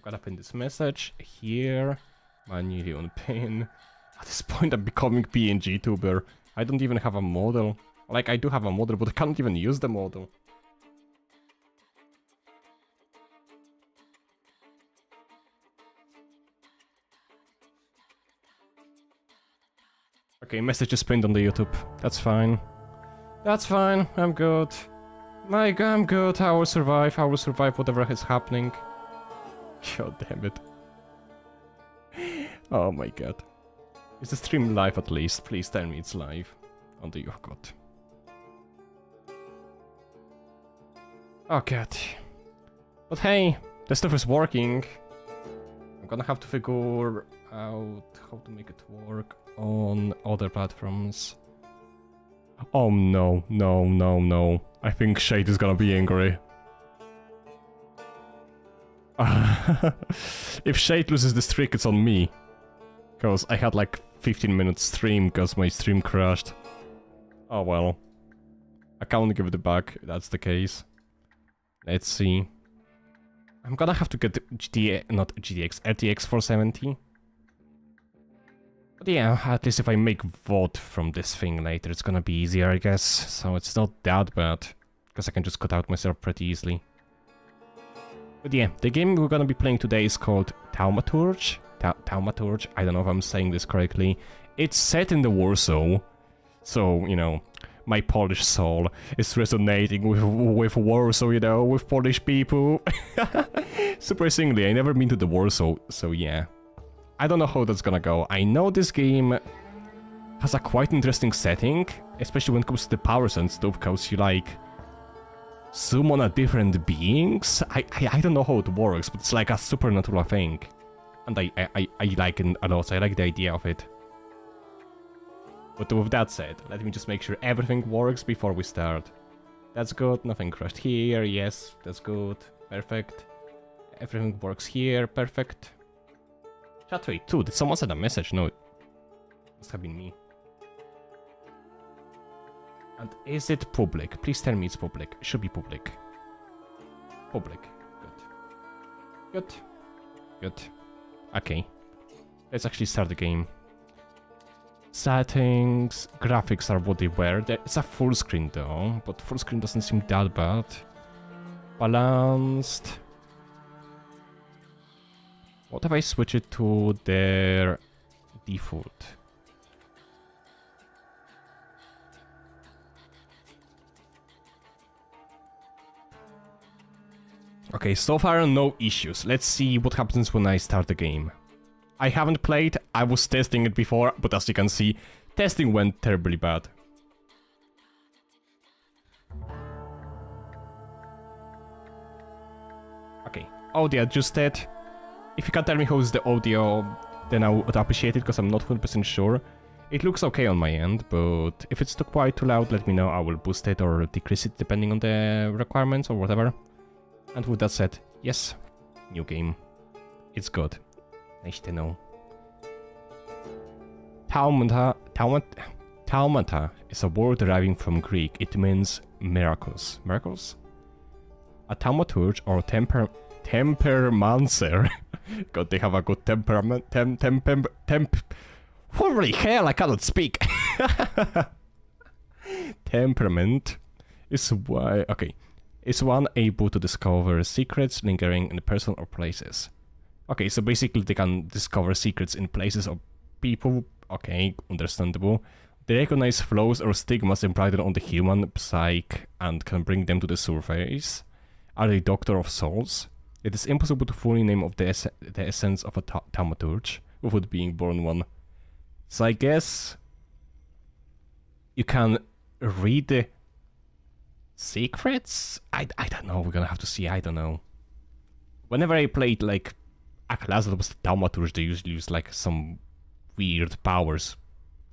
gotta pin this message here. Manually on pin. At this point I'm becoming PNG tuber. I don't even have a model. Like, I do have a model, but I can't even use the model. Okay, message is pinned on the YouTube. That's fine. That's fine. I'm good. Like, I'm good. I will survive. I will survive whatever is happening. God damn it. Oh my god. Is the stream live at least? Please tell me it's live. On the... oh god. Oh god. But hey, the stuff is working. I'm gonna have to figure out how to make it work on other platforms. Oh no, no, no, no. I think Shade is gonna be angry. If Shade loses the streak, it's on me. Because I had like 15-minute stream because my stream crashed. Oh well. I can't give it back, that's the case. Let's see. I'm gonna have to get RTX 470. But yeah, at least if I make VOD from this thing later, it's gonna be easier, I guess. So it's not that bad. Because I can just cut out myself pretty easily. But yeah, the game we're gonna be playing today is called Thaumaturge. Thaumaturge, I don't know if I'm saying this correctly. It's set in the Warsaw. So, you know, my Polish soul is resonating with Warsaw, you know, with Polish people. Surprisingly, I never been to the Warsaw, so yeah. I don't know how that's gonna go. I know this game has a quite interesting setting, especially when it comes to the powers and stuff, because you like summon a different beings. I don't know how it works, but it's like a supernatural thing. And I like it a lot, I like the idea of it. But with that said, let me just make sure everything works before we start. That's good, nothing crashed here, yes, that's good, perfect. Everything works here, perfect. Chat, wait, did someone send a message? No, it must have been me. And is it public? Please tell me it's public. It should be public. Public, good. Good, good. Okay, let's actually start the game. Settings, graphics are what they were. It's a full screen though, but full screen doesn't seem that bad. Balanced. What if I switch it to their default? Okay, so far no issues. Let's see what happens when I start the game. I haven't played, I was testing it before, but as you can see, testing went terribly bad. Okay, audio adjusted. If you can tell me how's the audio, then I would appreciate it, because I'm not 100% sure. It looks okay on my end, but if it's quite too loud, let me know. I will boost it or decrease it depending on the requirements or whatever. And with that said, yes, new game. It's good. Nice to know. Taumata is a word deriving from Greek. It means miracles. Miracles? A thaumaturge or tempermancer. God, they have a good temperament. Holy hell, I cannot speak. Temperament is why. Okay, is one able to discover secrets lingering in a person or places. Okay, so basically they can discover secrets in places or people. Okay, understandable. They recognize flaws or stigmas imprinted on the human psyche and can bring them to the surface. Are they Doctor of Souls? It is impossible to fully name of the essence of a thaumaturge without being born one. So I guess you can read the secrets? I don't know, we're gonna have to see, I don't know. Whenever I played like a class that was Thaumaturge, they usually use like some weird powers.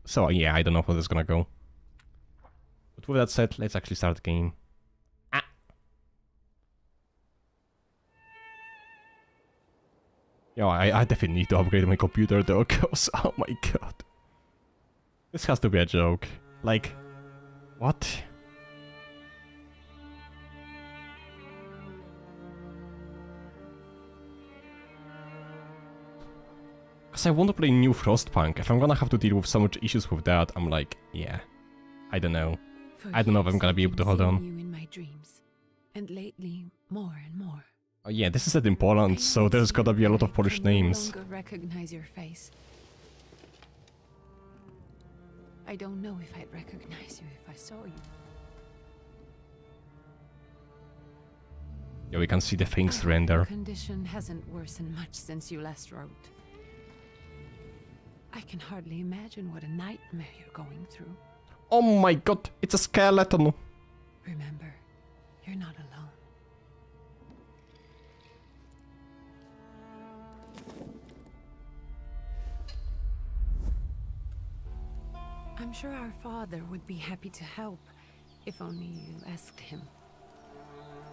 So yeah, I don't know how that's gonna go. But with that said, let's actually start the game. Yo, I definitely need to upgrade my computer though, cause oh my god. This has to be a joke. Like, what? Because I want to play new Frostpunk. If I'm gonna have to deal with so much issues with that, I'm like, yeah, I don't know. I don't know if I'm gonna be able to hold on. You in my dreams, and lately more and more. Oh yeah, this is set in Poland, so there's gotta be a lot of Polish names. I no longer recognize your face. I don't know if I'd recognize you if I saw you. Yeah, we can see the things render. Your condition hasn't worsened much since you last wrote. I can hardly imagine what a nightmare you're going through. Oh my god, it's a skeleton! Remember, you're not alone. I'm sure our father would be happy to help, if only you asked him.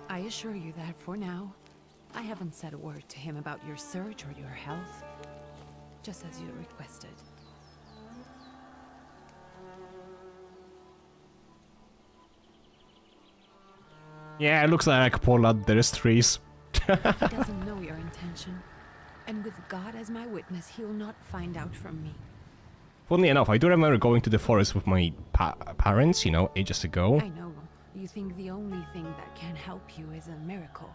I assure you that for now, I haven't said a word to him about your search or your health, just as you requested. Yeah, it looks like Poland, there's trees. He doesn't know your intention, and with God as my witness, he'll not find out from me. Funny enough, I do remember going to the forest with my parents, you know, ages ago. I know, you think the only thing that can help you is a miracle.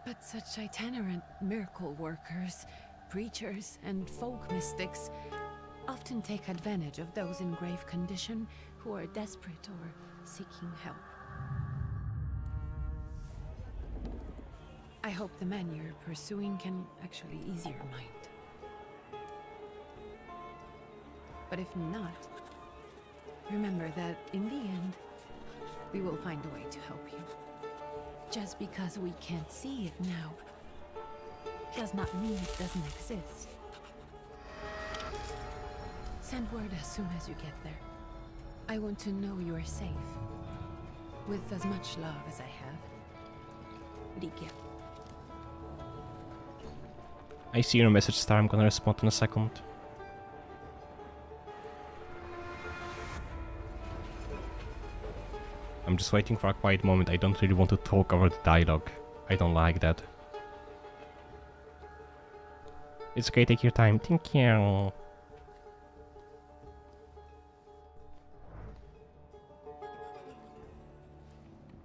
But such itinerant miracle workers, preachers, and folk mystics often take advantage of those in grave condition who are desperate or seeking help. I hope the man you're pursuing can actually ease your mind. But if not, remember that in the end, we will find a way to help you. Just because we can't see it now, does not mean it doesn't exist. Send word as soon as you get there. I want to know you are safe. With as much love as I have. Ligia. I see your message, Star. I'm gonna respond in a second. I'm just waiting for a quiet moment. I don't really want to talk over the dialogue. I don't like that. It's okay, take your time. Thank you.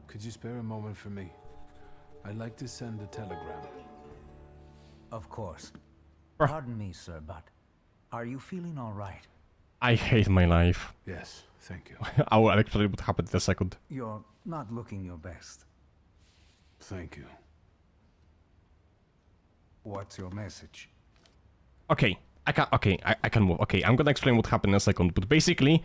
Could you spare a moment for me? I'd like to send a telegram. Of course. Pardon me, sir, but are you feeling all right? I hate my life. Yes, thank you. I will actually what happened in a second. You're not looking your best. Thank you. What's your message? Okay, I can move. Okay, I'm gonna explain what happened in a second, but basically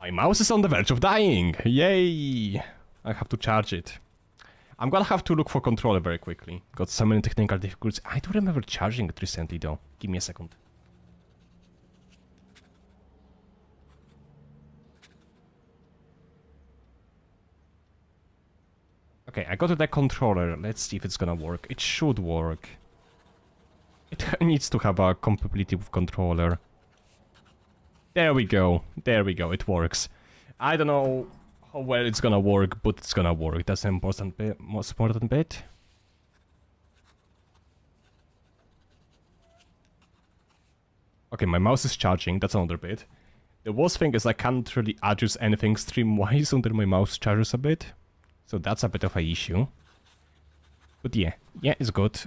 my mouse is on the verge of dying. Yay! I have to charge it. I'm gonna have to look for controller very quickly. Got so many technical difficulties. I do remember charging it recently though. Give me a second. Okay, I got to the controller. Let's see if it's gonna work. It should work. It needs to have a compatibility with controller. There we go. There we go. It works. I don't know how well it's gonna work, but it's gonna work. That's the important bit, most important bit. Okay, my mouse is charging. That's another bit. The worst thing is I can't really adjust anything stream-wise until my mouse charges a bit. So that's a bit of an issue. But yeah, it's good.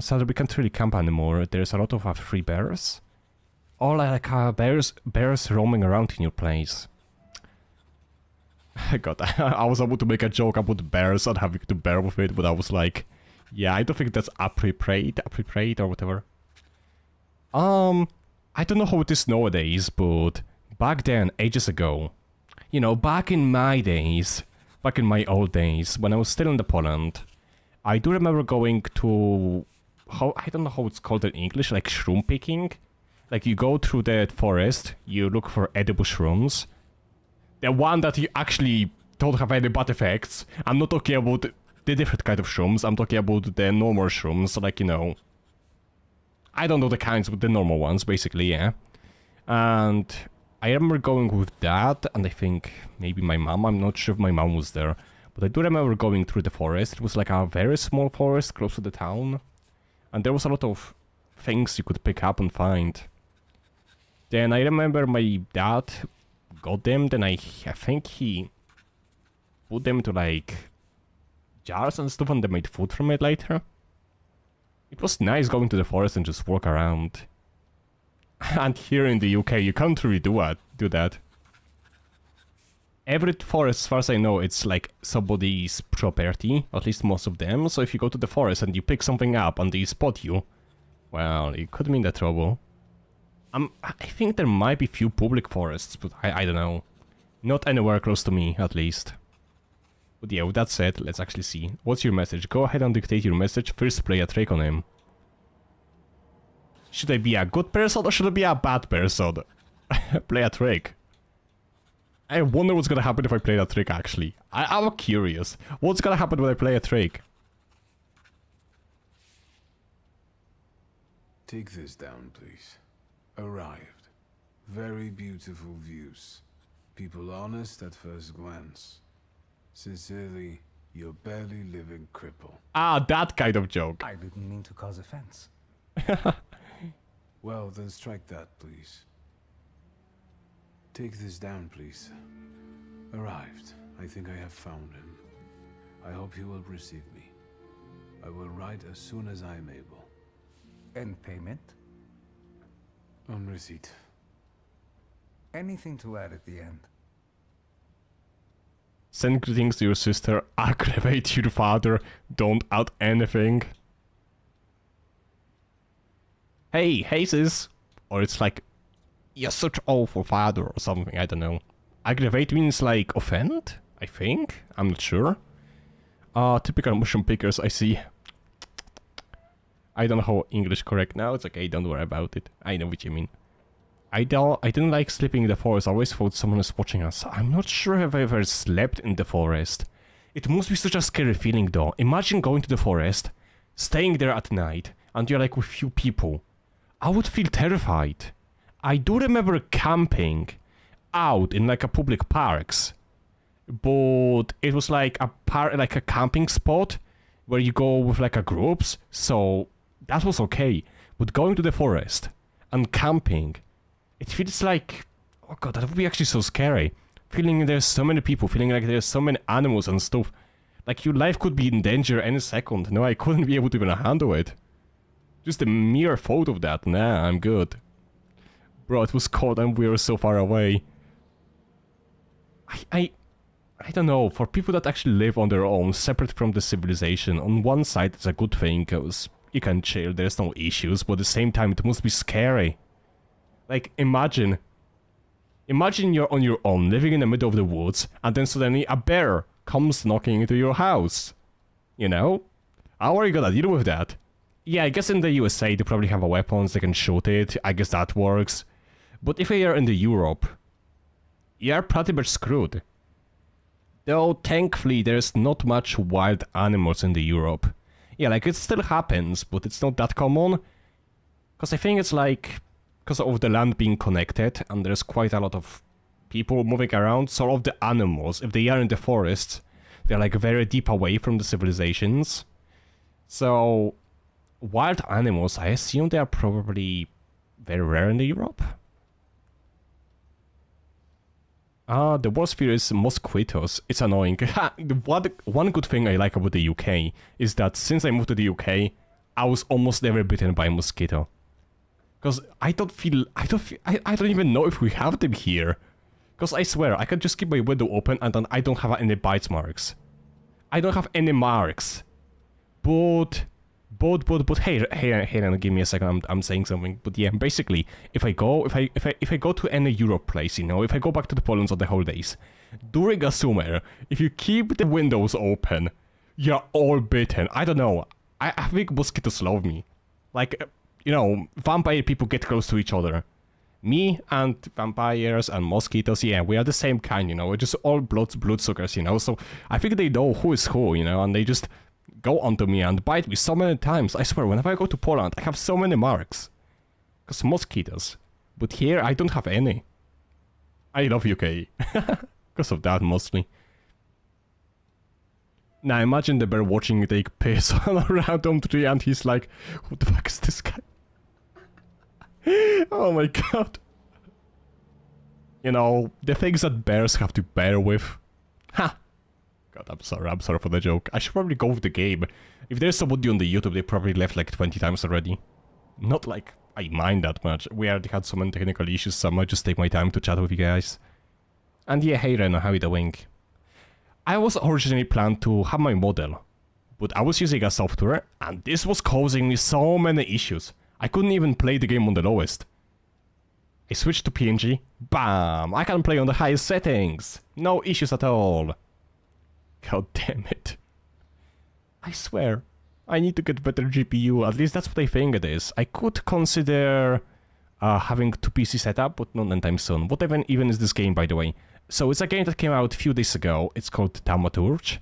So we can't really camp anymore. There's a lot of free bears. Or like bears roaming around in your place. God, I was about to make a joke about bears and having to bear with it, but I was like, yeah, I don't think that's appropriate or whatever. I don't know how it is nowadays, but back then, ages ago, you know, back in my days, back in my old days, when I was still in the Poland, I do remember going to, I don't know how it's called in English, like shroom picking. Like you go through the forest, you look for edible shrooms. The one that you actually don't have any bad effects. I'm not talking about the different kind of shrooms, I'm talking about the normal shrooms, like, you know. I don't know the kinds, but the normal ones, basically, yeah. And I remember going with that, and I think maybe my mom, I'm not sure if my mom was there. But I do remember going through the forest. It was like a very small forest close to the town. And there was a lot of things you could pick up and find. Then I remember my dad got them, then I think he put them to like jars and stuff and they made food from it later. It was nice going to the forest and just walk around. And here in the UK you can't really do that. Every forest, as far as I know, it's like somebody's property, at least most of them, so if you go to the forest and you pick something up and they spot you, well, it could mean the trouble. I think there might be few public forests, but I don't know. Not anywhere close to me, at least. But yeah, with that said, let's actually see. What's your message? Go ahead and dictate your message, first play a trick on him. Should I be a good person or should I be a bad person? Play a trick. I wonder what's gonna happen if I play that trick, actually. I'm curious. What's gonna happen when I play a trick? Take this down, please. Arrived. Very beautiful views. People honest at first glance. Sincerely, your barely living cripple. Ah, that kind of joke. I didn't mean to cause offense. Well, then strike that, please. Take this down, please. Arrived. I think I have found him. I hope you will receive me. I will write as soon as I am able. And payment? On receipt. Anything to add at the end? Send greetings to your sister, aggravate your father, don't add anything. Hey sis! Or it's like, you're such awful father or something, I don't know. Aggravate means like offend, I think? I'm not sure. Typical mushroom pickers, I see. I don't know how English correct now, it's okay, don't worry about it. I know what you mean. I didn't like sleeping in the forest, I always thought someone was watching us. I'm not sure if I ever slept in the forest. It must be such a scary feeling though. Imagine going to the forest, staying there at night, and you're like with few people. I would feel terrified. I do remember camping out in like a public parks, but it was like a camping spot where you go with like a groups, so that was okay. But going to the forest and camping, it feels like, oh god, that would be actually so scary. Feeling there's so many people, feeling like there's so many animals and stuff. Like your life could be in danger any second. No, I couldn't be able to even handle it. Just the mere thought of that, nah, I'm good. Bro, it was cold and we were so far away. I don't know, for people that actually live on their own, separate from the civilization, on one side it's a good thing, because you can chill, there's no issues, but at the same time it must be scary. Like, imagine you're on your own, living in the middle of the woods, and then suddenly a bear comes knocking into your house. You know? How are you gonna deal with that? Yeah, I guess in the USA they probably have a weapons, they can shoot it, I guess that works. But if you're in the Europe, you're pretty much screwed. Though thankfully there's not much wild animals in the Europe. Yeah, like it still happens, but it's not that common. Because I think it's like, because of the land being connected, and there's quite a lot of people moving around, so all of the animals, if they are in the forests, they're like very deep away from the civilizations. So, wild animals, I assume they are probably very rare in Europe. The worst fear is mosquitoes. It's annoying. One good thing I like about the UK is that since I moved to the UK, I was almost never bitten by a mosquito. Because I don't even know if we have them here. Because I swear, I can just keep my window open and then I don't have any bite marks. I don't have any marks. But hey, give me a second, I'm saying something. But yeah, basically, if I go to any Europe place, you know, if I go back to the Poland on the holidays, during a summer, if you keep the windows open, you're all bitten. I don't know. I think mosquitoes love me. Like, you know, vampire people get close to each other. Me and vampires and mosquitoes, yeah, we are the same kind, you know, we're just all bloodsuckers, you know, so I think they know who is who, you know, and they just go onto me and bite me so many times. I swear, whenever I go to Poland, I have so many marks. Because mosquitoes. But here, I don't have any. I love UK. Because of that, mostly. Now, imagine the bear watching you take piss on a random tree and he's like, what the fuck is this guy? Oh my god. You know, the things that bears have to bear with. Ha! God, I'm sorry for the joke. I should probably go with the game. If there's somebody on the YouTube, they probably left like 20 times already. Not like I mind that much. We already had so many technical issues, so I might just take my time to chat with you guys. And yeah, hey Reno, how you doing? I was originally planned to have my model, but I was using a software, and this was causing me so many issues. I couldn't even play the game on the lowest. I switched to PNG, bam! I can play on the highest settings! No issues at all. God damn it. I swear, I need to get better GPU, at least that's what I think it is. I could consider having 2 PC setup, but not anytime soon. What even is this game, by the way? So it's a game that came out a few days ago. It's called Thaumaturge.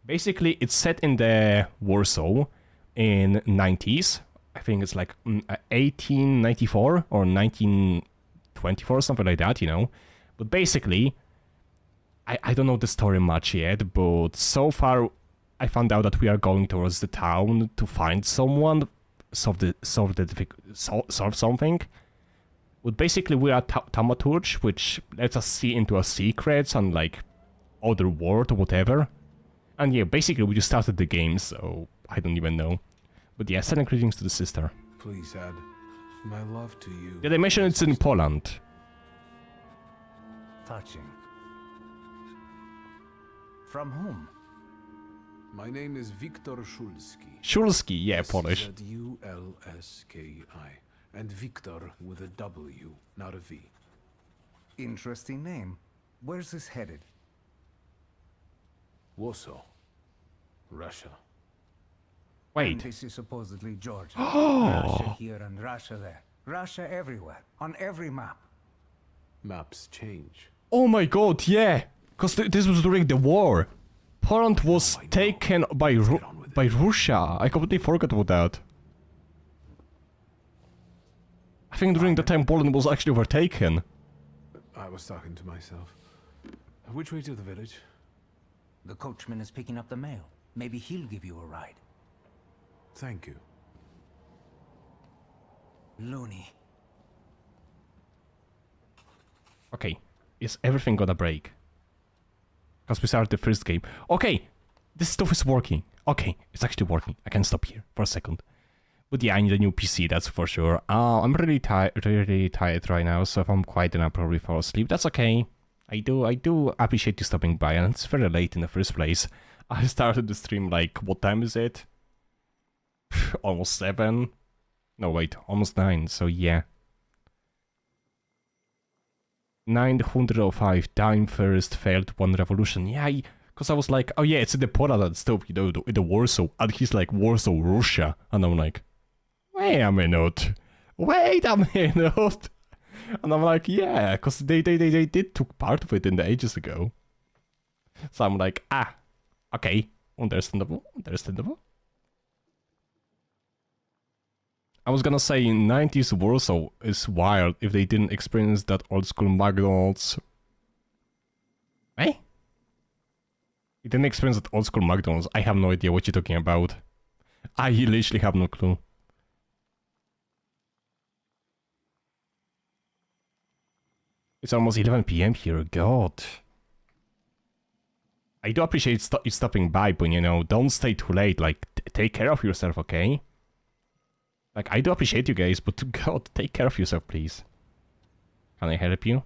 Basically, it's set in the Warsaw in 90s. I think it's like 1894 or 1924, something like that, you know. But basically, I don't know the story much yet, but so far I found out that we are going towards the town to find someone, solve something. But basically we are Thaumaturge, which lets us see into our secrets and like other world or whatever. And yeah, basically we just started the game, so I don't even know. But yeah, sending greetings to the sister. Please add my love to you. Did I mention it's in Poland? Touching. From whom? My name is Wiktor Szulski. Szulski, yeah, Polish. Z-U-L-S-K-I. And Victor with a W, not a V. Interesting name. Where's this headed? Warsaw. Russia. Wait. And this is supposedly Georgia. Russia here and Russia there. Russia everywhere. On every map. Maps change. Oh my god, yeah! Because this was during the war. Poland was taken by Russia. I completely forgot about that. I think during the time Poland was actually overtaken. I was talking to myself. Which way to the village? The coachman is picking up the mail. Maybe he'll give you a ride. Thank you. Loony. Okay, is everything gonna break? Because we started the first game. Okay, this stuff is working. Okay, it's actually working. I can stop here for a second. But yeah, I need a new PC, that's for sure. I'm really tired right now, so if I'm quiet then I'll probably fall asleep. That's okay. I do appreciate you stopping by, and it's very late in the first place. I started the stream like, what time is it? Almost 7? No, wait, almost 9, so yeah. 905, time first, failed one revolution. Yeah, because I was like, oh yeah, it's in the Poland and stuff, you know, in the Warsaw. And he's like, Warsaw, Russia. And I'm like, wait a minute. And I'm like, yeah, because they did took part of it in the ages ago. So I'm like, okay, understandable. I was gonna say, in 90s Warsaw is wild if they didn't experience that old school McDonald's. Eh? You didn't experience that old school McDonald's? I have no idea what you're talking about. I literally have no clue. It's almost 11 PM here, god. I do appreciate you stopping by, but you know, don't stay too late, like, take care of yourself, okay? Like, I do appreciate you guys, but god, take care of yourself, please. Can I help you?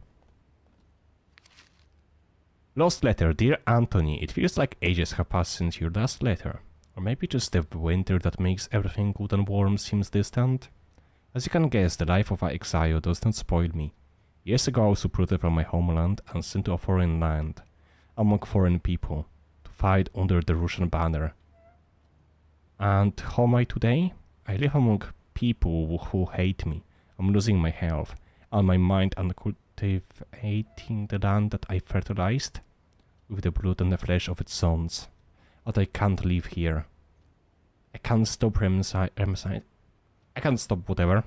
Lost letter, dear Anthony, it feels like ages have passed since your last letter. Or maybe just the winter that makes everything good and warm seems distant. As you can guess, the life of an exile does not spoil me. Years ago I was uprooted from my homeland and sent to a foreign land, among foreign people, to fight under the Russian banner. And how am I today? I live among people who hate me. I'm losing my health and my mind and cultivating the land that I fertilized with the blood and the flesh of its sons. But I can't live here. I can't stop remicide. I can't stop whatever.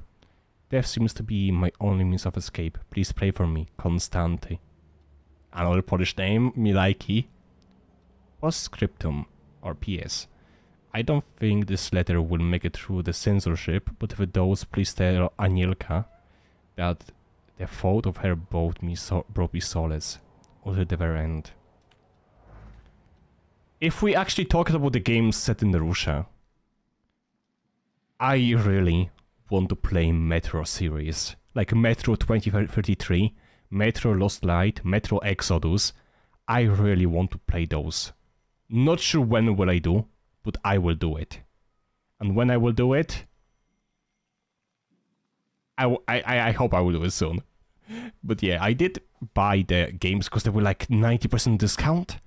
Death seems to be my only means of escape. Please pray for me, Konstanty. Another Polish name, Milajki. Postscriptum, or PS. I don't think this letter will make it through the censorship, but if it does, please tell Anielka that the thought of her brought me solace until the very end. If we actually talk about the games set in Russia, I really want to play Metro series, like Metro 2033, Metro Lost Light, Metro Exodus. I really want to play those. Not sure when will I do, but I will do it. And when I will do it, I hope I will do it soon. But yeah, I did buy the games because they were like 90% discount.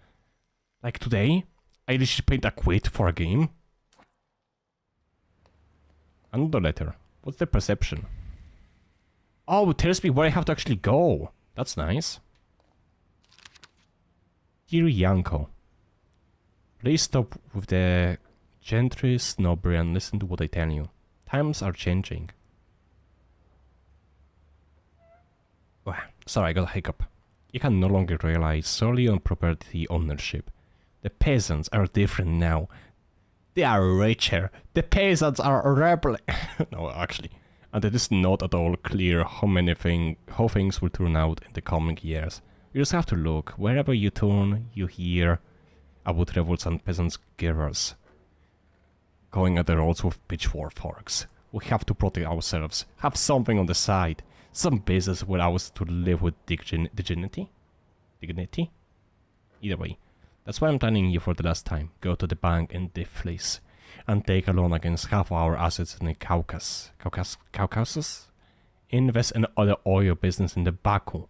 Like today, I literally paid £1 for a game. Another letter. What's the perception? Oh, it tells me where I have to actually go. That's nice. Dear Yanko, please stop with the gentry snobbery and listen to what I tell you. Times are changing. Oh, sorry, I got a hiccup. You can no longer rely solely on property ownership. The peasants are different now. They are richer. The peasants are rebel. No, actually. And it is not at all clear how things will turn out in the coming years. You just have to look. Wherever you turn, you hear about revolts and peasants' guerrillas going at the roads with pitchforks. We have to protect ourselves. Have something on the side. Some business will allow us to live with dignity? Either way. That's why I'm telling you for the last time. Go to the bank in Tiflis and take a loan against half our assets in the Caucasus? Invest in other oil business in the Baku.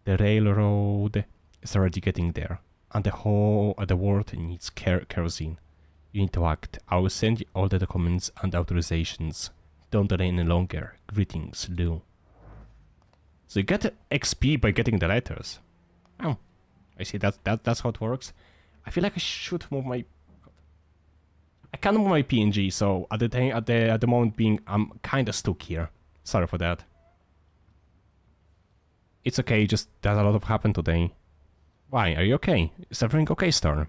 The railroad is already getting there, and the world needs kerosene. You need to act. I will send you all the documents and authorizations. Don't delay any longer. Greetings, Lou. So you get XP by getting the letters. Oh, I see. That's how it works. I feel like I should move my. I can't move my PNG, so at the moment being, I'm kind of stuck here. Sorry for that. It's okay. Just that a lot of happened today. Why? Are you okay? Is everything okay, Star?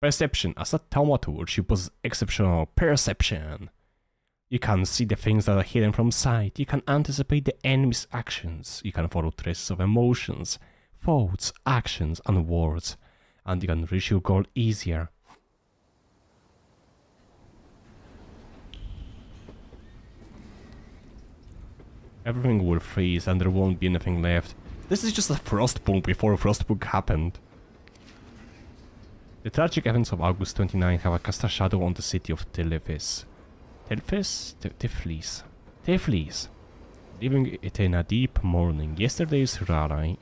Perception. As a Thaumaturge, you possess exceptional perception. You can see the things that are hidden from sight. You can anticipate the enemy's actions. You can follow traces of emotions, thoughts, actions, and words. And you can reach your goal easier. Everything will freeze and there won't be anything left. This is just a frostpunk before frostpunk happened. The tragic events of August 29 have cast a shadow on the city of Tiflis. Tiflis. Leaving it in a deep mourning. Yesterday's rally,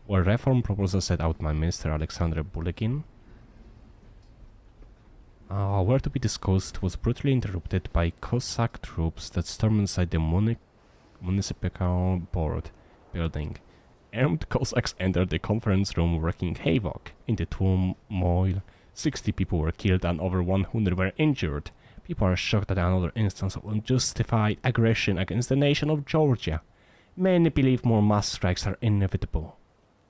where reform proposals set out by Minister Alexander Bulekin, were to be discussed, was brutally interrupted by Cossack troops that stormed inside the municipal board building. Armed Cossacks entered the conference room wreaking havoc. In the turmoil, 60 people were killed and over 100 were injured. People are shocked at another instance of unjustified aggression against the nation of Georgia. Many believe more mass strikes are inevitable.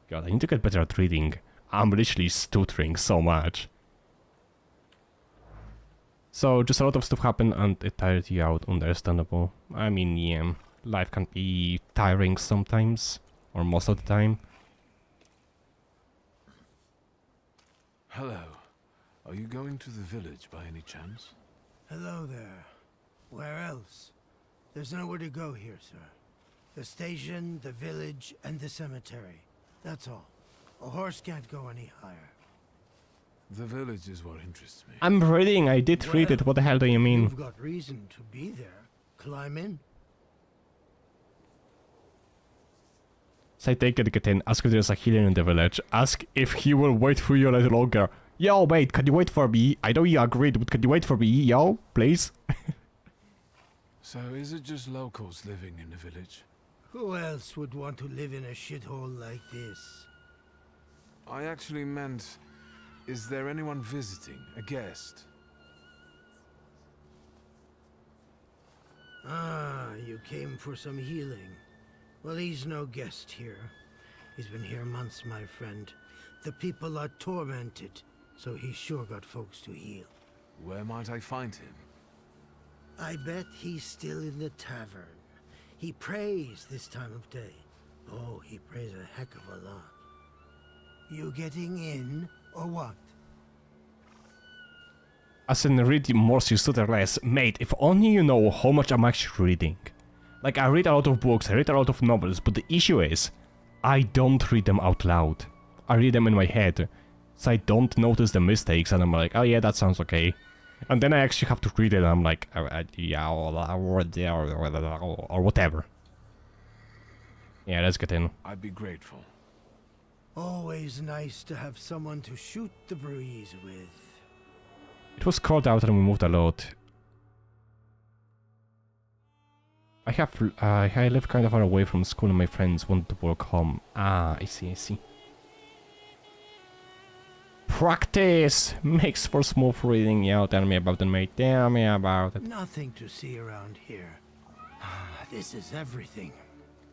God, I need to get better at reading. I'm literally stuttering so much. So, just a lot of stuff happened and it tired you out, understandable. I mean, yeah, life can be tiring sometimes. Or most of the time. Hello. Are you going to the village by any chance? Hello there. Where else? There's nowhere to go here, sir. The station, the village, and the cemetery. That's all. A horse can't go any higher. The village is what interests me. I'm reading. I did read it. What the hell do you mean? You've got reason to be there. Climb in. Say take it, get in. Ask if there's a healer in the village. Ask if he will wait for you a little longer. Yo, wait, can you wait for me? I know you agreed, but can you wait for me? Yo, please? So is it just locals living in the village? Who else would want to live in a shithole like this? I actually meant, is there anyone visiting? A guest? Ah, you came for some healing. Well, he's no guest here. He's been here months, my friend. The people are tormented, so he's sure got folks to heal. Where might I find him? I bet he's still in the tavern. He prays this time of day. Oh, he prays a heck of a lot. You getting in, or what? As in reading more you stood or less. Mate, if only you know how much I'm actually reading. Like, I read a lot of books, I read a lot of novels, but the issue is, I don't read them out loud. I read them in my head, so I don't notice the mistakes, and I'm like, oh yeah, that sounds okay. And then I actually have to read it, and I'm like, yeah, or whatever. Yeah, let's get in. I'd be grateful. Always nice to have someone to shoot the breeze with. It was cold out and we moved a lot. I live kind of far away from school and my friends want to walk home. Ah, I see, I see. Practice makes for smooth reading. Yeah, tell me about it, mate. Tell me about it. Nothing to see around here. This is everything.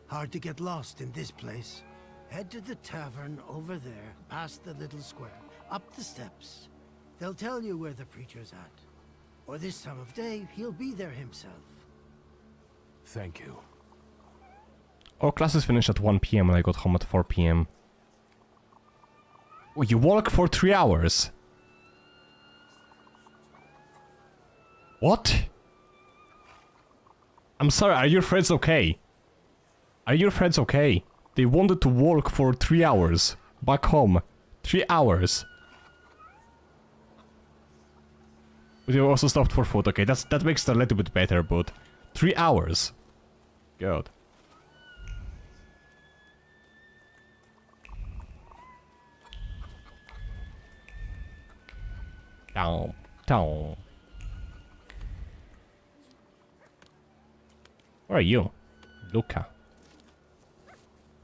Hard to get lost in this place. Head to the tavern over there, past the little square, up the steps. They'll tell you where the preacher's at. Or this time of day, he'll be there himself. Thank you. Our classes finished at 1 PM and I got home at 4 PM. Oh, you walk for 3 hours? What? I'm sorry, are your friends okay? Are your friends okay? They wanted to walk for 3 hours. Back home. 3 hours. But you also stopped for food. Okay, that makes it a little bit better, but 3 hours. God. Down, down. Where are you? Luca.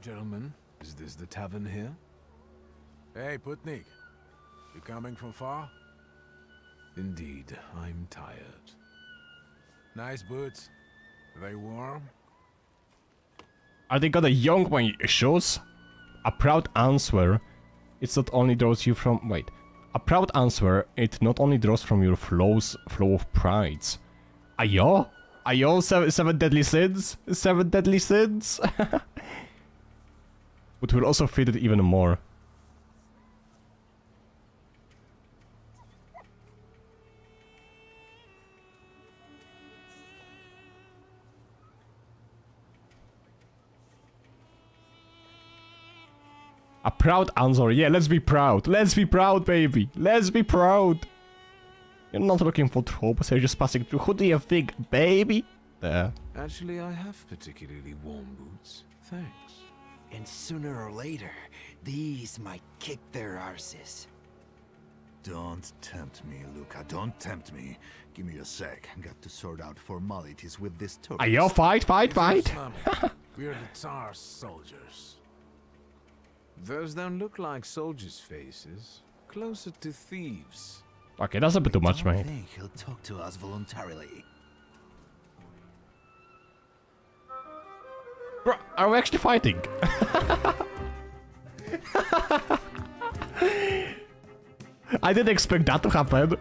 Gentlemen, is this the tavern here? Hey, Putnik. You coming from far? Indeed, I'm tired. Nice boots. Are they warm? Are they gonna young my shoes? A proud answer. It's not only draws you from... Wait. A proud answer, it not only draws from your flow of prides. Ayo? Ayo, seven deadly sins? 7 deadly sins? But will also fit it even more. A proud answer. Yeah, let's be proud. Let's be proud, baby. Let's be proud. You're not looking for trouble, so you're just passing through. Who do you think, baby? There. Actually, I have particularly warm boots. Thanks. And sooner or later, these might kick their arses. Don't tempt me, Luca. Don't tempt me. Give me a sec. Got to sort out formalities with this tourist. Ayo, fight. We're the Tsar's soldiers. Those don't look like soldiers' faces. Closer to thieves. Okay, that's a bit too much, mate. I think he'll talk to us voluntarily. Bro, are we actually fighting? I didn't expect that to happen.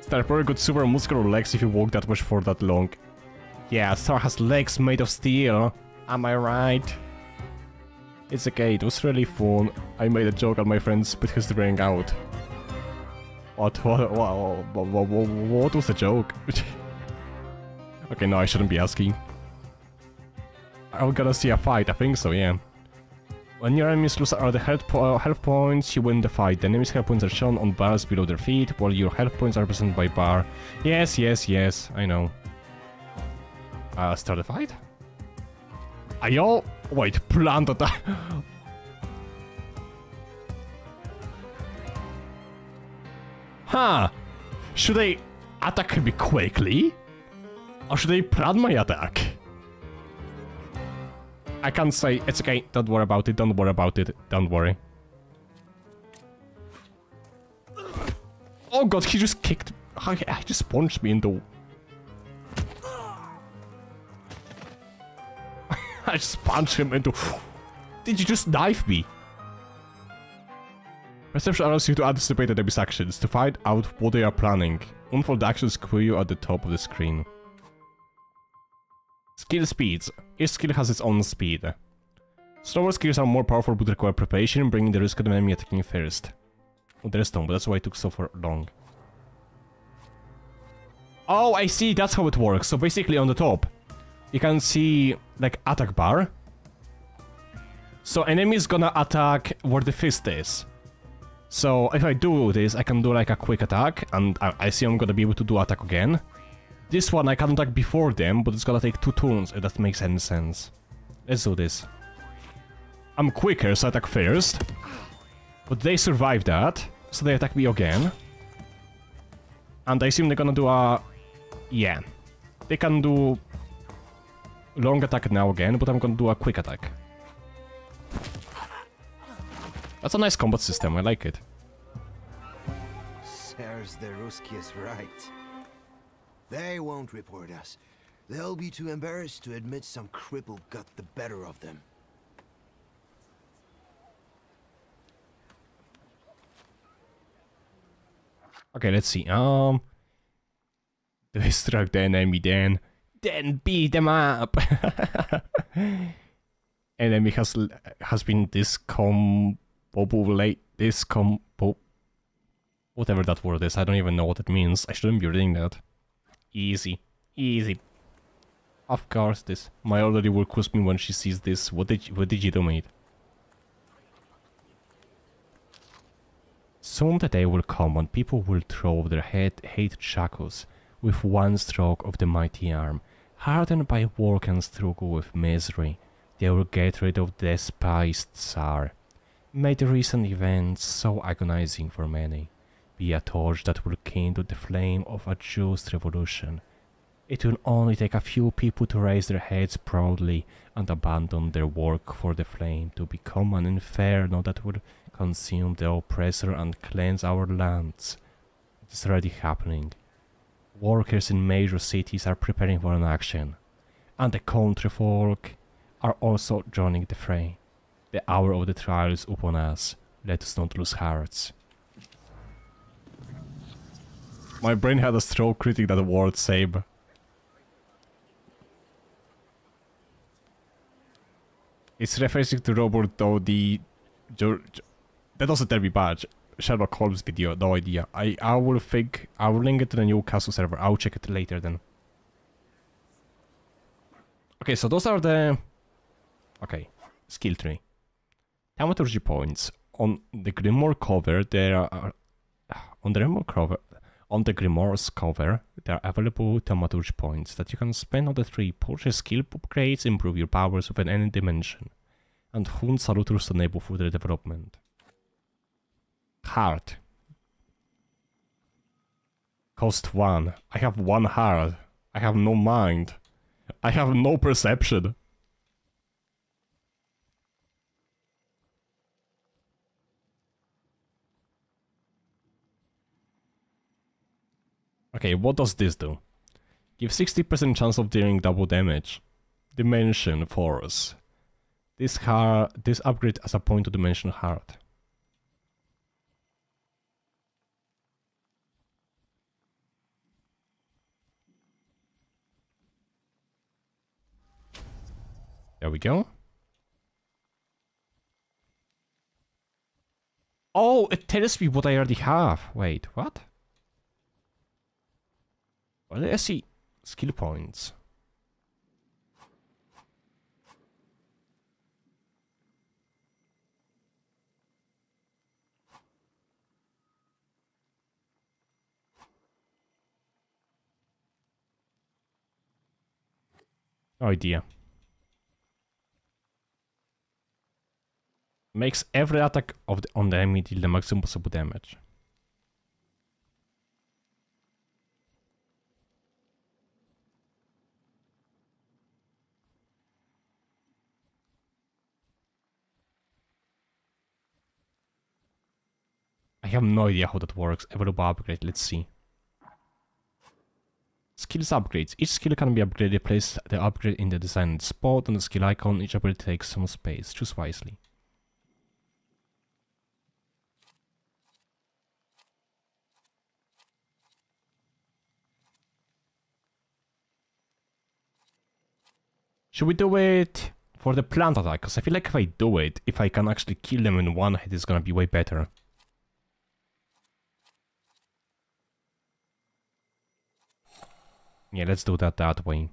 Star probably got super muscular legs if you walk that much for that long. Yeah, Star has legs made of steel. Am I right? It's okay, it was really fun. I made a joke and my friend spit his brain out. What was the joke? Okay, no, I shouldn't be asking. Are we gonna see a fight? I think so, yeah. When your enemies lose all the health points, you win the fight. The enemies' health points are shown on bars below their feet, while your health points are represented by bar. Yes, I know. Start the fight? Ayo! Wait, plant attack! Huh! Should I attack me quickly? Or should I plan my attack? I can't say. It's okay. Don't worry about it. Don't worry about it. Don't worry. Oh god, he just kicked... He just punched me into... I just punched him into... Did you just knife me? Perception allows you to anticipate enemy's actions, to find out what they are planning. Unfold actions queue at the top of the screen. Skill speeds. Each skill has its own speed. Slower skills are more powerful but require preparation, bringing the risk of the enemy attacking first. Oh, there is no, but that's why it took so long. Oh, I see, that's how it works. So basically on the top, you can see, like, attack bar. So enemy is gonna attack where the fist is. So if I do this, I can do like a quick attack, and I see I'm gonna be able to do attack again. This one I can attack before them, but it's gonna take 2 turns, if that makes any sense. Let's do this. I'm quicker, so I attack first. But they survive that, so they attack me again. And I assume they're gonna do a... yeah. They can do... long attack now again, but I'm gonna do a quick attack. That's a nice combat system, I like it. Sirs, the Ruski is right. They won't report us. They'll be too embarrassed to admit some cripple got the better of them. Okay, let's see. Distract the enemy then beat them up. Enemy has been whatever that word is. I don't even know what it means. I shouldn't be reading that. Easy, easy. Of course, this. My elderly will curse me when she sees this. What did you do, mate? Soon the day will come when people will throw their hate shackles with one stroke of the mighty arm. Hardened by work and struggle with misery, they will get rid of the despised Tsar. May the recent events, so agonizing for many, be a torch that will kindle the flame of a just revolution. It will only take a few people to raise their heads proudly and abandon their work for the flame to become an inferno that will consume the oppressor and cleanse our lands. It is already happening. Workers in major cities are preparing for an action, and the country folk are also joining the fray. The hour of the trial is upon us. Let us not lose hearts. My brain had a stroke reading that word same. It's referencing to Robert Downey. That doesn't tell me bad. Sherlock Holmes video, no idea. I will link it to the Newcastle server. I'll check it later then. Okay, so those are the... okay, skill tree. Thaumaturge points. On the Grimoire cover, there are... on the Grimoire's cover, there are available Thaumaturge points that you can spend on the tree, purchase skill upgrades, improve your powers within any dimension, and hunt saluters to enable further development. Heart. Cost 1. I have 1 heart. I have no mind. I have no perception. Okay, what does this do? Give 60% chance of dealing double damage. Dimension Force. This upgrade as a point to Dimension Heart. There we go. Oh, it tells me what I already have. Wait, what? Well, let's see. Skill points. No idea. Makes every attack on the enemy deal the maximum possible damage. I have no idea how that works. Available upgrade, let's see. Skills upgrades. Each skill can be upgraded. Place the upgrade in the designed spot on the skill icon. Each upgrade takes some space. Choose wisely. Should we do it for the plant attack? Because I feel like if I do it, if I can actually kill them in one hit, it's gonna be way better. Yeah, let's do that way.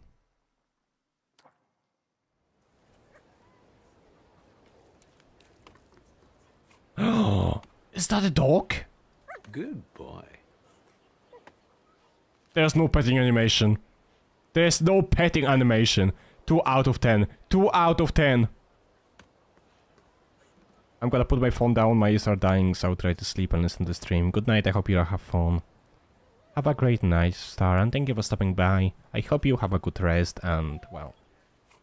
Oh, is that a dog? Good boy. There's no petting animation. There's no petting animation. 2 out of 10. 2 out of 10. I'm gonna put my phone down, my ears are dying, so I'll try to sleep and listen to the stream. Good night, I hope you all have fun. Have a great night, Star, and thank you for stopping by. I hope you have a good rest, and, well,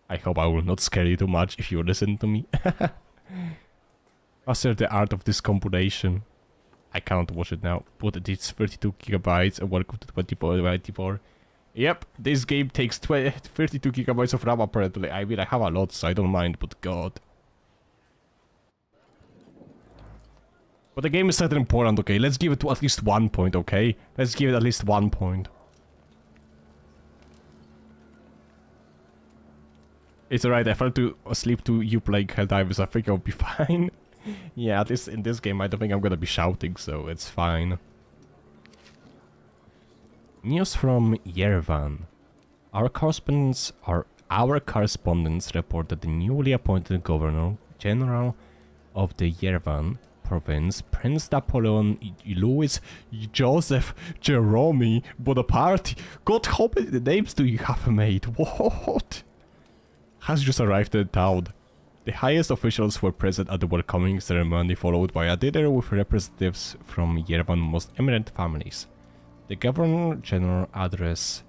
I hope I will not scare you too much if you listen to me. Master the art of discombination. I can't watch it now, but it's 32 gigabytes and welcome to 24. Yep, this game takes 32 gigabytes of RAM apparently. I mean, I have a lot, so I don't mind, but god. But the game is certainly important, okay? Let's give it to at least 1 point, okay? Let's give it at least 1 point. It's alright, I fell asleep to you playing Helldivers, I think I'll be fine. Yeah, at least in this game I don't think I'm gonna be shouting, so it's fine. News from Yerevan. Our correspondents report that the newly appointed Governor General of the Yerevan province, Prince Napoleon Louis Joseph Jerome Bonaparte. God, how many names do you have made? What? Has just arrived in town. The highest officials were present at the welcoming ceremony, followed by a dinner with representatives from Yerevan's most eminent families. The Governor General address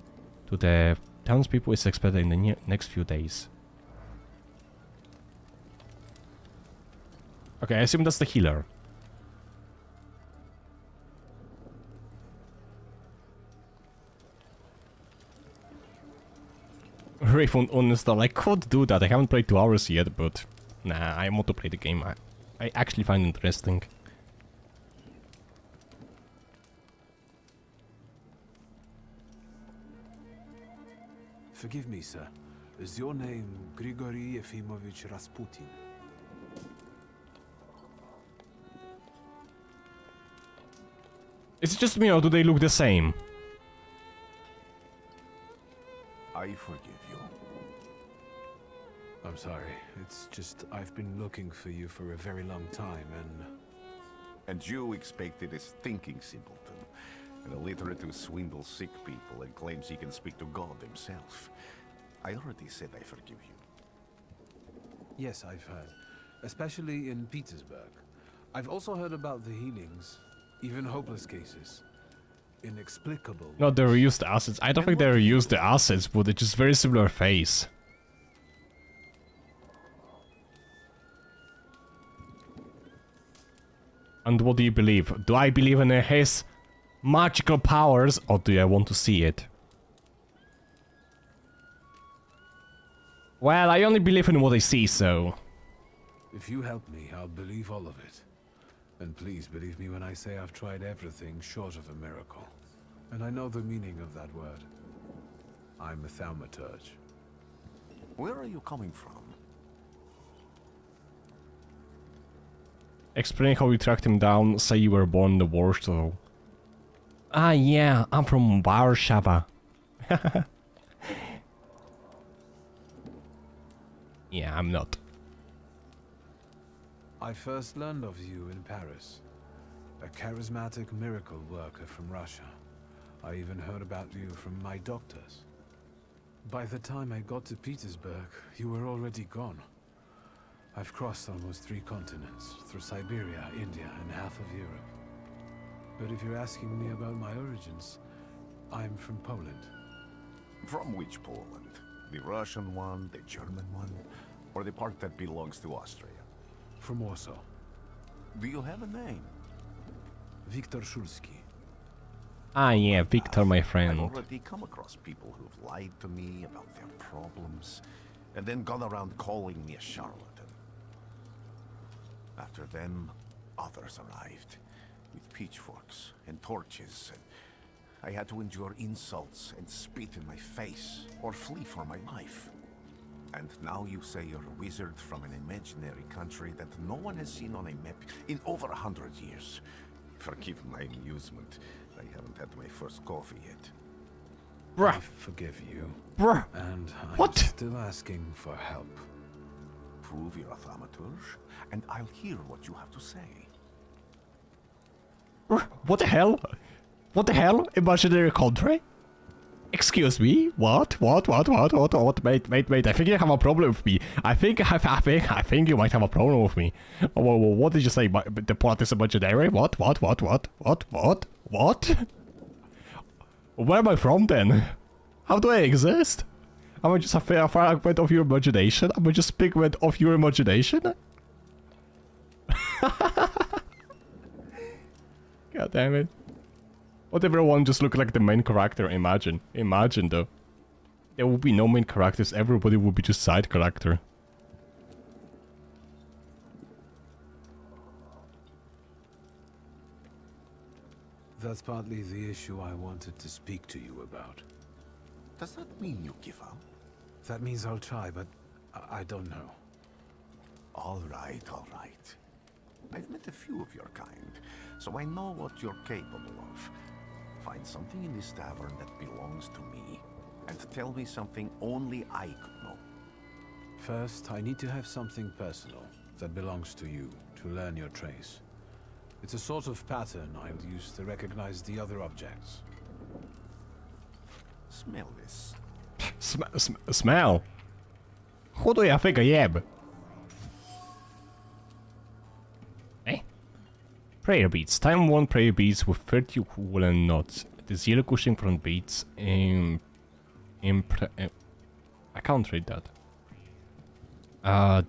to the townspeople is expected in the next few days. Okay, I assume that's the healer. Refund uninstall. I could do that. I haven't played 2 hours yet, but nah, I want to play the game. I actually find it interesting. Forgive me, sir. Is your name Grigory Yefimovich Rasputin? Is it just me or do they look the same? I forgive you. I'm sorry. It's just I've been looking for you for a very long time, And you expected a stinking simpleton, an illiterate who swindles sick people and claims he can speak to God himself. I already said I forgive you. Yes, I've heard. Especially in Petersburg. I've also heard about the healings, even hopeless cases. Inexplicable. No, they reused the assets. I don't think they reused the assets, but it's just very similar face. And what do you believe? Do I believe in his magical powers, or do I want to see it? Well, I only believe in what I see, so... If you help me, I'll believe all of it. And please believe me when I say I've tried everything short of a miracle. And I know the meaning of that word. I'm a Thaumaturge. Where are you coming from? Explain how you tracked him down, say you were born in the Warsaw. Ah yeah, I'm from Warsaw. Yeah, I'm not. I first learned of you in Paris. A charismatic miracle worker from Russia. I even heard about you from my doctors. By the time I got to Petersburg, you were already gone. I've crossed almost 3 continents, through Siberia, India, and half of Europe. But if you're asking me about my origins, I'm from Poland. From which Poland? The Russian one, the German one, or the part that belongs to Austria? From Warsaw. Do you have a name? Viktor Szulski. Ah yeah, Victor, my friend. I've already come across people who've lied to me about their problems, and then gone around calling me a charlatan. After them, others arrived, with pitchforks and torches, and I had to endure insults and spit in my face, or flee for my life. And now you say you're a wizard from an imaginary country that no one has seen on a map in over 100 years. Forgive my amusement. I haven't had my first coffee yet. I forgive you. And I'm still asking for help. Prove you're a Thaumaturge, and I'll hear what you have to say. What the hell? What the hell? Imaginary country? Excuse me? What? What? Wait. I think you have a problem with me. I think you might have a problem with me. What did you say? The plot is imaginary? What? Where am I from then? How do I exist? Am I just a fragment of your imagination? Am I just a figment of your imagination? God damn it. What if everyone just look like the main character? Imagine though. There would be no main characters, everybody would be just side character. That's partly the issue I wanted to speak to you about. Does that mean you give up? That means I'll try, but I don't know. All right. I've met a few of your kind, so I know what you're capable of. Find something in this tavern that belongs to me, and tell me something only I could know. First, I need to have something personal that belongs to you to learn your trace. It's a sort of pattern I'll use to recognize the other objects. Smell this. Smell? Who do you think I am? Eh? Prayer beads. Time 1 prayer beads with 30 woolen knots. The 0 cushion front beads. I can't read that.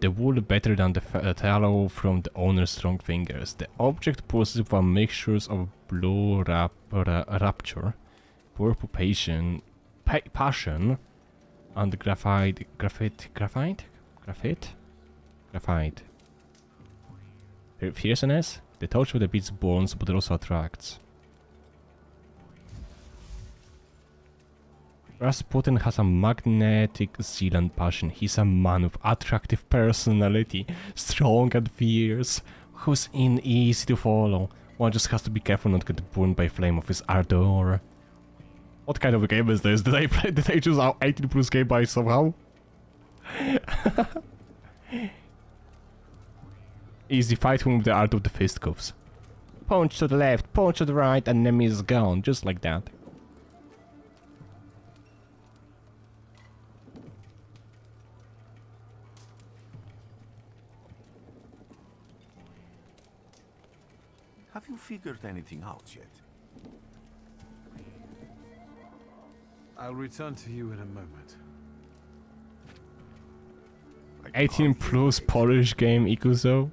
The wool better than the tallow from the owner's strong fingers. The object possesses one mixtures of blue rapture, purple passion, and graphite. Fierceness. The touch of the beats burns, but also attracts. Rasputin has a magnetic zeal and passion. He's a man with attractive personality, strong and fierce, who's easy to follow. One just has to be careful not to get burned by flame of his ardor. What kind of a game is this? Did I choose our 18+ game by somehow? Easy fighting with the art of the fisticuffs. Punch to the left, punch to the right, and enemy is gone, just like that. Have you figured anything out yet? I'll return to you in a moment. 18+ Polish game, Ikuzo.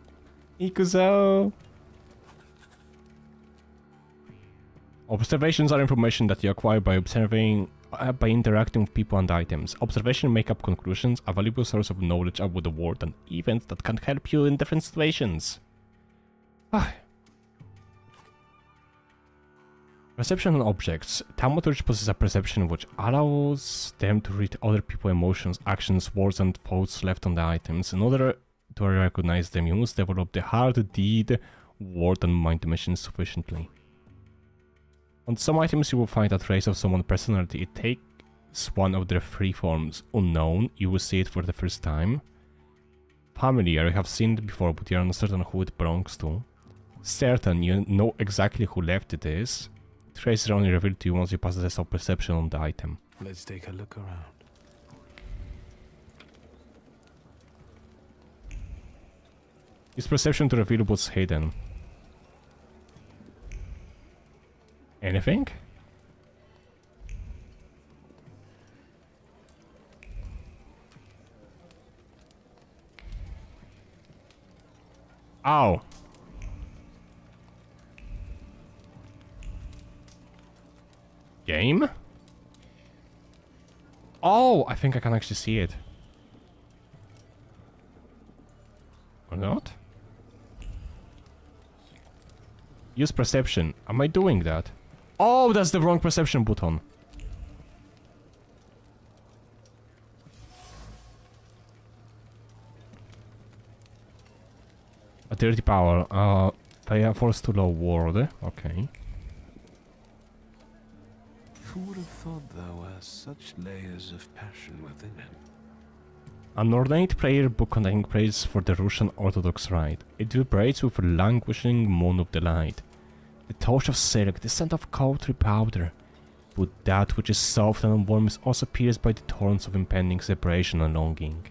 Observations are information that you acquire by observing, by interacting with people and items. Observation make up conclusions, a valuable source of knowledge about the world and events that can help you in different situations. Perception on objects. Thaumaturge possesses a perception which allows them to read other people's emotions, actions, words, and thoughts left on the items. In order to recognize them, you must develop the hard deed, word, and mind dimensions sufficiently. On some items, you will find a trace of someone's personality. It takes one of their 3 forms. Unknown, you will see it for the first time. Familiar, you have seen it before, but you are uncertain who it belongs to. Certain, you know exactly who left it is. Traces are only revealed to you once you pass the test of perception on the item. Let's take a look around. Use perception to reveal what's hidden. Anything? Ow! Game? Oh, I think I can actually see it. Or not? Use perception. Am I doing that? Oh, that's the wrong perception button. A dirty power. They are forced to low ward. Okay. Who would have thought there were such layers of passion within him? An ornate prayer book containing prayers for the Russian Orthodox Rite. It vibrates with a languishing moan of delight. The touch of silk, the scent of cowrie powder. But that which is soft and warm is also pierced by the thorns of impending separation and longing.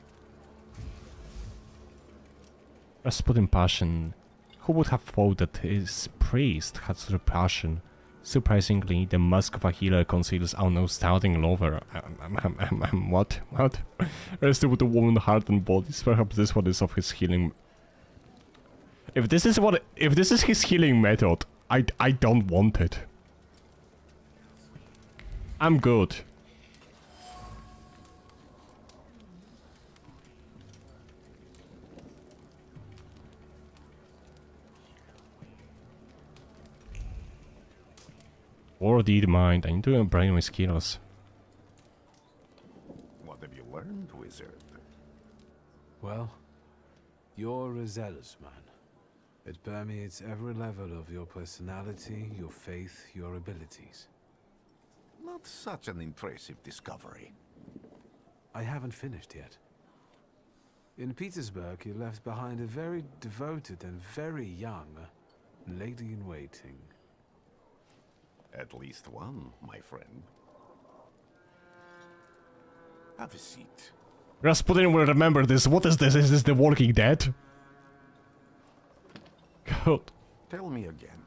Rasputin passion. Who would have thought that his priest had such a passion? Surprisingly, the mask of a healer conceals our now stouting lover. What? What? Rested with the woman heart and bodies. Perhaps this one is of his healing. If this is his healing method, I don't want it. I'm good. VOD mind, I need to upgrade my skills. What have you learned, wizard? Well, you're a zealous man. It permeates every level of your personality, your faith, your abilities. Not such an impressive discovery. I haven't finished yet. In Petersburg, you left behind a very devoted and very young lady-in-waiting. At least one, my friend. Have a seat. Rasputin will remember this. What is this? Is this the Walking Dead? God. Tell me again.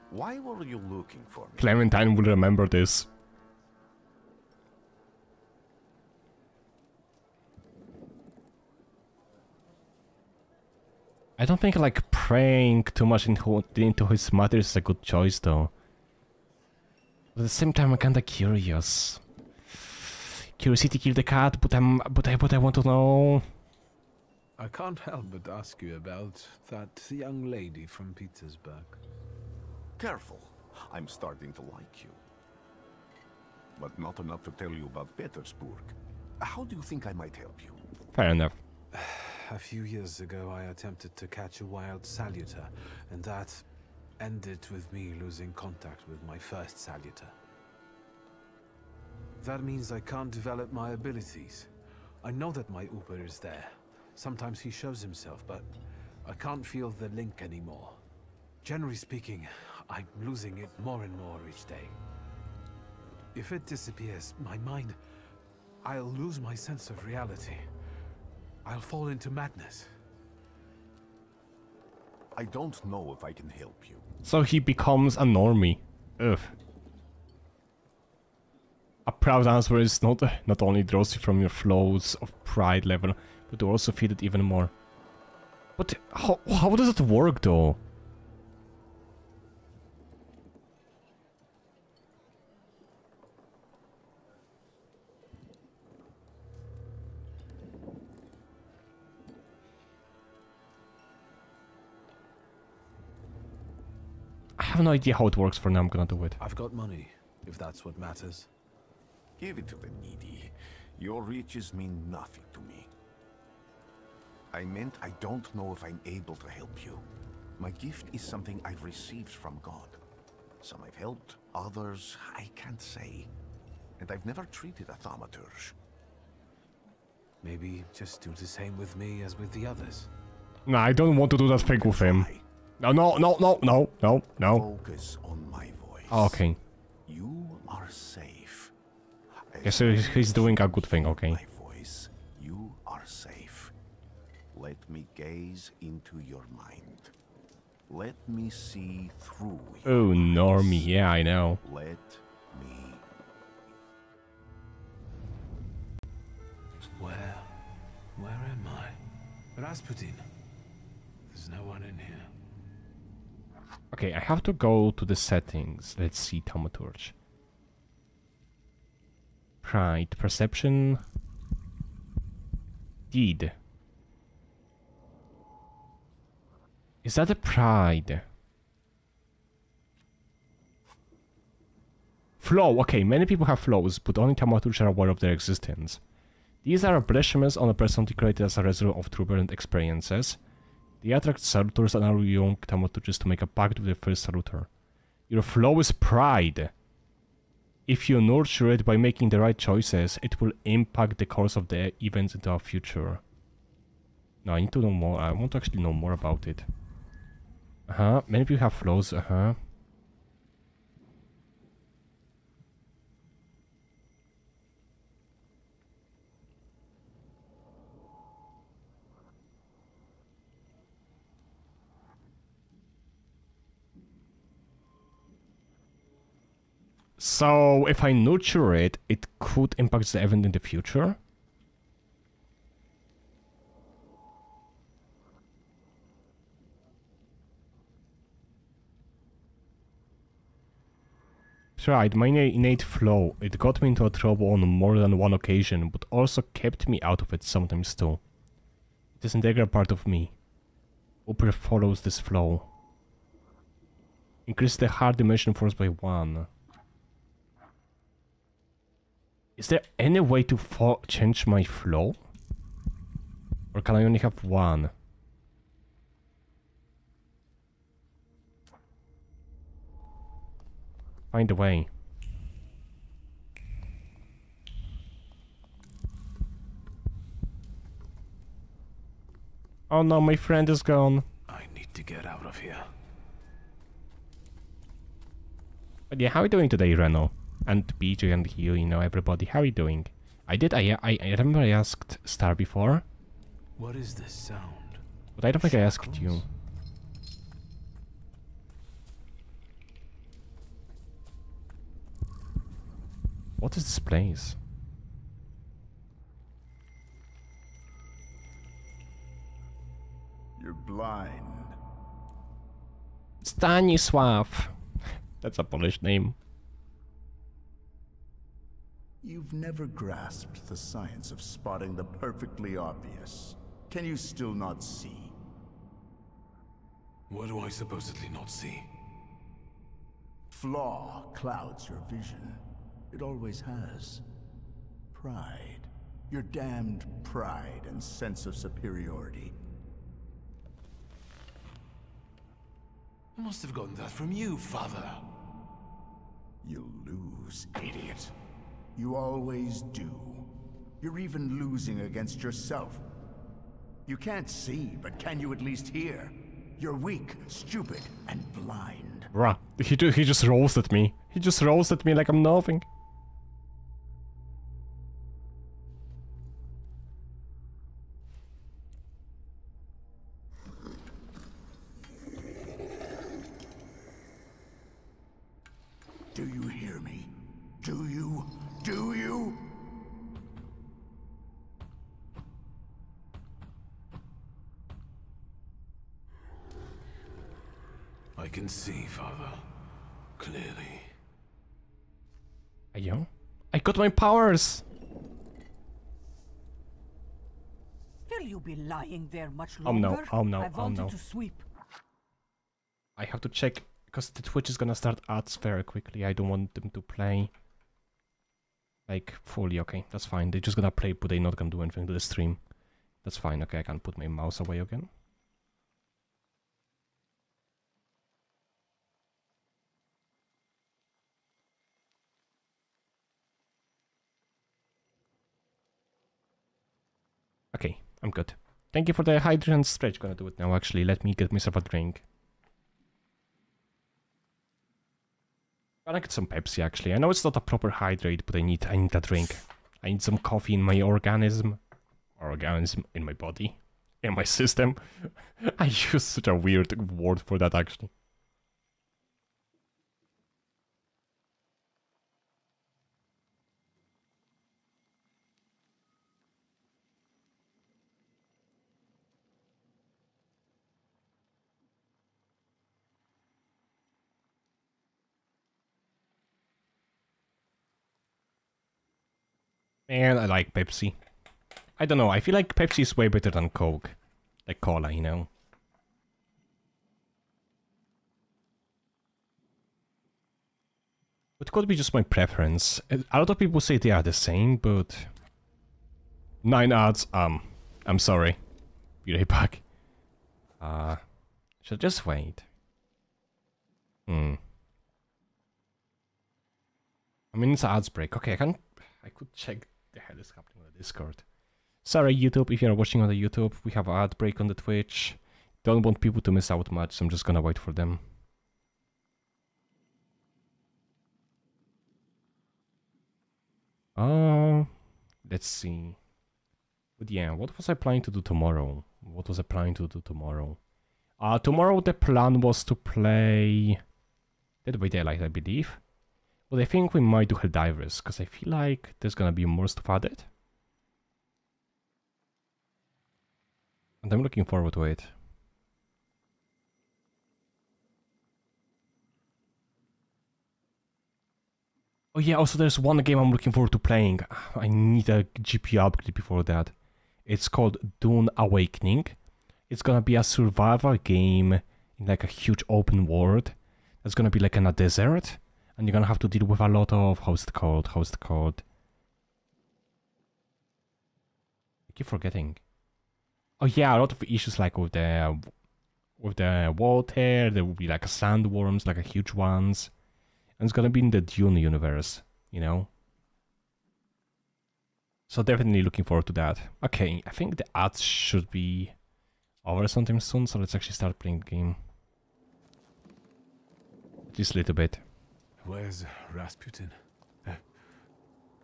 Why were you looking for me? Clementine will remember this. I don't think like praying too much into his matter is a good choice though. But at the same time I'm kinda curious. Curiosity killed the cat, but I want to know. I can't help but ask you about that young lady from Petersburg. Careful. I'm starting to like you. But not enough to tell you about Petersburg. How do you think I might help you? Fair enough. A few years ago, I attempted to catch a wild saluter, and that ended with me losing contact with my first saluter. That means I can't develop my abilities. I know that my Uber is there. Sometimes he shows himself, but I can't feel the link anymore. Generally speaking, I'm losing it more and more each day. If it disappears, my mind, I'll lose my sense of reality. I'll fall into madness. I don't know if I can help you. So he becomes a normie. Ugh. A proud answer is not only draws you from your flows of pride level, but to also feed it even more. But how does it work though? I have no idea how it works for now, I'm gonna do it. I've got money, if that's what matters. Give it to the needy. Your riches mean nothing to me. I meant I don't know if I'm able to help you. My gift is something I've received from God. Some I've helped, others I can't say. And I've never treated a Thaumaturge. Maybe just do the same with me as with the others. No, I don't want to do that thing with him. No. Focus on my voice. Oh, okay. You are safe. Okay, so he's doing a good thing, okay. My voice, you are safe. Let me gaze into your mind. Let me see through your Oh, eyes. normie, yeah, I know. Let me. Where am I? Rasputin. There's no one in here. Okay, I have to go to the settings. Let's see, Thaumaturge. Pride, perception, deed. Is that a pride? Flow. Okay, many people have flows, but only Thaumaturge are aware of their existence. These are embellishments on a personality created as a result of turbulent experiences. They attract salutors and allow young Thaumaturges to make a pact with the first salutor. Your flaw is pride. If you nurture it by making the right choices, it will impact the course of the events into our future. No, I need to know more. I want to actually know more about it. Many people have flaws. So, if I nurture it, it could impact the event in the future? Right, my innate flow. It got me into trouble on more than one occasion, but also kept me out of it sometimes too. It is an integral part of me. Upper follows this flow. Increase the hard dimension force by 1. Is there any way to change my flow? Or can I only have 1? Find a way. Oh no, my friend is gone. I need to get out of here. But yeah, how are you doing today, Reno? And BJ and you know, everybody, how are you doing? I remember I asked Star before. What is this sound? But I don't think I asked you. What is this place? You're blind. Stanisław. That's a Polish name. You've never grasped the science of spotting the perfectly obvious. Can you still not see? What do I supposedly not see? Flaw clouds your vision. It always has. Pride. Your damned pride and sense of superiority. I must have gotten that from you, father. You'll lose, idiot. You always do. You're even losing against yourself. You can't see, but can you at least hear? You're weak, stupid, and blind. Bruh, he just rolls at me. He just rolls at me like I'm nothing. Do you hear me? Do you? Do you? I can see, father. Clearly. Ayo? I got my powers! Will you be lying there much Oh no, longer? oh no, I oh wanted no. to sweep. I have to check, because the Twitch is gonna start ads very quickly. I don't want them to play like fully. Okay, that's fine. They're just gonna play, but they're not gonna do anything to the stream. That's fine. Okay, I can put my mouse away again. Okay, I'm good. Thank you for the hydration stretch. Gonna do it now, actually. Let me get myself a drink. Gonna get some Pepsi, actually. I know it's not a proper hydrate, but I need a drink. I need some coffee in my organism. Organism in my body. In my system. I use such a weird word for that, actually. Man, I like Pepsi. I don't know, I feel like Pepsi is way better than Coke. Like cola, you know? It could be just my preference. A lot of people say they are the same, but... 9 ads, I'm sorry. Be right back. Should I just wait? I mean, it's an ads break. Okay, I could check the hell is happening on the Discord. Sorry, YouTube, if you're watching on the YouTube, we have an ad break on the Twitch. Don't want people to miss out much, so I'm just gonna wait for them. Let's see. But yeah, what was I planning to do tomorrow? Tomorrow the plan was to play Dead by Daylight, I believe. But I think we might do Helldivers, because I feel like there's gonna be more stuff added. And I'm looking forward to it. Oh yeah, also there's one game I'm looking forward to playing. I need a GPU upgrade before that. It's called Dune Awakening. It's gonna be a survival game in like a huge open world. It's gonna be like in a desert. And you're gonna have to deal with a lot of... How's it called? I keep forgetting. Oh yeah, a lot of issues like with the water. There will be like sandworms, like a huge ones. And it's gonna be in the Dune universe, you know? So definitely looking forward to that. Okay, I think the ads should be over sometime soon, so let's actually start playing the game. Just a little bit. Where's Rasputin?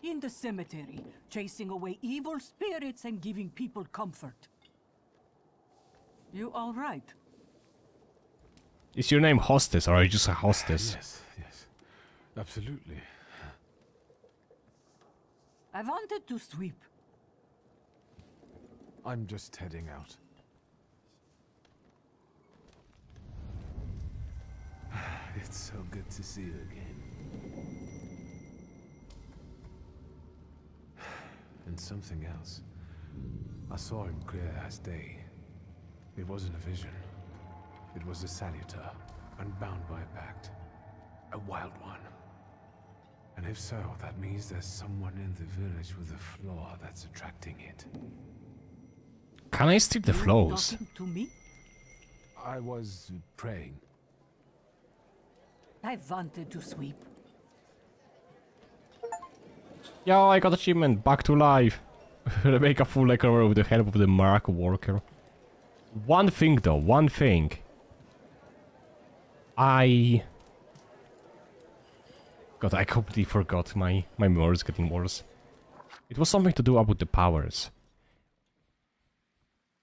In the cemetery, chasing away evil spirits and giving people comfort. You all right? Is your name Hostess, or are you just a hostess? Yes, absolutely. I wanted to sweep. I'm just heading out. It's so good to see you again. And something else. I saw him clear as day. It wasn't a vision. It was a saluter, unbound by a pact. A wild one. And if so, that means there's someone in the village with a flaw that's attracting it. Can I steal the flows? To me? I was praying. I wanted to sweep. Yo, I got achievement, back to life. Make a full recovery with the help of the miracle worker. One thing though, one thing. God, I completely forgot. My memory is getting worse. It was something to do about the powers.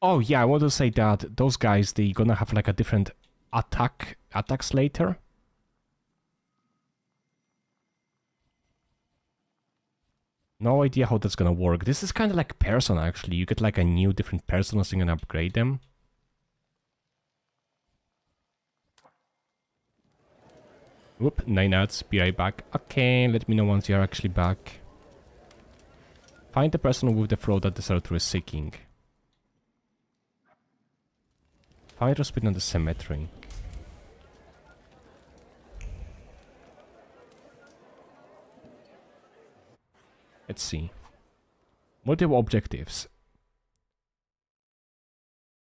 Oh yeah, I want to say that those guys, they gonna have like a different attacks later. No idea how that's gonna work. This is kind of like Persona actually. You get like a new different Persona so you can upgrade them. Whoop, 9 ads, be right back. Okay, let me know once you're actually back. Find the person with the flow that the Slurs is seeking. Find Rasputin on the cemetery. Let's see. Multiple objectives.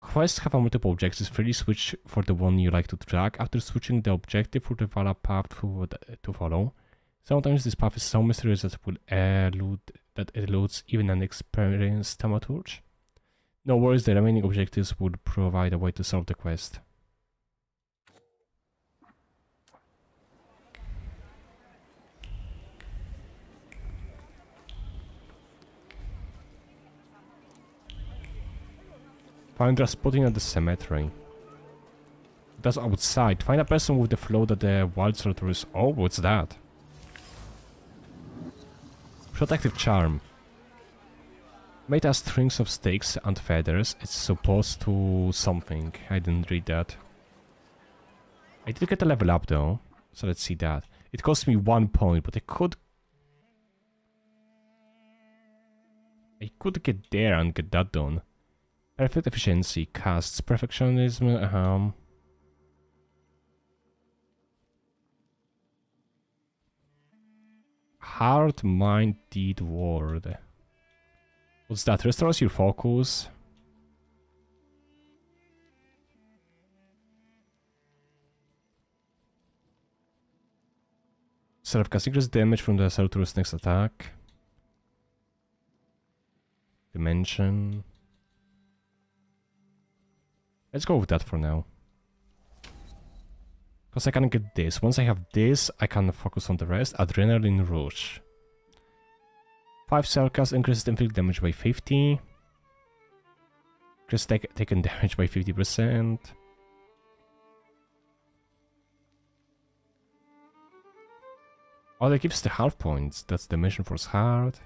Quests have a multiple objectives. Freely switch for the one you like to track. After switching the objective for the valid path to follow. Sometimes this path is so mysterious that it eludes even an experienced Thaumaturge. No worries, the remaining objectives would provide a way to solve the quest. Find Rasputin at the cemetery. That's outside. Find a person with the flow that the wild Slurs. Oh, what's that? Protective charm. Made us strings of stakes and feathers. It's supposed to something. I didn't read that. I did get a level up though. So let's see that. It cost me 1 point, but I could get there and get that done. Perfect efficiency, casts, perfectionism, hard mind deed word. What's that? Restores your focus. Self-cast increase damage from the Thaumaturge's next attack. Dimension. Let's go with that for now. Because I can get this. Once I have this, I can focus on the rest. Adrenaline Rush. 5 self-cast increases inflict damage by 50. Increase taken damage by 50%. Oh, that gives the half points. That's the mission force hard.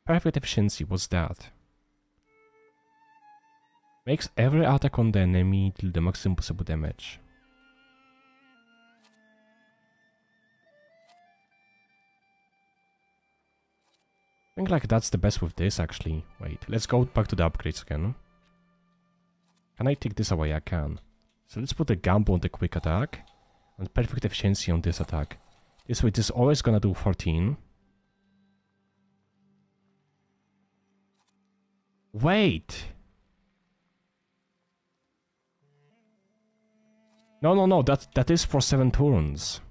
Perfect efficiency, what's that? Makes every attack on the enemy deal the maximum possible damage. I think like that's the best with this actually. Wait, let's go back to the upgrades again. Can I take this away? I can. So let's put a gamble on the quick attack and perfect efficiency on this attack. This way, this is always gonna do 14. Wait! No, that is for 7 turns.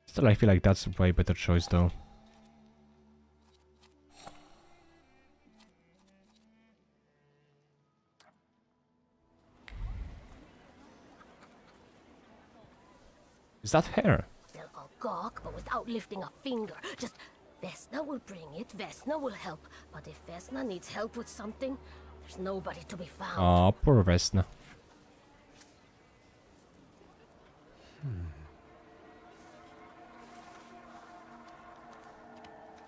Still, I feel like that's a way better choice though. Is that hair? They'll all gawk, but without lifting a finger. Just, Vesna will bring it, Vesna will help. But if Vesna needs help with something, there's nobody to be found. Aw, poor Vesna.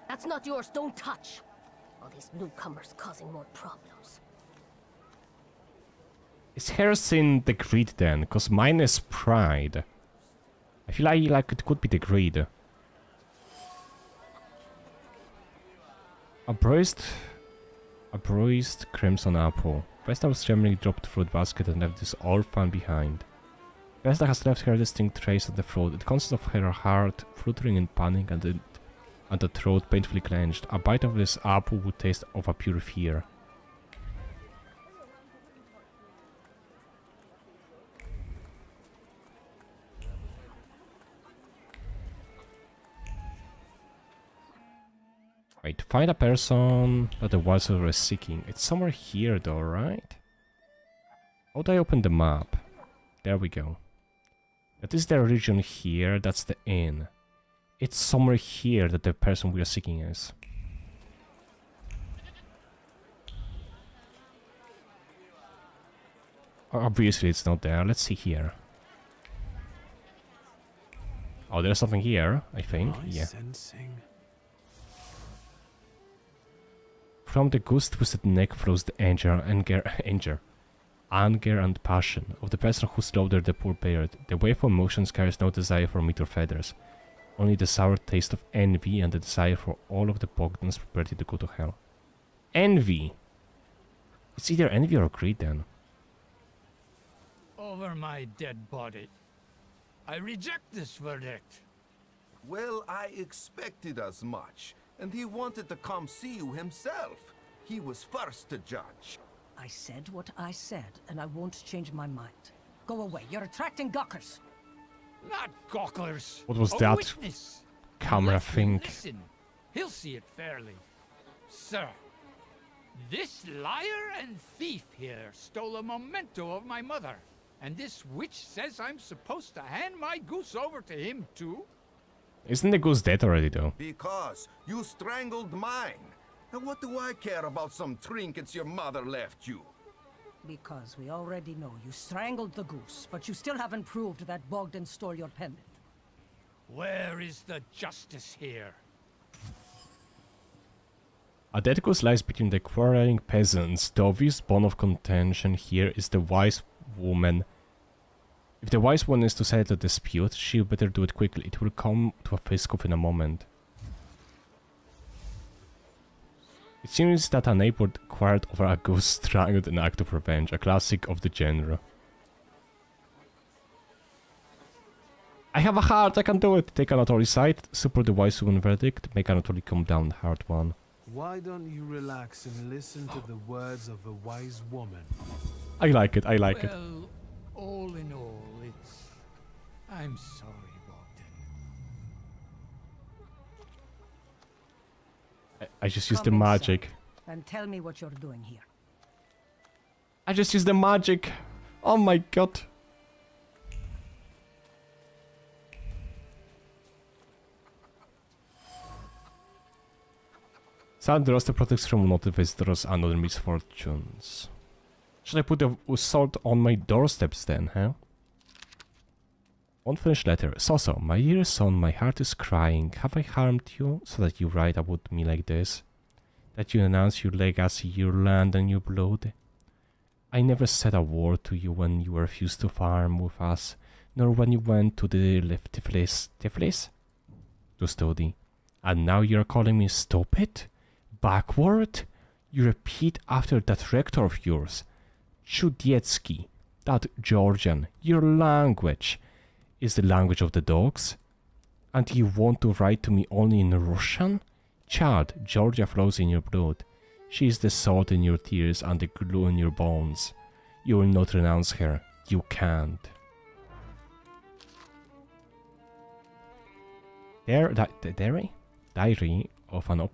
That's not yours, don't touch. All these newcomers causing more problems. Is hers in the greed then? Because mine is pride. I feel like it could be the greed. A bruised crimson apple. Vesna was trembling, dropped the fruit basket and left this orphan behind. Vesna has left her distinct trace of the fruit. It consists of her heart fluttering in panic and the throat painfully clenched. A bite of this apple would taste of a pure fear. Wait, find a person that the Warsaw is seeking. It's somewhere here though, right? How do I open the map? There we go. That is the region here, that's the inn. It's somewhere here that the person we are seeking is. Obviously it's not there, let's see here. Oh, there's something here, I think, yeah. Sensing. From the goose twisted neck flows the anger and passion of the person who slaughtered the poor bird. The wave of emotions carries no desire for meat or feathers, only the sour taste of envy and the desire for all of the Bogdans prepared to go to hell. Envy! It's either envy or greed then. Over my dead body. I reject this verdict. Well, I expected as much. And he wanted to come see you himself. He was first to judge. I said what I said, and I won't change my mind. Go away. You're attracting gawkers. Not gawkers. What was A that witness. camera Let him thing? Listen. He'll see it fairly. Sir, this liar and thief here stole a memento of my mother. And this witch says I'm supposed to hand my goose over to him too? Isn't the goose dead already though? Because you strangled mine. And what do I care about some trinkets your mother left you? Because we already know you strangled the goose, but you still haven't proved that Bogdan stole your pendant. Where is the justice here? A dead goose lies between the quarreling peasants. The obvious bone of contention here is the wise woman. If the wise one is to settle the dispute, she better do it quickly. It will come to a face-off in a moment. It seems that a neighbor quarreled over a goose strangled an act of revenge, a classic of the genre. I have a heart, I can do it. Take Anatoly's side, support the wise woman verdict, make Anatoly come down the hard one. Why don't you relax and listen to the words of a wise woman? I like it, I like it. Well, all in all, it's... I'm sorry, Bogdan. I just used the magic. And tell me what you're doing here. I just used the magic. Oh my god. Silent roster protects from unwanted visitors and other misfortunes. Should I put the salt on my doorsteps then, huh? Unfinished letter. So, my dear son, my heart is crying. Have I harmed you so that you write about me like this? That you announce your legacy, your land and your blood? I never said a word to you when you refused to farm with us, nor when you went to the Tiflis to study. And now you're calling me stupid? Backward? You repeat after that rector of yours. Chudiecki, that Georgian, your language is the language of the dogs? And you want to write to me only in Russian? Child, Georgia flows in your blood. She is the salt in your tears and the glue in your bones. You will not renounce her. You can't. Diary of an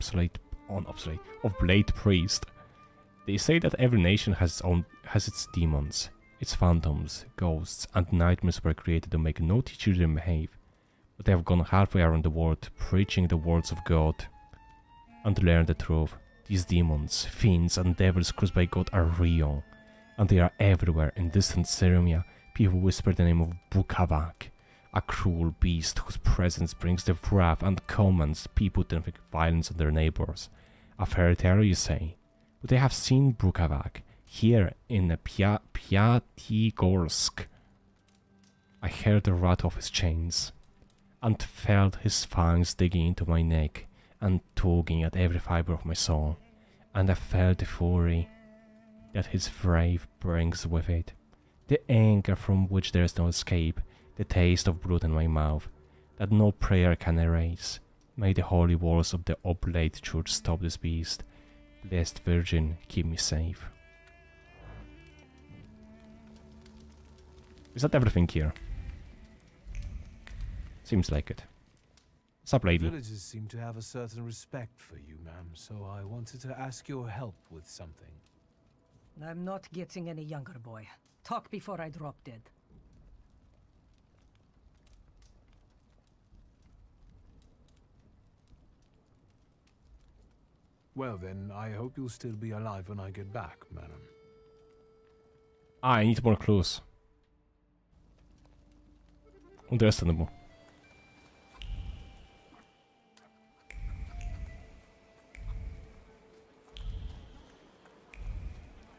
Blade Priest. They say that every nation has its demons. Its phantoms, ghosts, and nightmares were created to make naughty children behave. But they have gone halfway around the world, preaching the words of God. And learn the truth. These demons, fiends, and devils caused by God are real. And they are everywhere. In distant Sirmia, people whisper the name of Bukavak, a cruel beast whose presence brings the wrath and commands people to inflict violence on their neighbors. A fairy tale, you say? But I have seen Bukavak here in Pyatigorsk. I heard the rattle of his chains, and felt his fangs digging into my neck and tugging at every fiber of my soul, and I felt the fury that his wrath brings with it, the anger from which there is no escape, the taste of blood in my mouth, that no prayer can erase. May the holy walls of the Oblate Church stop this beast. Blessed Virgin, keep me safe. Is that everything here? Seems like it. What's up, lady? Villagers seem to have a certain respect for you, ma'am, so I wanted to ask your help with something. I'm not getting any younger, boy. Talk before I drop dead. Well then, I hope you'll still be alive when I get back, madam. I need more clues. Understandable.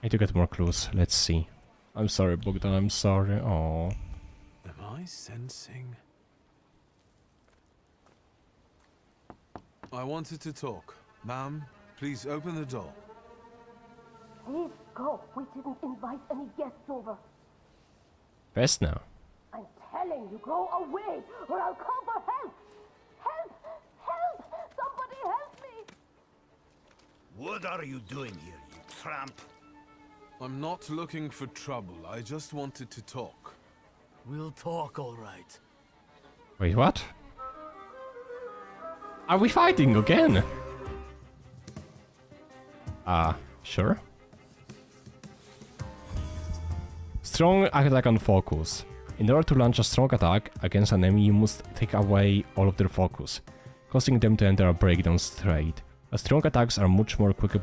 I need to get more clues. Let's see. I'm sorry, Bogdan. I'm sorry. Oh. Am I sensing? I wanted to talk. Ma'am, please open the door. Please go. We didn't invite any guests over. Best now. I'm telling you, go away, or I'll call for help. Help! Help! Somebody help me! What are you doing here, you tramp? I'm not looking for trouble. I just wanted to talk. We'll talk, all right. Wait, what? Are we fighting again? Sure. Strong attack and focus. In order to launch a strong attack against an enemy, you must take away all of their focus, causing them to enter a breakdown state. Strong attacks are much more quick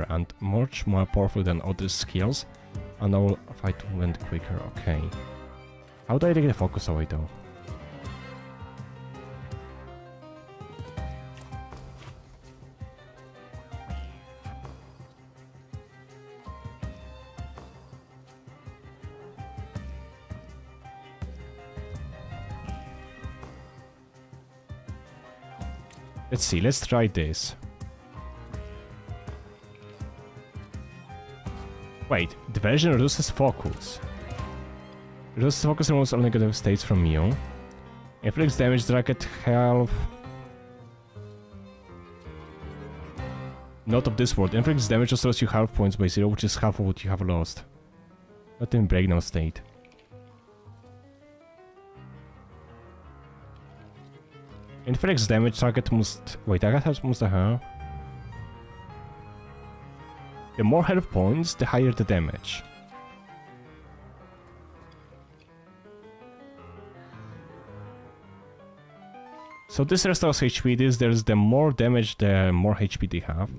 and much more powerful than other skills, and our fight went quicker. Okay. How do I take the focus away though? Let's see, let's try this. Wait, diversion reduces focus. Reduces focus and removes all negative states from you. Inflicts damage, target health. Not of this world. Inflicts damage restores you health points by 0, which is half of what you have lost. Not in breakdown state. Inflicts damage, target must... Wait, target must have... The more health points, the higher the damage. So this restores HP, there's the more damage, the more HP they have.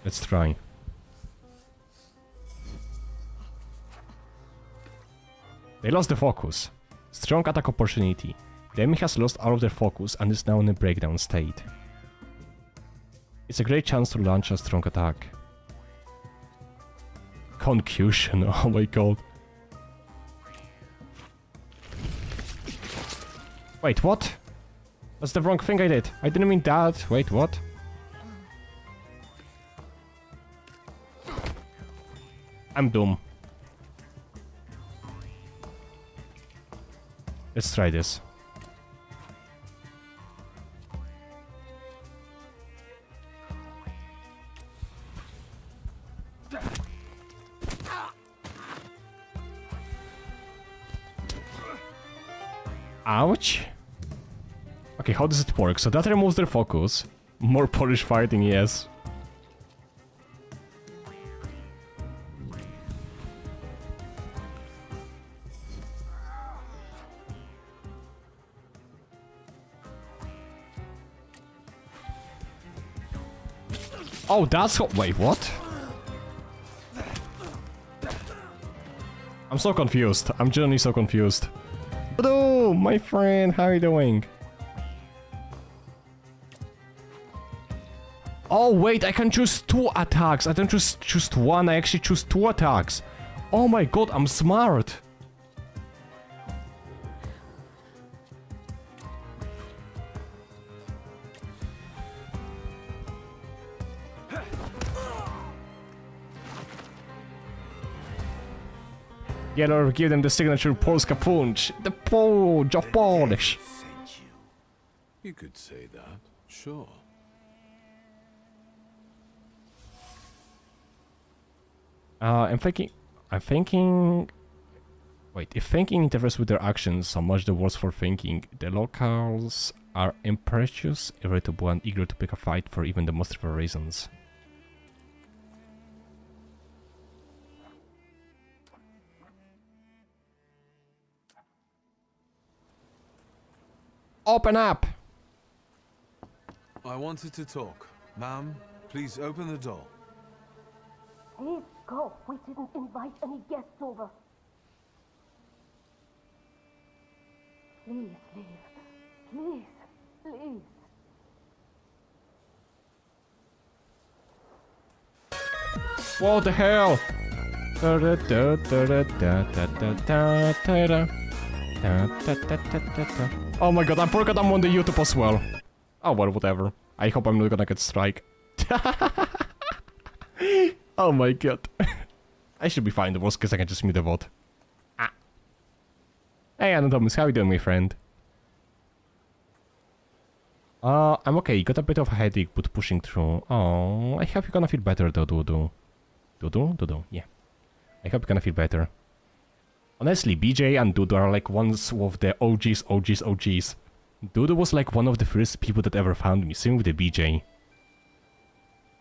Let's try. They lost the focus. Strong attack opportunity. The enemy has lost all of their focus and is now in a breakdown state. It's a great chance to launch a strong attack. Concussion, oh my god. Wait, what? That's the wrong thing I did. I didn't mean that. Wait, what? I'm dumb. Let's try this. Ouch. Okay, how does it work? So that removes their focus. More Polish fighting, yes. Oh, that's what... Wait, what? I'm so confused. I'm genuinely so confused. Hello, my friend. How are you doing? Oh, wait. I can choose 2 attacks. I don't just choose 1. I actually choose 2 attacks. Oh my god, I'm smart. Yellow, give them the signature Polska punch. The punch of Polish. You could say that, sure. I'm thinking... Wait, if thinking interferes with their actions, so much the worse for thinking. The locals are impetuous, irritable, and eager to pick a fight for even the most trivial reasons. Open up! I wanted to talk. Ma'am, please open the door. Please go. We didn't invite any guests over. Please leave. Please, please. What the hell? Oh my god, I forgot I'm on the YouTube as well. Oh well, whatever. I hope I'm not gonna get strike. Oh my god. I should be fine, the worst case I can just mute the VOD. Ah. Hey Anatomus, how you doing, my friend? I'm okay, got a bit of a headache, but pushing through. Oh, I hope you're gonna feel better though, Dudu. Dudu? Yeah. I hope you're gonna feel better. Honestly, BJ and Dudu are like ones of the OGs. Dudu was like one of the first people that ever found me, same with the BJ.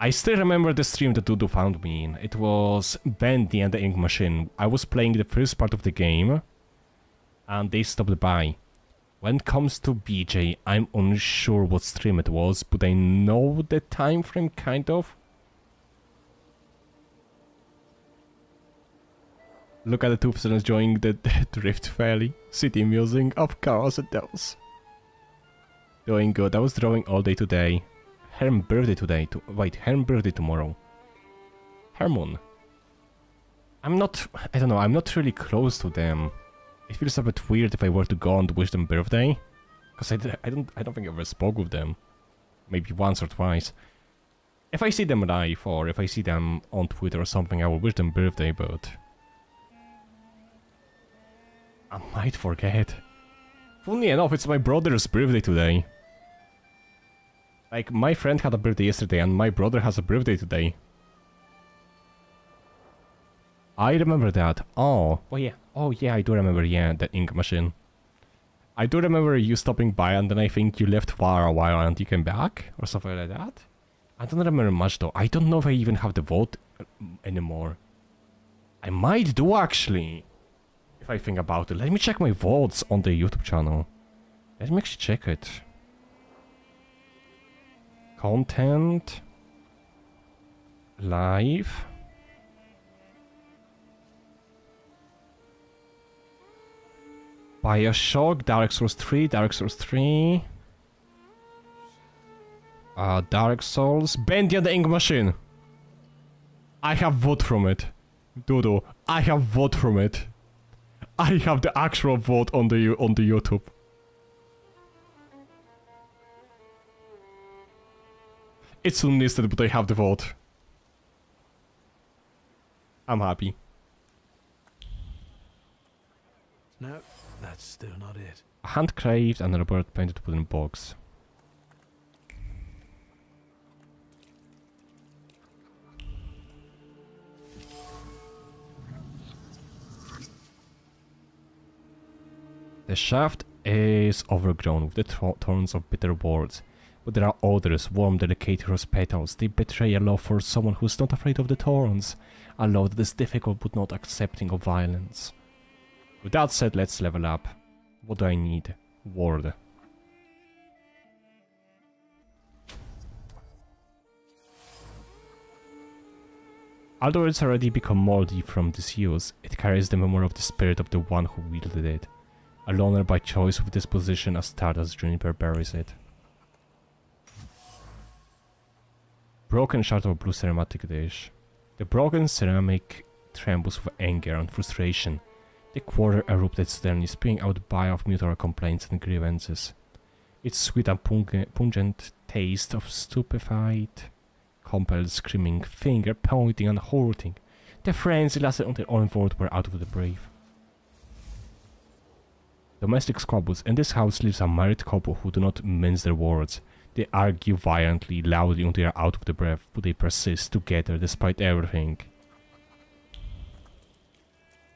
I still remember the stream that Dudu found me in. It was Bendy and the Ink Machine. I was playing the first part of the game, and they stopped by. When it comes to BJ, I'm unsure what stream it was, but I know the time frame, kind of. Look at the 2% enjoying the Rift Valley city music. Of course it does. Doing good. I was drawing all day today. Herm birthday today. Herm birthday tomorrow. Hermon. I don't know, I'm not really close to them. It feels a bit weird if I were to go and wish them birthday. Because I don't think I ever spoke with them. Maybe once or twice. If I see them live or if I see them on Twitter or something, I will wish them birthday, but... I might forget. Funny enough, it's my brother's birthday today. Like, my friend had a birthday yesterday and my brother has a birthday today. I remember that. Oh yeah. Oh yeah, I do remember, yeah, the ink machine. I do remember you stopping by and then I think you left for a while and you came back or something like that. I don't remember much though. I don't know if I even have the vote anymore. I might do actually. If I think about it. Let me check my votes on the YouTube channel. Let me actually check it. Content. Live. Bioshock, Dark Souls 3, Dark Souls 3. Dark Souls. Bendy and the Ink Machine. I have vote from it. Dodo, I have vote from it. I have the actual vote on the YouTube. It's unlisted, but I have the vote. I'm happy. No, that's still not it. Hand craved and a bird painted wooden box. The shaft is overgrown with the thorns of bitter words, but there are others, warm, delicate rose petals. They betray a love for someone who's not afraid of the thorns, a love that is difficult but not accepting of violence. With that said, let's level up. What do I need? Word. Although it's already become moldy from disuse, it carries the memory of the spirit of the one who wielded it. A loner by choice with disposition as tart as juniper buries it. Broken shard of blue ceramic dish. The broken ceramic trembles with anger and frustration. The quarter erupted suddenly, spewing out a bile of mutual complaints and grievances. Its sweet and pungent taste of stupefied compelled screaming, finger pointing and hurting. The frenzy lasted until all involved were out of the brave. Domestic squabbles. In this house lives a married couple who do not mince their words. They argue violently, loudly until they are out of the breath, but they persist together despite everything.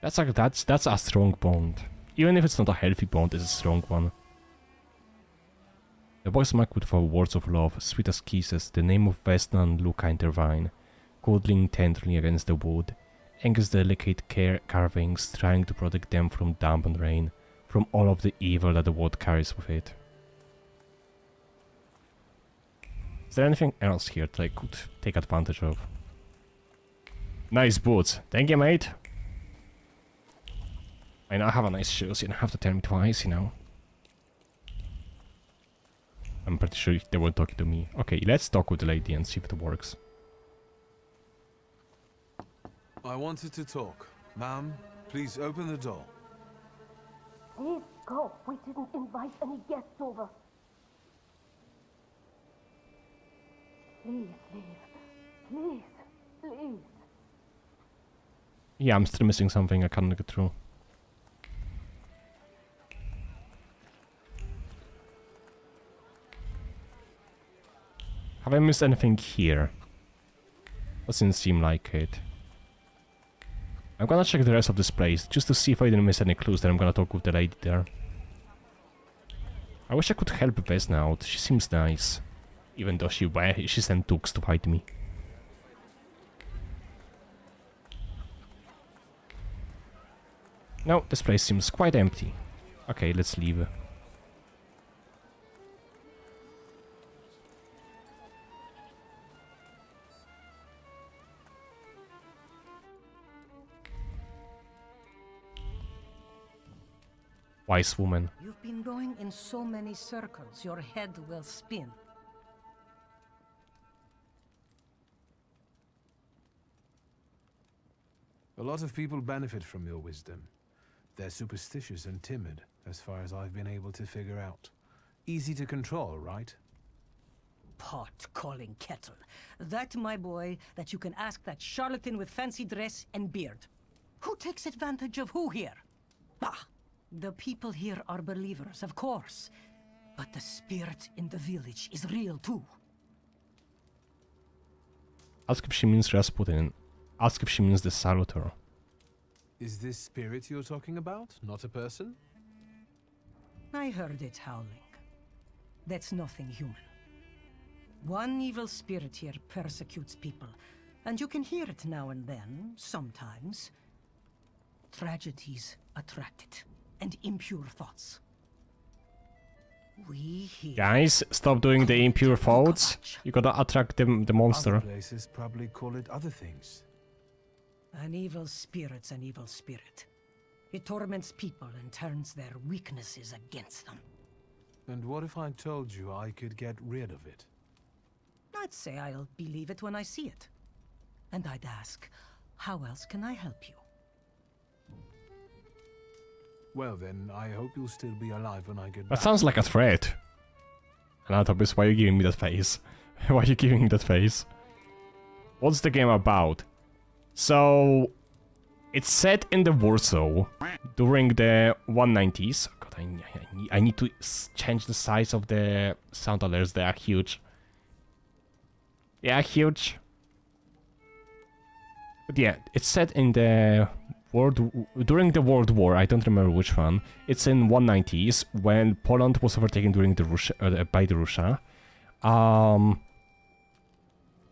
That's a strong bond. Even if it's not a healthy bond, it's a strong one. The boys smack with words of love, sweet as kisses. The name of Vesna and Luca intervene, cuddling tenderly against the wood. Angus delicate carvings, trying to protect them from damp and rain, from all of the evil that the wood carries with it. Is there anything else here that I could take advantage of? Nice boots. Thank you, mate. I now have a nice shoes. You don't have to tell me twice, you know. I'm pretty sure they were talking to me. Okay, let's talk with the lady and see if it works. I wanted to talk. Ma'am, please open the door. Please go. We didn't invite any guests over. Please leave. Please. Please. Yeah, I'm still missing something I can't get through. Have I missed anything here? Doesn't seem like it. I'm gonna check the rest of this place, just to see if I didn't miss any clues that I'm gonna talk with the lady there. I wish I could help Vesna out, she seems nice. Even though she sent Dukes to fight me. No, this place seems quite empty. Okay, let's leave. Wise woman. You've been going in so many circles, your head will spin. A lot of people benefit from your wisdom. They're superstitious and timid, as far as I've been able to figure out. Easy to control, right? Pot calling kettle. That, my boy, that you can ask that charlatan with fancy dress and beard. Who takes advantage of who here? Bah! The people here are believers, of course. But the spirit in the village is real too. Ask if she means Rasputin. Ask if she means the Salutor. Is this spirit you're talking about, not a person? I heard it howling. That's nothing human. One evil spirit here persecutes people, and you can hear it now and then, sometimes. Tragedies attract it, and impure thoughts. We here... Guys, stop doing the impure thoughts. You gotta attract the monster. Other places probably call it other things. An evil spirit's an evil spirit. It torments people and turns their weaknesses against them. And what if I told you I could get rid of it? I'd say I'll believe it when I see it. And I'd ask, how else can I help you? Well then, I hope you'll still be alive when I get back. That sounds like a threat. Anatobis, why are you giving me that face? Why are you giving me that face? What's the game about? So, it's set in the Warsaw during the 190s. God, I need to change the size of the sound alerts. They are huge. They are huge. But yeah, it's set in the during the World War. I don't remember which one. It's in 190s when Poland was overtaken during the by the Russia.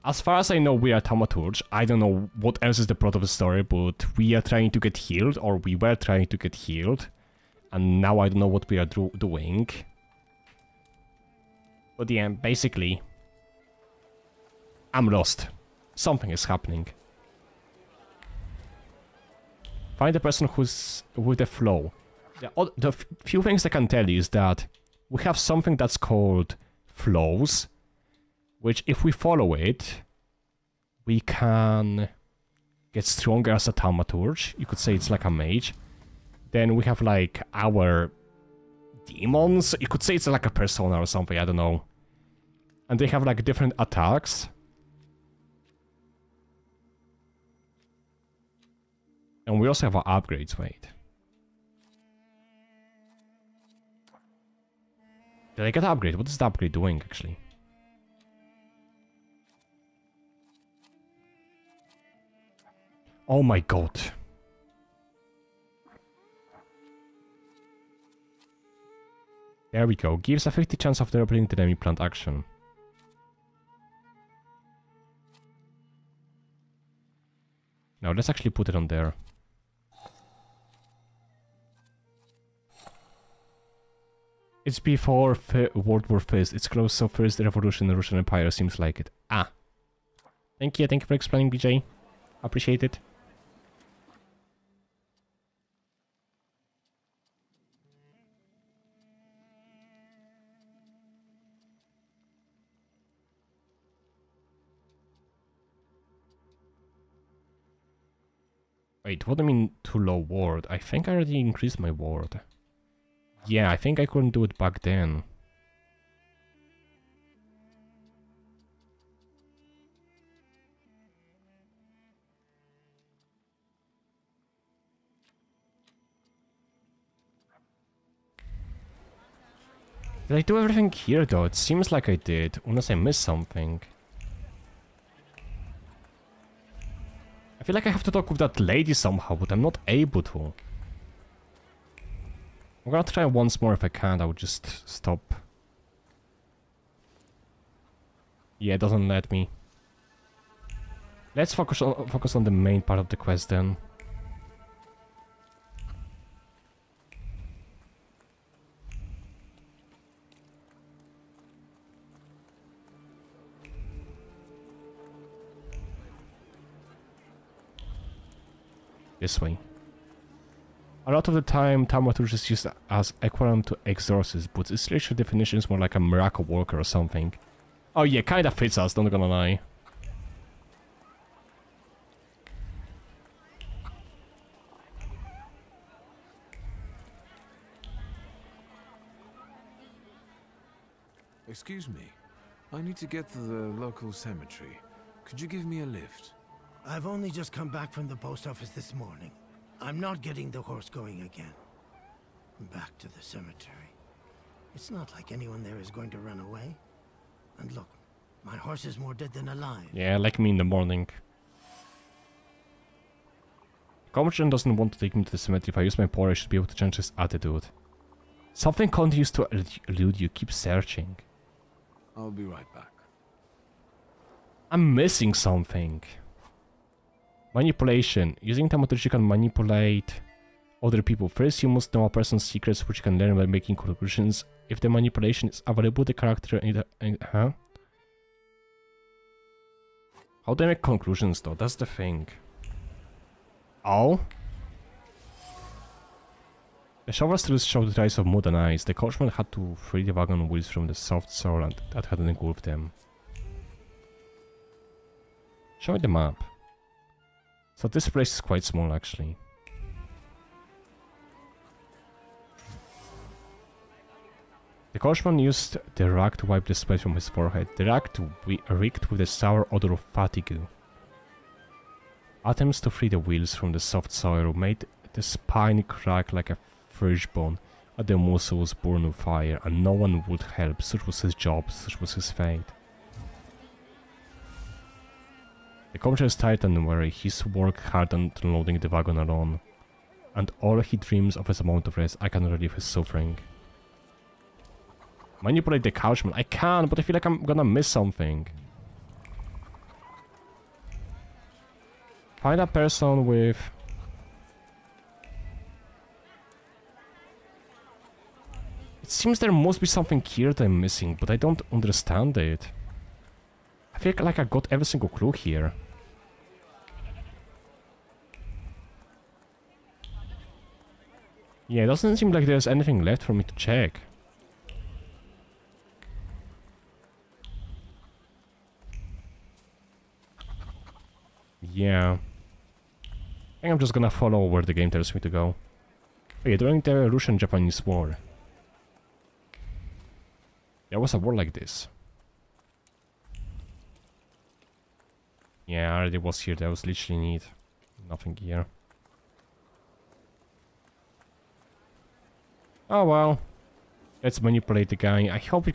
As far as I know, we are Thaumaturge. I don't know what else is the plot of the story, but we are trying to get healed, or we were trying to get healed. And now I don't know what we are doing. But yeah, basically, I'm lost. Something is happening. Find the person who's with the flow. The few things I can tell you is that we have something that's called flows, which if we follow it, we can get stronger as a Thaumaturge. You could say it's like a mage. Then we have like our demons. You could say it's like a persona or something, I don't know. And they have like different attacks. And we also have our upgrades, wait. Did I get an upgrade? What is the upgrade doing, actually? Oh my god. There we go. Gives a 50 chance of interrupting the enemy plant action. Now let's actually put it on there. It's before World War I. It's close, so first the revolution in the Russian Empire seems like it. Ah. Thank you for explaining, BJ. Appreciate it. Wait, what do I mean too low ward? I think I already increased my ward. Yeah, I think I couldn't do it back then. Did I do everything here though? It seems like I did, unless I missed something. I feel like I have to talk with that lady somehow, but I'm not able to. I'm gonna try once more. If I can't, I will just stop. Yeah, it doesn't let me. Let's focus on the main part of the quest then. This way. A lot of the time, Thaumaturge is used as equivalent to Exorcist, but its literal definition is more like a miracle worker or something. Oh yeah, kinda fits us, not gonna lie. Excuse me. I need to get to the local cemetery. Could you give me a lift? I've only just come back from the post office this morning. I'm not getting the horse going again. Back to the cemetery. It's not like anyone there is going to run away. And look, my horse is more dead than alive. Yeah, like me in the morning. Commercian doesn't want to take me to the cemetery. If I use my power, I should be able to change his attitude. Something continues to elude you. Keep searching. I'll be right back. I'm missing something. Manipulation. Using Thaumaturge you can manipulate other people. First, you must know a person's secrets, which you can learn by making conclusions. If the manipulation is available, the character huh? How do I make conclusions though? That's the thing. Oh? The shovel Slurs showed the rise of mud and ice. The coachman had to free the wagon wheels from the soft soil and that had engulfed them. Show me the map. So this place is quite small actually. The coachman used the rag to wipe the sweat from his forehead. The rag reeked with a sour odor of fatigue. Attempts to free the wheels from the soft soil made the spine crack like a fish bone, and the muscles burn with fire, and no one would help. Such was his job, such was his fate. The coach is tired and weary. He's worked hard on unloading the wagon alone, and all he dreams of is a moment of rest. I can relieve his suffering. Manipulate the coachman. I can, but I feel like I'm gonna miss something. Find a person with... It seems there must be something here that I'm missing, but I don't understand it. I feel like I got every single clue here. Yeah, it doesn't seem like there's anything left for me to check. Yeah. I think I'm just gonna follow where the game tells me to go. Okay, during the Russian-Japanese War. There was a war like this. Yeah, I already was here. That was literally neat. Nothing here. Oh well. Let's manipulate the guy. I hope we're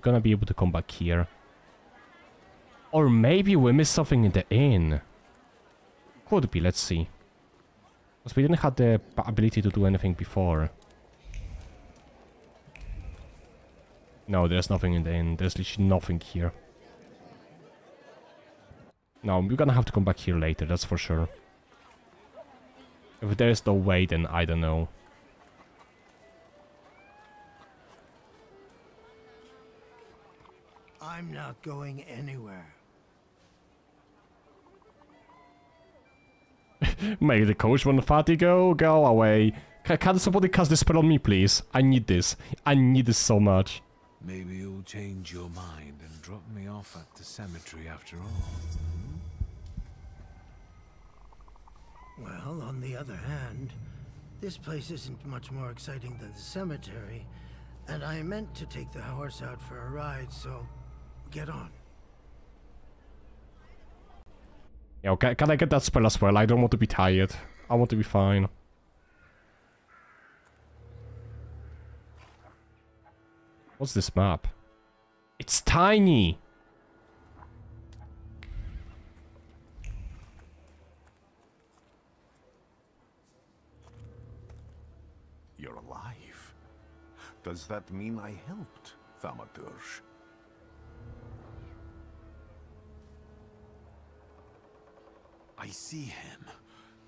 gonna be able to come back here. Or maybe we missed something in the inn. Could be, let's see. Because we didn't have the ability to do anything before. No, there's nothing in the inn. There's literally nothing here. No, we're gonna have to come back here later, that's for sure. If there's no way, then I don't know. I'm not going anywhere. May the coachman fatigue go away. Can somebody cast this spell on me, please? I need this. I need this so much. Maybe you'll change your mind and drop me off at the cemetery after all. Well, on the other hand, this place isn't much more exciting than the cemetery, and I meant to take the horse out for a ride, so get on. Yeah, okay, can I get that spell as well? I don't want to be tired. I want to be fine. What's this map? It's tiny! You're alive. Does that mean I helped, Thaumaturge? I see him.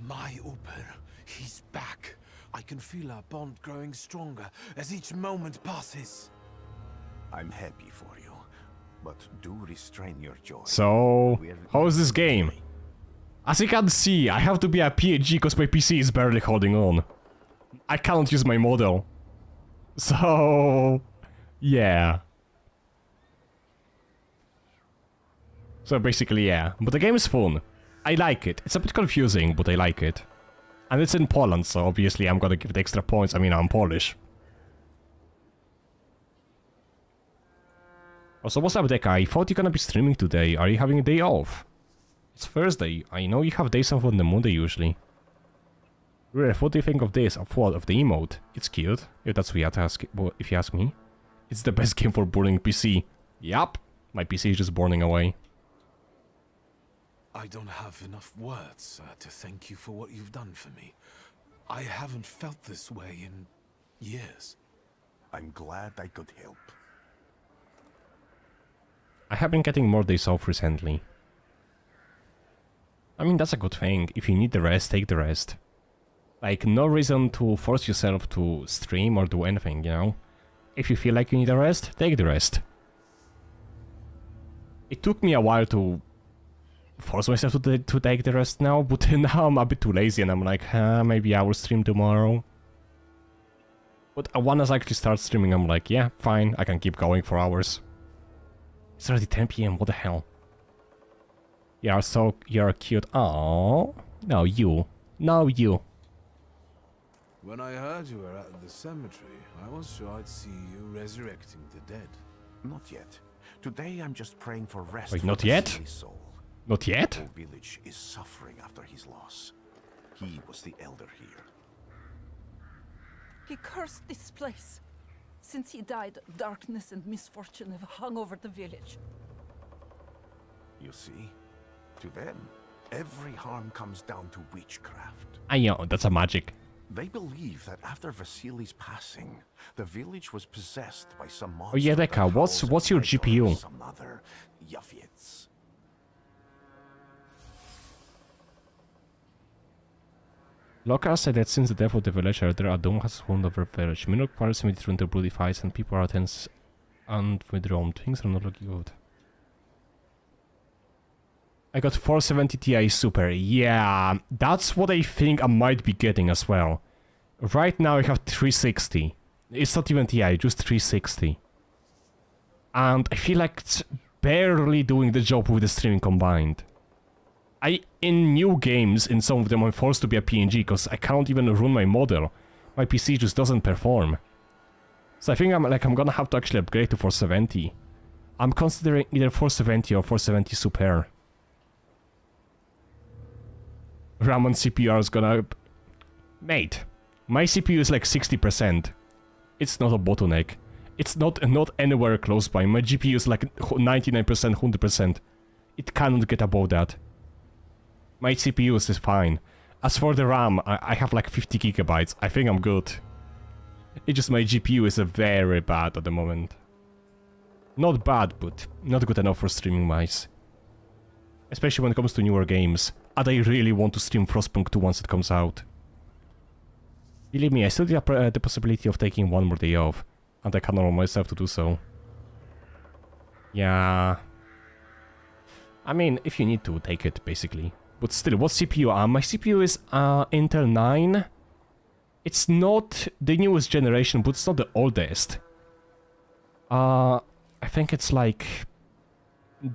My Uber. He's back. I can feel our bond growing stronger as each moment passes. I'm happy for you, but do restrain your joy. So, how is this game? As you can see, I have to be a PhD because my PC is barely holding on. I can't use my model. So, yeah. So basically, yeah. But the game is fun. I like it. It's a bit confusing, but I like it. And it's in Poland, so obviously I'm gonna give it extra points. I mean, I'm Polish. Also, what's up, Deka? I thought you're gonna be streaming today. Are you having a day off? It's Thursday. I know you have days off on the Monday usually. Lureth, what do you think of this? Of what? Of the emote? It's cute. If that's what you have to ask, well, if you ask me. It's the best game for burning PC. Yup. My PC is just burning away. I don't have enough words to thank you for what you've done for me. I haven't felt this way in years. I'm glad I could help. I have been getting more days off recently. I mean, that's a good thing. If you need the rest, take the rest. Like, no reason to force yourself to stream or do anything, you know? If you feel like you need a rest, take the rest. It took me a while to force myself to take the rest now, but now I'm a bit too lazy and I'm like, maybe I will stream tomorrow. But once I actually start streaming, I'm like, yeah, fine, I can keep going for hours. It's already 10 PM, what the hell? You're cute. Oh, no, you. No, you. When I heard you were at the cemetery, I was sure I'd see you resurrecting the dead. Not yet. Today I'm just praying for rest. Wait, for not the yet? silly soul. Not yet? The whole village is suffering after his loss. He was the elder here. He cursed this place. Since he died, darkness and misfortune have hung over the village. You see? To them, every harm comes down to witchcraft. I know, that's a magic. They believe that after Vasily's passing, the village was possessed by some monster. Oh yeah, Deka, what's your GPU? Some other Yafits. Locals say that since the death of the villager, there are Doom has wound over the village. Minok parts immediately into bloody fights and people are tense and withdrawn. Things are not looking good. I got 470 Ti Super. Yeah, that's what I think I might be getting as well. Right now I have 360. It's not even Ti, just 360. And I feel like it's barely doing the job with the streaming combined. In new games, in some of them, I'm forced to be a PNG because I can't even run my model. My PC just doesn't perform. So I think I'm gonna have to actually upgrade to 470. I'm considering either 470 or 470 Super. RAM and CPU is gonna... Mate, my CPU is like 60%. It's not a bottleneck. It's not anywhere close by. My GPU is like 99%, 100%. It cannot get above that. My CPU is fine. As for the RAM, I have like 50 gigabytes. I think I'm good. It's just my GPU is very bad at the moment. Not bad, but not good enough for streaming wise. Especially when it comes to newer games. And I really want to stream Frostpunk 2 once it comes out. Believe me, I still have the possibility of taking one more day off. And I can allow myself to do so. Yeah. I mean, if you need to, take it, basically. But still, what CPU am? My CPU is Intel 9. It's not the newest generation, but it's not the oldest. I think it's like...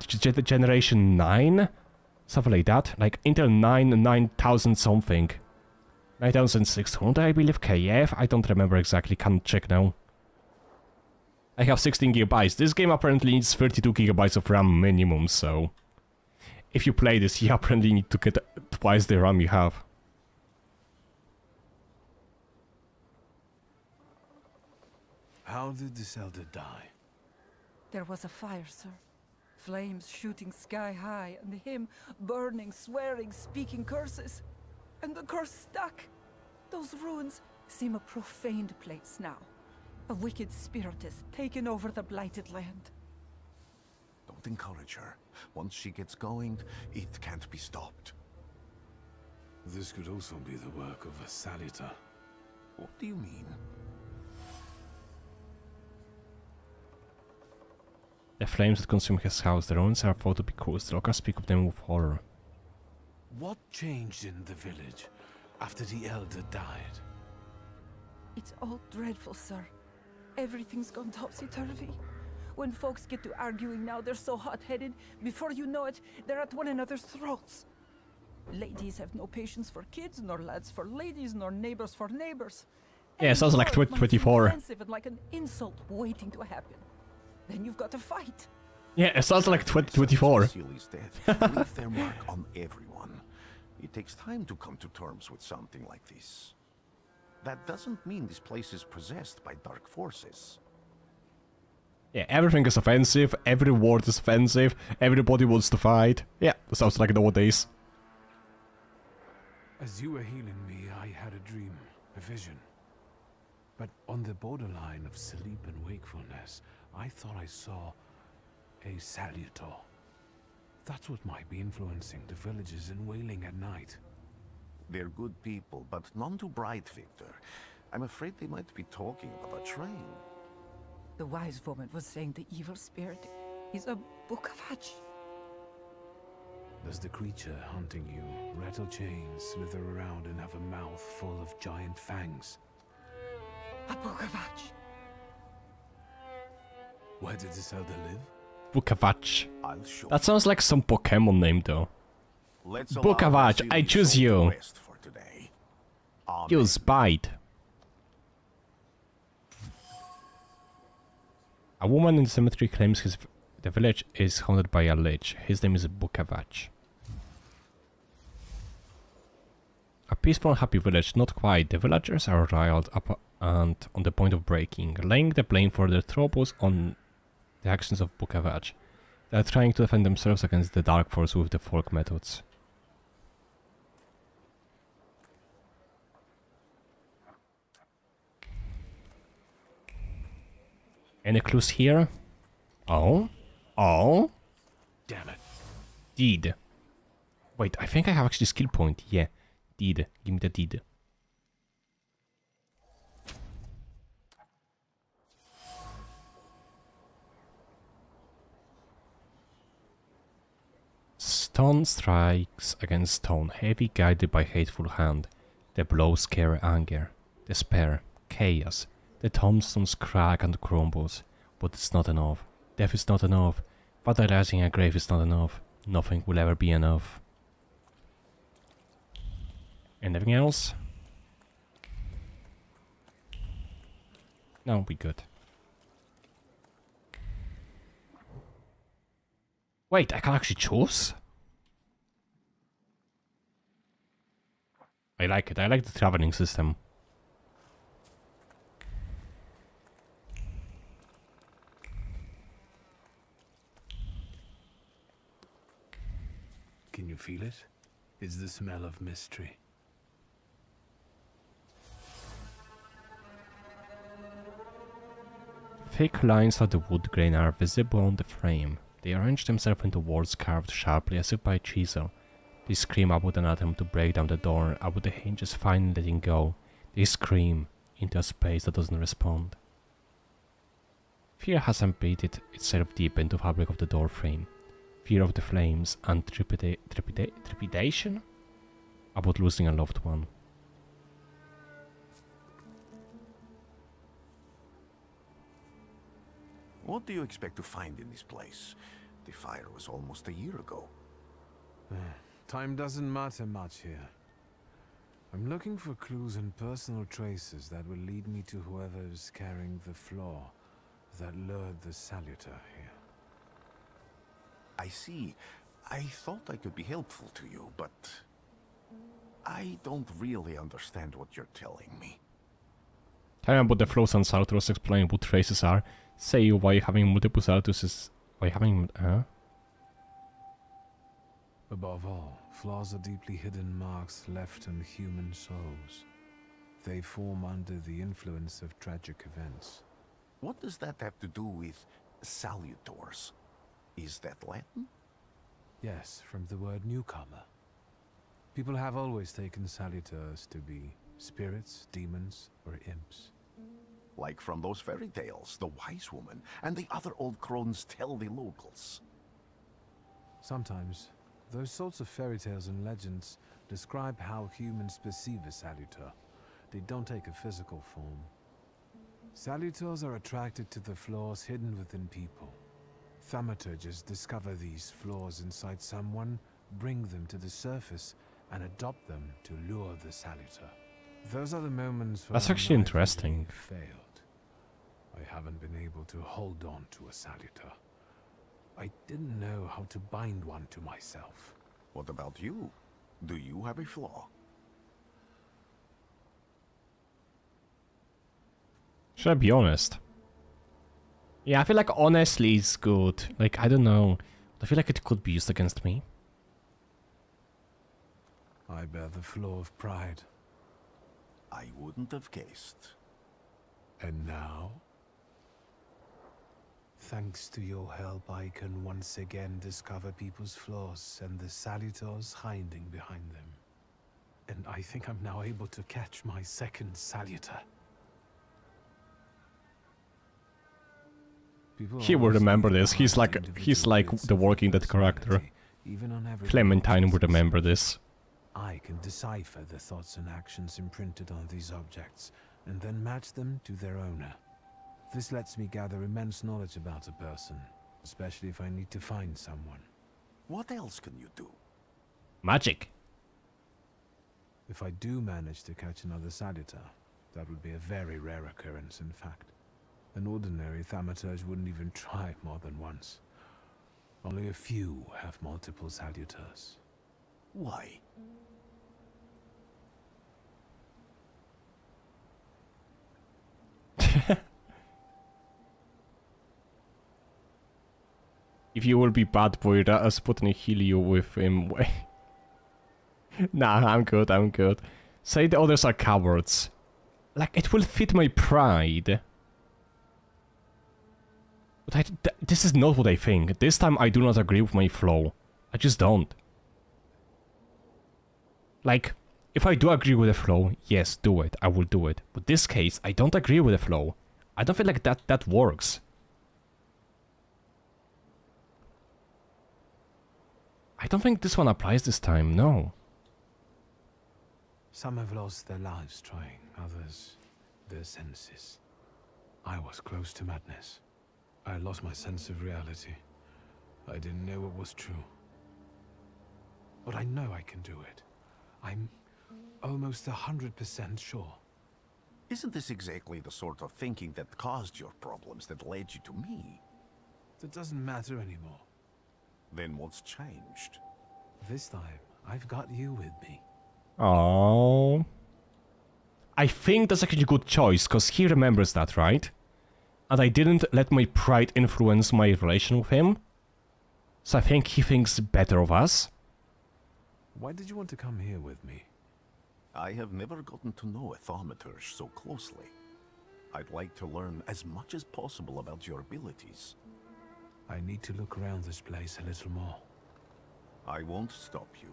Generation 9? Something like that. Like Intel 9, 9000 something. 9600, I believe, KF. I don't remember exactly, can't check now. I have 16 gigabytes. This game apparently needs 32 gigabytes of RAM minimum, so... If you play this, you apparently need to get twice the RAM you have. How did this elder die? There was a fire, sir. Flames shooting sky high, and him burning, swearing, speaking curses. And the curse stuck. Those ruins seem a profaned place now. A wicked spirit has taken over the blighted land. Don't encourage her. Once she gets going, it can't be stopped. This could also be the work of a Salita. What do you mean? The flames that consume his house, the ruins are thought to be cursed. Locals speak of them with horror. What changed in the village after the elder died? It's all dreadful, sir. Everything's gone topsy-turvy. When folks get to arguing now, they're so hot-headed, before you know it, they're at one another's throats. Ladies have no patience for kids, nor lads for ladies, nor neighbors for neighbors. Yeah, it sounds like 2024. Offensive and like an insult waiting to happen. Then you've got to fight. Yeah, it sounds like 2024. Leave their mark on everyone. It takes time to come to terms with something like this. That doesn't mean this place is possessed by dark forces. Yeah, everything is offensive, every word is offensive, everybody wants to fight. Yeah, sounds like nowadays. As you were healing me, I had a dream, a vision. But on the borderline of sleep and wakefulness, I thought I saw a salutor. That's what might be influencing the villagers in Wailing at night. They're good people, but none too bright, Victor. I'm afraid they might be talking about a train. The wise woman was saying the evil spirit is a Bukavach. Does the creature hunting you rattle chains, slither around, and have a mouth full of giant fangs? A Bukavach. Where did this elder live? Bukavach. That sounds like some Pokemon name though. Bukavach, I choose you. Use bite. A woman in the cemetery claims the village is haunted by a lich. His name is Bukavach. A peaceful and happy village, not quite. The villagers are riled up and on the point of breaking, laying the blame for their troubles on the actions of Bukavach. They are trying to defend themselves against the dark force with the folk methods. Any clues here? Oh? Oh? Damn it. Deed. Wait, I think I have actually skill point. Yeah. Deed. Give me the deed. Stone strikes against stone, heavy, guided by hateful hand. The blows carry anger, despair, chaos. The tombstones crack and crumbles, but it's not enough. Death is not enough. Vandalizing a grave is not enough. Nothing will ever be enough. Anything else? No, we good. Wait, I can actually choose? I like it. I like the traveling system. Can you feel it? It's the smell of mystery. Thick lines of the wood grain are visible on the frame. They arrange themselves into words carved sharply as if by chisel. They scream about an attempt to break down the door, about the hinges finally letting go. They scream into a space that doesn't respond. Fear has embedded itself deep into the fabric of the door frame. Fear of the flames and trepidation about losing a loved one. What do you expect to find in this place? The fire was almost a year ago. Time doesn't matter much here. I'm looking for clues and personal traces that will lead me to whoever is carrying the flaw that lured the salutor here. I see. I thought I could be helpful to you, but I don't really understand what you're telling me. Tell me about the flows and salters, explain what traces are. Say why having multiple salters is... Why having... Above all, flaws are deeply hidden marks left on human souls. They form under the influence of tragic events. What does that have to do with salutors? Is that Latin? Yes, from the word newcomer. People have always taken salutors to be spirits, demons, or imps. Like from those fairy tales, the wise woman and the other old crones tell the locals. Sometimes, those sorts of fairy tales and legends describe how humans perceive a salutor. They don't take a physical form. Salutors are attracted to the flaws hidden within people. Thaumaturges discover these flaws inside someone, bring them to the surface, and adopt them to lure the salutor. Those are the moments when that's actually interesting. Failed. I haven't been able to hold on to a salutor. I didn't know how to bind one to myself. What about you? Do you have a flaw? Should I be honest? Yeah, I feel like honestly is good. Like, I don't know. I feel like it could be used against me. I bear the flaw of pride. I wouldn't have guessed. And now? Thanks to your help, I can once again discover people's flaws and the salutors hiding behind them. And I think I'm now able to catch my second salutor. He will remember this. He's like the Walking Dead character. Clementine would remember this. I can decipher the thoughts and actions imprinted on these objects, and then match them to their owner. This lets me gather immense knowledge about a person, especially if I need to find someone. What else can you do? Magic. If I do manage to catch another salutor, that would be a very rare occurrence, in fact. An ordinary Thaumaturge wouldn't even try more than once. Only a few have multiple salutors. Why? If you will be bad boy, Sputnik heal you with him. Nah, I'm good, I'm good. Say the others are cowards. Like, it will fit my pride. But this is not what I think. This time I do not agree with my flow. I just don't. Like, if I do agree with the flow, yes, do it. I will do it. But this case, I don't agree with the flow. I don't feel like that works. I don't think this one applies this time, no. Some have lost their lives trying, others their senses. I was close to madness. I lost my sense of reality. I didn't know what was true. But I know I can do it. I'm almost 100% sure. Isn't this exactly the sort of thinking that caused your problems that led you to me? That doesn't matter anymore. Then what's changed? This time, I've got you with me. Oh, I think that's actually a good choice, because he remembers that, right? And I didn't let my pride influence my relation with him. So I think he thinks better of us. Why did you want to come here with me? I have never gotten to know a Thaumaturge so closely. I'd like to learn as much as possible about your abilities. I need to look around this place a little more. I won't stop you.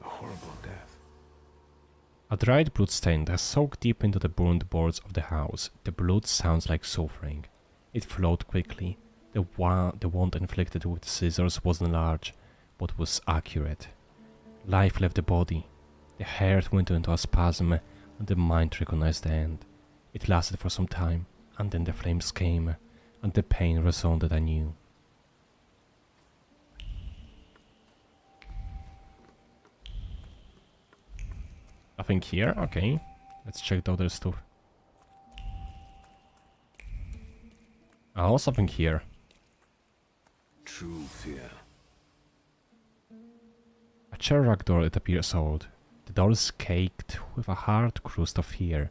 A horrible death. A dried blood stain has soaked deep into the burned boards of the house. The blood sounds like suffering. It flowed quickly. The wound inflicted with the scissors wasn't large, but was accurate. Life left the body. The heart went into a spasm, and the mind recognized the end. It lasted for some time, and then the flames came, and the pain resounded anew. Nothing here? Okay. Let's check the other stuff. Oh, something here. True fear. A cherry door, it appears old. The door is caked with a hard crust of fear.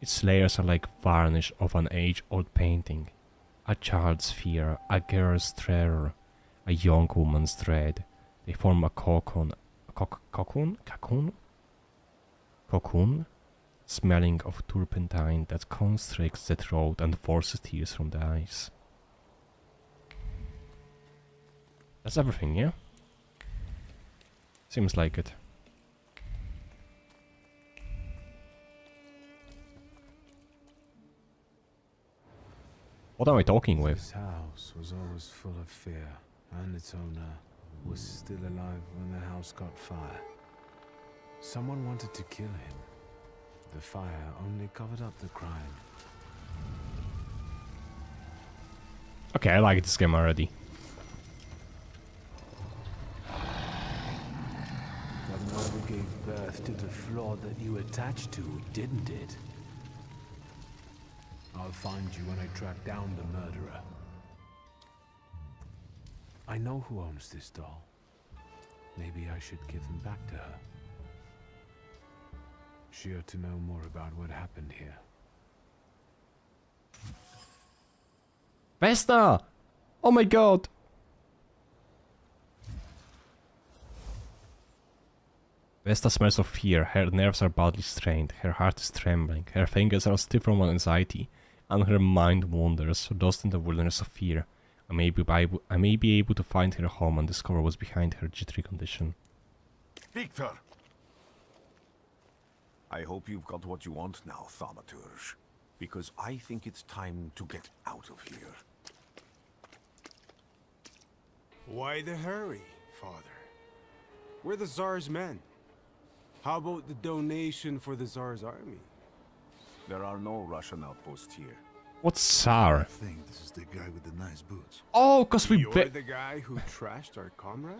Its layers are like varnish of an age-old painting. A child's fear, a girl's terror, a young woman's dread. They form a cocoon, smelling of turpentine that constricts the throat and forces tears from the eyes. That's everything, yeah? Seems like it. What am I talking with? This house was always full of fear, and its owner was still alive when the house caught fire. Someone wanted to kill him. The fire only covered up the crime. Okay, I like this game already. That mother gave birth to the flaw that you attached to, didn't it? I'll find you when I track down the murderer. I know who owns this doll. Maybe I should give him back to her. She ought to know more about what happened here. Vesna! Oh my god! Vesta smells of fear, her nerves are badly strained, her heart is trembling, her fingers are stiff from anxiety, and her mind wanders, lost in the wilderness of fear. I may be able to find her home and discover what's behind her jittery condition. Victor! I hope you've got what you want now, Thaumaturge, because I think it's time to get out of here. Why the hurry, Father? We're the Tsar's men. How about the donation for the Tsar's army? There are no Russian outposts here. What's Tsar? I think this is the guy with the nice boots. Oh, cause we You're the guy who trashed our comrades?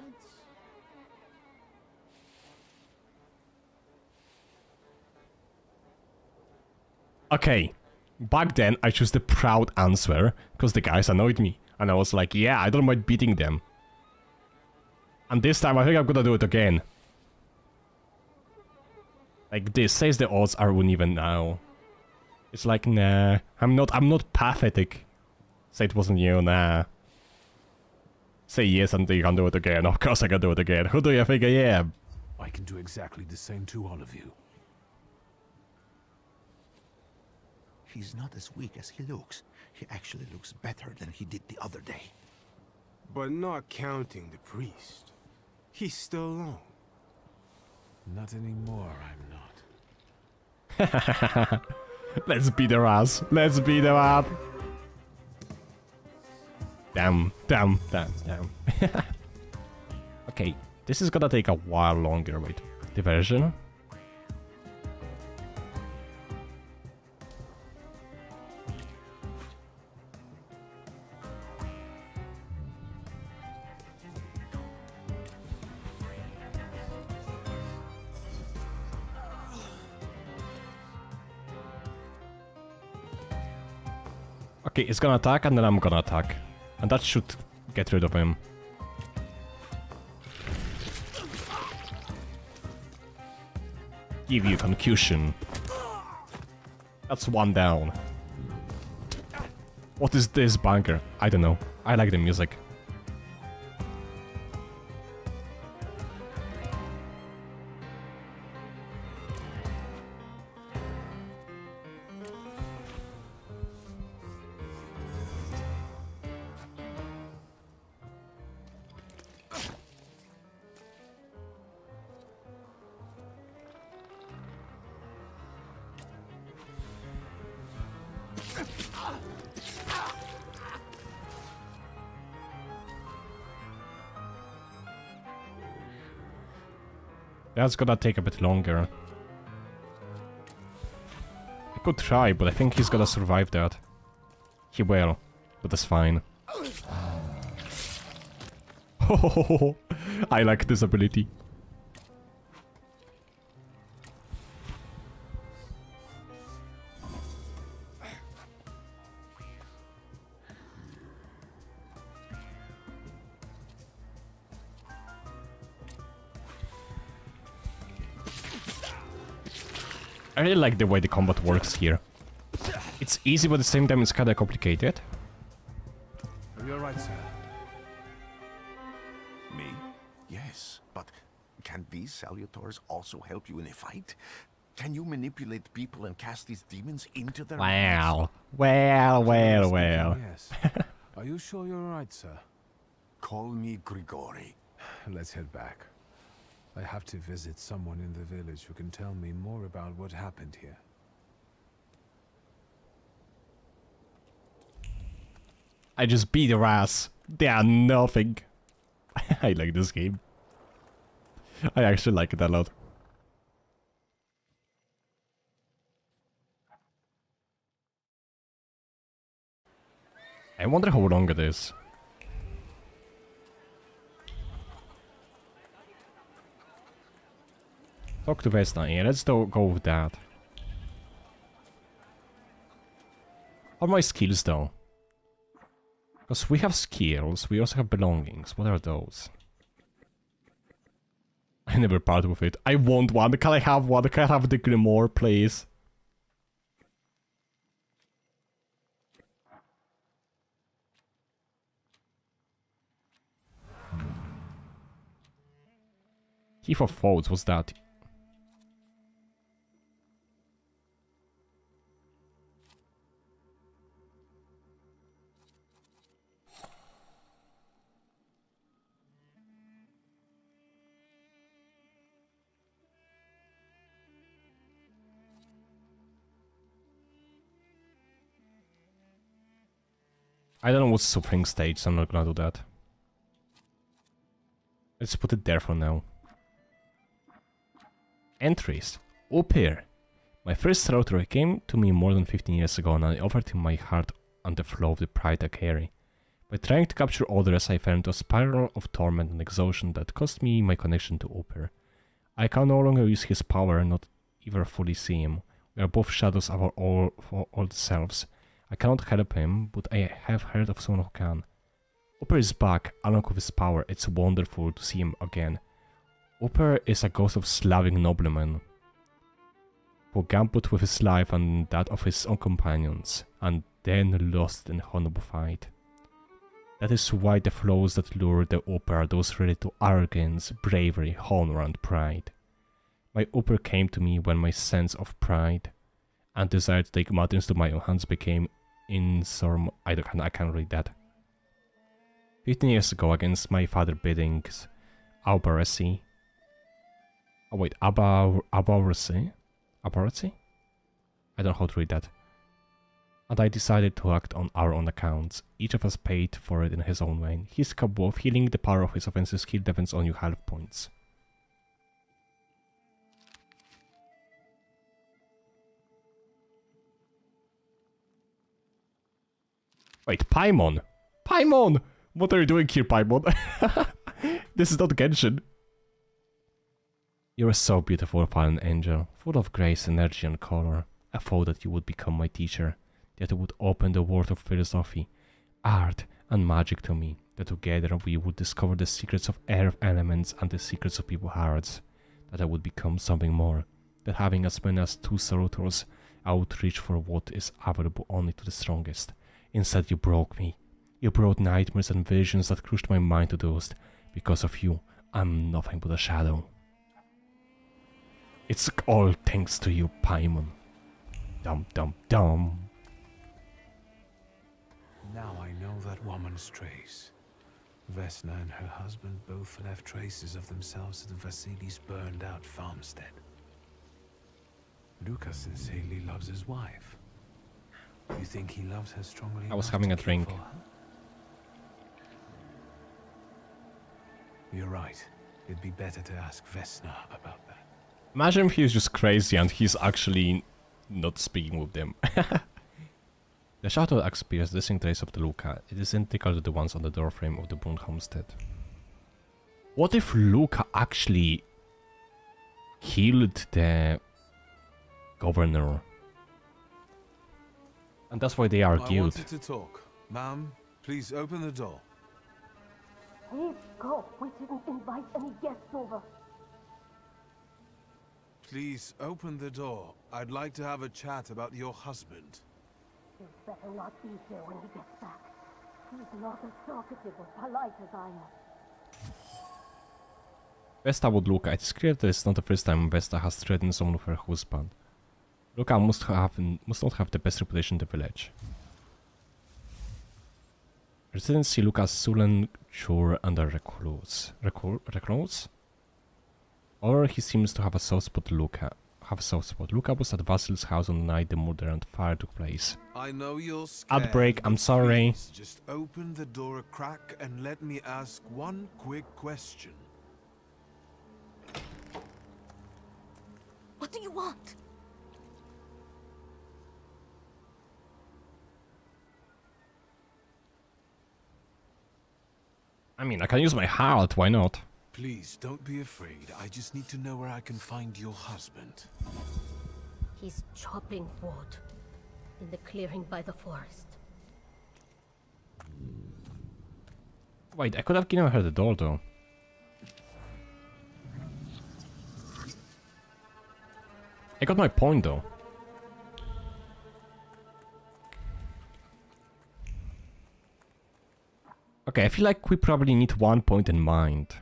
Okay, back then I chose the proud answer, because the guys annoyed me. And I was like, yeah, I don't mind beating them. And this time I think I'm gonna do it again. Like this, says the odds are uneven now. It's like, nah, I'm not pathetic. Say it wasn't you, nah. Say yes and you can do it again. Of course I can do it again. Who do you think I am? I can do exactly the same to all of you. He's not as weak as he looks. He actually looks better than he did the other day. But not counting the priest. He's still alone. Not anymore, I'm not. Let's beat their ass. Let's beat them up. Damn. Okay, this is gonna take a while longer. Wait, diversion? Okay, it's gonna attack and then I'm gonna attack. And that should get rid of him. Give you concussion. That's one down. What is this bunker? I don't know. I like the music. That's gonna take a bit longer. I could try, but I think he's gonna survive that. He will, but that's fine. Oh, I like this ability. I really like the way the combat works here. It's easy, but at the same time it's kinda complicated. Are you alright, sir? Me? Yes, but can these salutors also help you in a fight? Can you manipulate people and cast these demons into their Wow. Well. Yes. Are you sure you're alright, sir? Call me Grigori. Let's head back. I have to visit someone in the village who can tell me more about what happened here. I just beat their ass. They are nothing. I like this game. I actually like it a lot. I wonder how long it is. Talk to Vesna. Yeah, let's go with that. How are my skills though? Because we have skills, we also have belongings. What are those? I never part with it. I want one. Can I have one? Can I have the Grimoire, please? Key for Thoughts, what's that? I don't know what's suffering stage, so I'm not gonna do that. Let's put it there for now. Entries. Up here. My first router came to me more than 15 years ago and I offered him my heart on the flow of the pride I carry. By trying to capture others, I fell into a spiral of torment and exhaustion that cost me my connection to Upper. I can no longer use his power and not even fully see him. We are both shadows of our old selves. I cannot help him, but I have heard of someone who can. Upper is back, along with his power. It's wonderful to see him again. Upper is a ghost of Slavic nobleman who gambled with his life and that of his own companions, and then lost in a honorable fight. That is why the flows that lure the Upper are those related to arrogance, bravery, honor, and pride. My Upper came to me when my sense of pride and desire to take matters to my own hands became insurmountable. I can't read that. 15 years ago, against my father's biddings, Abarasi. Oh wait, Abarasi? Abarasi? I don't know how to read that. And I decided to act on our own accounts. Each of us paid for it in his own way. His capable of healing, the power of his offensive skill depends on your health points. Wait, Paimon! Paimon! What are you doing here, Paimon? This is not Genshin. You are so beautiful, fallen angel, full of grace, energy, and color. I thought that you would become my teacher, that you would open the world of philosophy, art, and magic to me, that together we would discover the secrets of earth elements and the secrets of people's hearts, that I would become something more, that having as many as 2 sorutors, I would reach for what is available only to the strongest. Instead, you broke me. You brought nightmares and visions that crushed my mind to dust. Because of you, I'm nothing but a shadow. It's all thanks to you, Paimon. Dum dum dum. Now I know that woman's trace. Vesna and her husband both left traces of themselves at Vasily's burned-out farmstead. Lucas sincerely loves his wife. You think he loves her strongly? I was having a drink. You're right. It'd be better to ask Vesna about that. Imagine if he's just crazy and he's actually not speaking with them. The shadow appears the distinct trace of the Luca. It is identical to the ones on the doorframe of the burned homestead. What if Luca actually killed the governor? And that's why they argued. I wanted to talk. Ma'am, please open the door. Please go. We didn't invite any guests over. Please open the door. I'd like to have a chat about your husband. He'd better not be here when he gets back. He's not as talkative or polite as I am. Vesta would look. It is clear that it's not the first time Vesta has threatened someone with her husband. Luca must not have the best reputation in the village. Residents see Luca as sullen, sure, and a recluse. Recluse? Or he seems to have a soft spot. Luca was at Vasil's house on the night the murder and fire took place. I know you're scared. Outbreak, I'm sorry. Please just open the door a crack and let me ask one quick question. What do you want? I mean, I can use my heart, why not? Please, don't be afraid. I just need to know where I can find your husband. He's chopping wood. in the clearing by the forest. Wait, I could have given her the door though. I got my point though. Okay, I feel like we probably need 1 point in mind.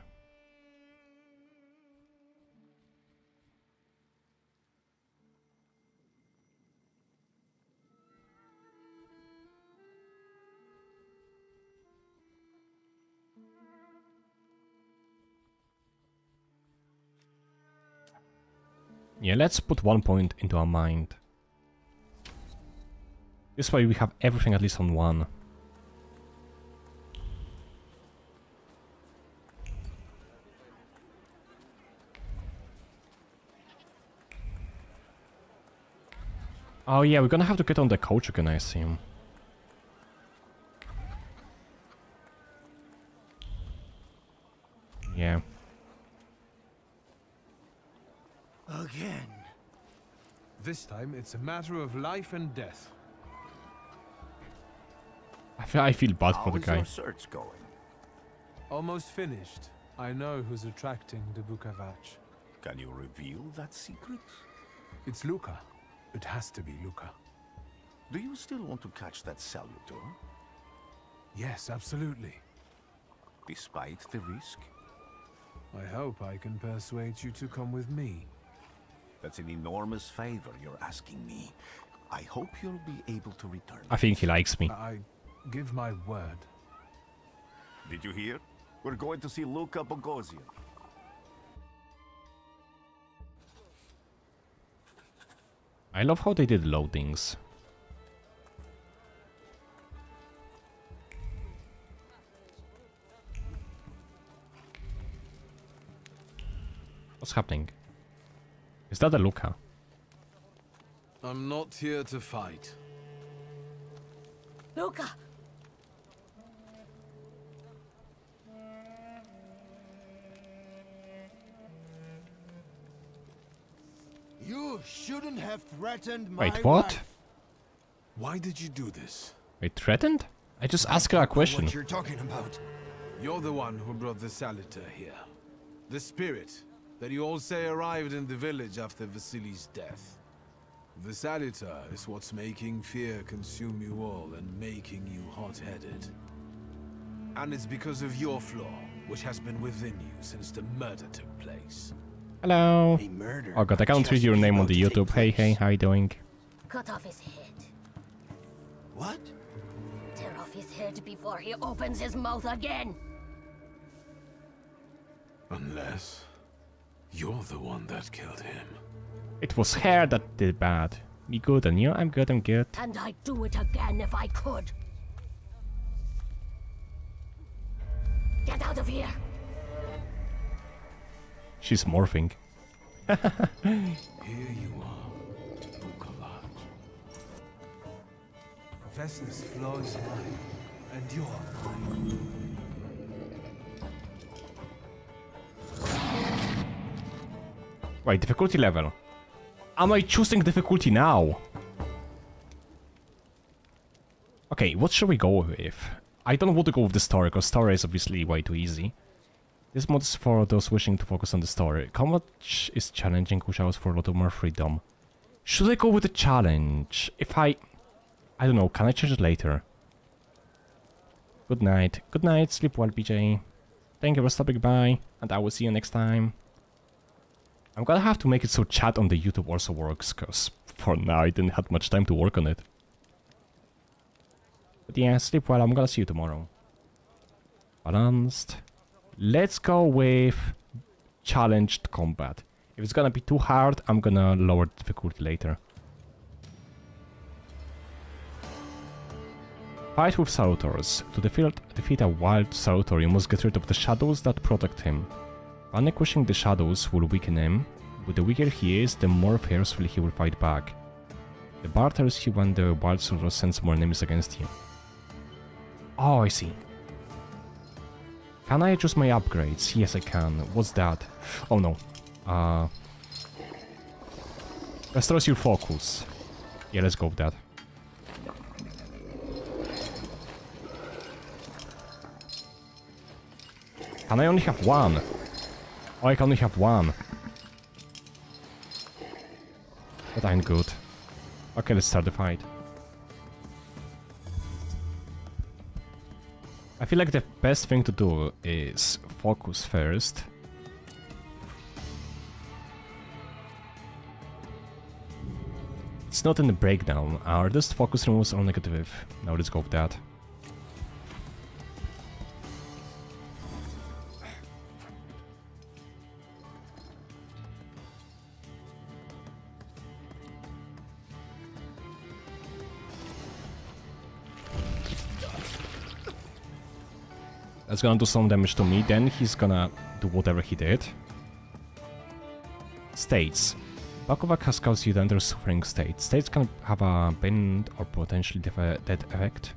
Yeah, let's put 1 point into our mind. This way we have everything at least on 1. Oh yeah, we're gonna have to get on the coach again, I assume. Yeah. Again. This time it's a matter of life and death. I feel bad for the guy. How's your search going? Almost finished. I know who's attracting the Bukavach. Can you reveal that secret? It's Luca. It has to be Luca. Do you still want to catch that Salutor? Yes, absolutely. Despite the risk? I hope I can persuade you to come with me. That's an enormous favor you're asking me. I hope you'll be able to return. I think he likes me. I give my word. Did you hear? We're going to see Luca Bogosian. I love how they did loadings. What's happening? Is that a Luca? I'm not here to fight. Luca! You shouldn't have threatened my Wait, what? wife. Why did you do this? Wait, threatened? I just asked her a question. What you're talking about? You're the one who brought the Salutor here. The spirit that you all say arrived in the village after Vasily's death. The Salutor is what's making fear consume you all and making you hot-headed. And it's because of your flaw, which has been within you since the murder took place. Hello. A murder. Oh god, I can't read your name on the YouTube. Hey, hey, how you doing? Cut off his head. What? Tear off his head before he opens his mouth again. Unless you're the one that killed him. It was her that did bad. Me good and you? I'm good, I'm good. And I'd do it again if I could. Get out of here! She's morphing. Here you are, Bukavach. Vesna's flaw is mine, and you're mine. Wait, difficulty level. Am I choosing difficulty now? Okay, what should we go with? I don't want to go with the story, because story is obviously way too easy. This mod is for those wishing to focus on the story. Combat is challenging, which allows for a lot more freedom. Should I go with the challenge? If I don't know, can I change it later? Good night. Good night, sleep well, BJ. Thank you for stopping by, and I will see you next time. I'm gonna have to make it so chat on the YouTube also works, because for now I didn't have much time to work on it. But yeah, sleep well, I'm gonna see you tomorrow. Balanced. Let's go with challenged combat. If it's gonna be too hard, I'm gonna lower the difficulty later. Fight with Salutors. To defeat a wild Salutor, you must get rid of the shadows that protect him. Vanquishing the shadows will weaken him, but the weaker he is, the more fiercely he will fight back. The bar tells you when the wild Salutor sends more enemies against you. Oh, I see. Can I adjust my upgrades? Yes, I can. What's that? Oh no. Restores your focus. Yeah, let's go with that. Can I only have one? Oh, I can only have one. That ain't good. Okay, let's start the fight. I feel like the best thing to do is focus first. It's not in the breakdown. Are this focus removes all negative? Now let's go with that. That's gonna do some damage to me, then he's gonna do whatever he did. States. Bakovac has caused you to enter suffering state. States can have a bend or potentially dead effect.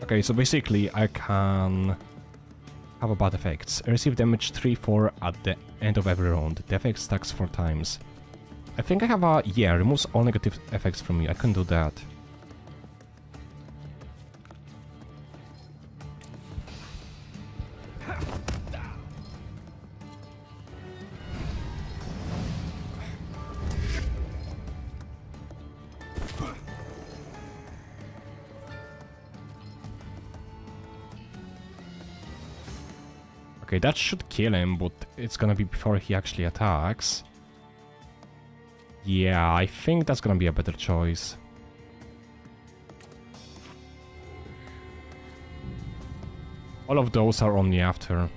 Okay, so basically I can have a bad effects. I receive damage 3-4 at the end of every round. The effect stacks 4 times. I think I have a... yeah, removes all negative effects from me. I can do that. Okay, that should kill him, but it's gonna be before he actually attacks. Yeah, I think that's gonna be a better choice. All of those are only after.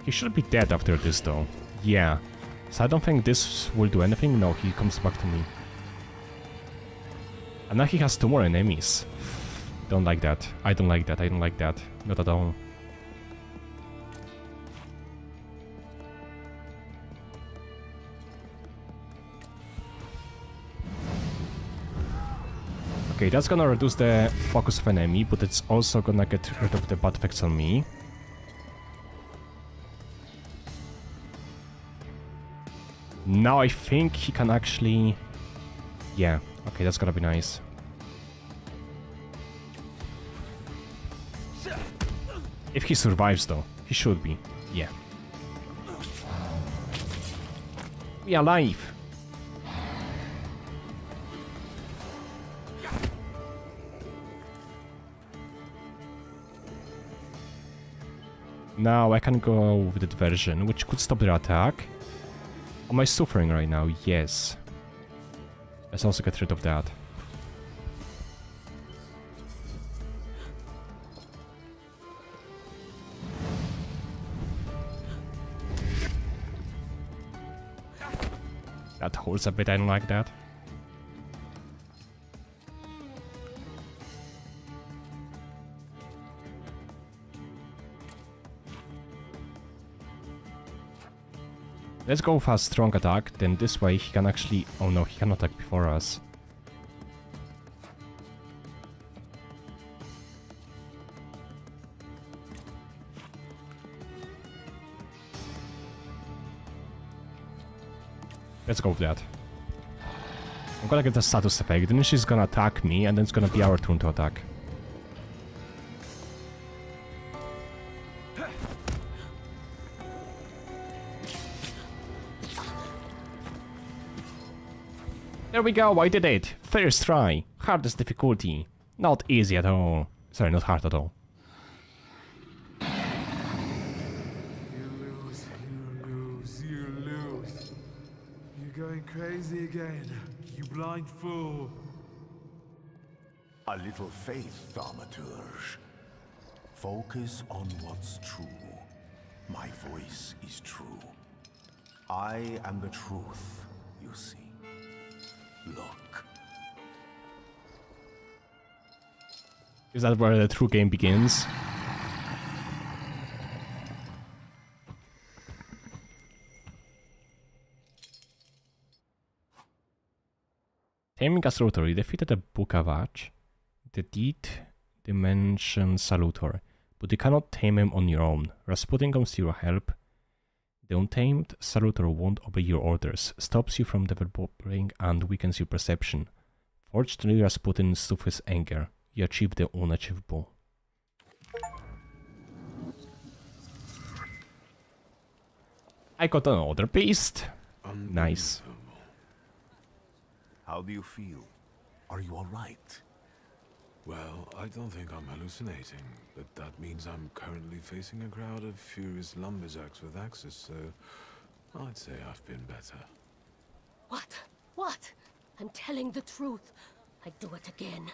He should be dead after this though. Yeah. So I don't think this will do anything. No, he comes back to me. And now he has 2 more enemies. Don't like that. I don't like that. I don't like that. Not at all. Okay, that's gonna reduce the focus of enemy, but it's also gonna get rid of the bad effects on me. Now I think he can actually... yeah, okay, that's gonna be nice. If he survives though, he should be, yeah. We are alive! Now I can go with that version, which could stop their attack. Am I suffering right now? Yes. Let's also get rid of that. That holds a bit, I don't like that. Let's go for a strong attack, then this way he can actually... oh no, he can attack before us. Let's go with that. I'm gonna get the status effect, then she's gonna attack me, and then it's gonna be our turn to attack. There we go, I did it! First try! Hardest difficulty. Not easy at all. Sorry, not hard at all. You lose, you lose, you lose. You're going crazy again, you blind fool. A little faith, Thaumaturge. Focus on what's true. My voice is true. I am the truth, you see. Look. Is that where the true game begins? Taming a Salutor. You defeated a Bukavach. The deed dimension Salutor. but you cannot tame him on your own. Rasputin comes to your help. The untamed saluter won't obey your orders, stops you from developing and weakens your perception. Fortunately, Rasputin soothes anger. You achieve the unachievable. I got another beast. Nice. How do you feel? Are you alright? Well, I don't think I'm hallucinating, but that means I'm currently facing a crowd of furious lumberjacks with axes, so I'd say I've been better. What? What? I'm telling the truth. I do it again.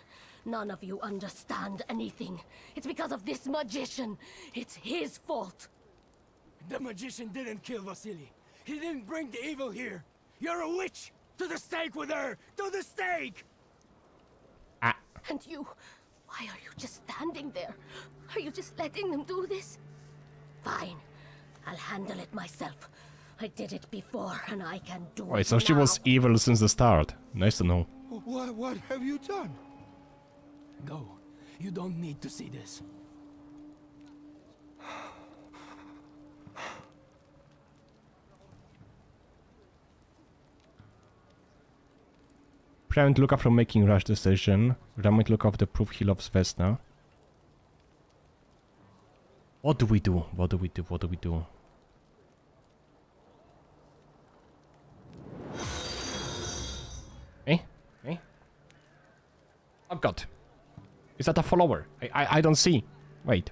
None of you understand anything. It's because of this magician. It's his fault. The magician didn't kill Vasily. He didn't bring the evil here. You're a witch! To the stake with her! To the stake! And you, why are you just standing there? Are you just letting them do this? Fine, I'll handle it myself. I did it before, and I can do it now. So she was evil since the start. Nice to know. What have you done? Go. You don't need to see this. Prevent Luca from making rash decision. Remind Luca of the proof he loves Vesna. What do we do? What do we do? What do we do? Eh? Eh? Oh god. Is that a follower? I don't see. Wait.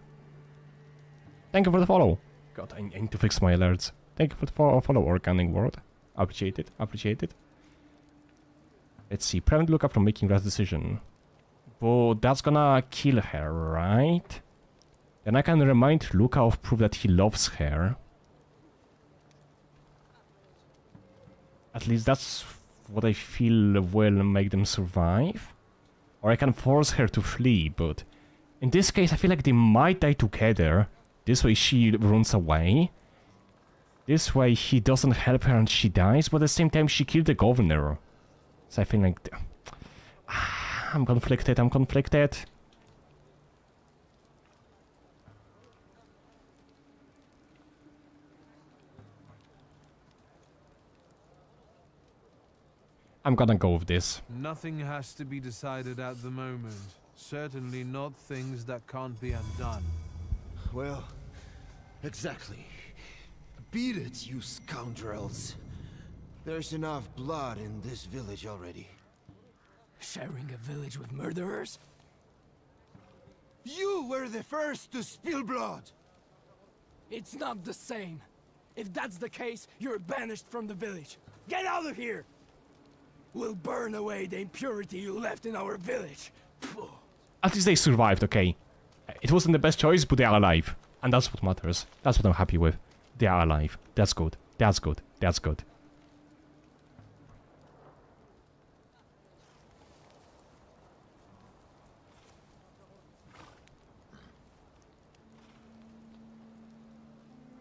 Thank you for the follow. God, I need to fix my alerts. Thank you for the follow, Organic World. Appreciate it. Appreciate it. Let's see. Prevent Luca from making rash decision. But that's gonna kill her, right? Then I can remind Luca of proof that he loves her. At least that's what I feel will make them survive. Or I can force her to flee, but in this case I feel like they might die together. This way she runs away. This way he doesn't help her and she dies, but at the same time she killed the governor. So I feel like... I'm conflicted, I'm conflicted. I'm gonna go with this. Nothing has to be decided at the moment. Certainly not things that can't be undone. Well, exactly. Beat it, you scoundrels. There's enough blood in this village already. Sharing a village with murderers? You were the first to spill blood! It's not the same. If that's the case, you're banished from the village. Get out of here! We'll burn away the impurity you left in our village. At least they survived, okay. It wasn't the best choice, but they are alive. And that's what matters. That's what I'm happy with. They are alive. That's good. That's good. That's good.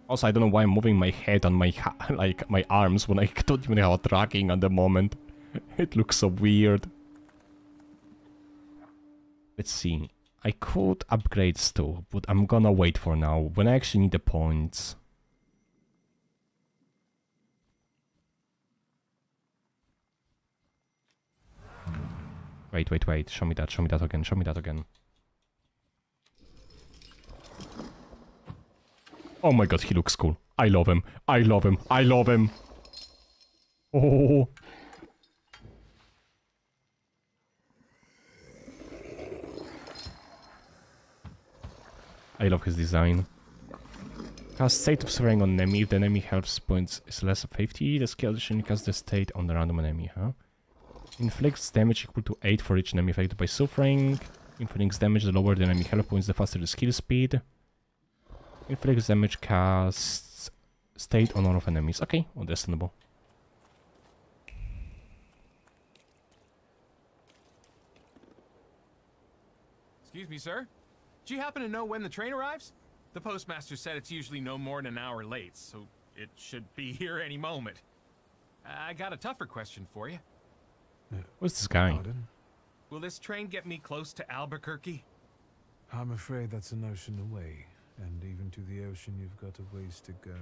Also, I don't know why I'm moving my head on my like my arms when I don't even have a tracking at the moment. It looks so weird. Let's see. I could upgrade still, but I'm gonna wait for now when I actually need the points. Wait, wait, wait. Show me that again. Show me that again. Oh my god, he looks cool. I love him. I love him. I love him. Oh. I love his design. Cast State of Swearing on enemy. If the enemy health points is less than 50, the skill addition casts the state on the random enemy, huh? Inflicts damage equal to 8 for each enemy affected by suffering. Inflicts damage the lower the enemy health points, the faster the skill speed. Inflicts damage, casts state on all of enemies. Okay, understandable. Excuse me, sir? Do you happen to know when the train arrives? The postmaster said it's usually no more than an hour late, so it should be here any moment. I got a tougher question for you. What's this guy? Will this train get me close to Albuquerque? I'm afraid that's an ocean away, and even to the ocean you've got a ways to go.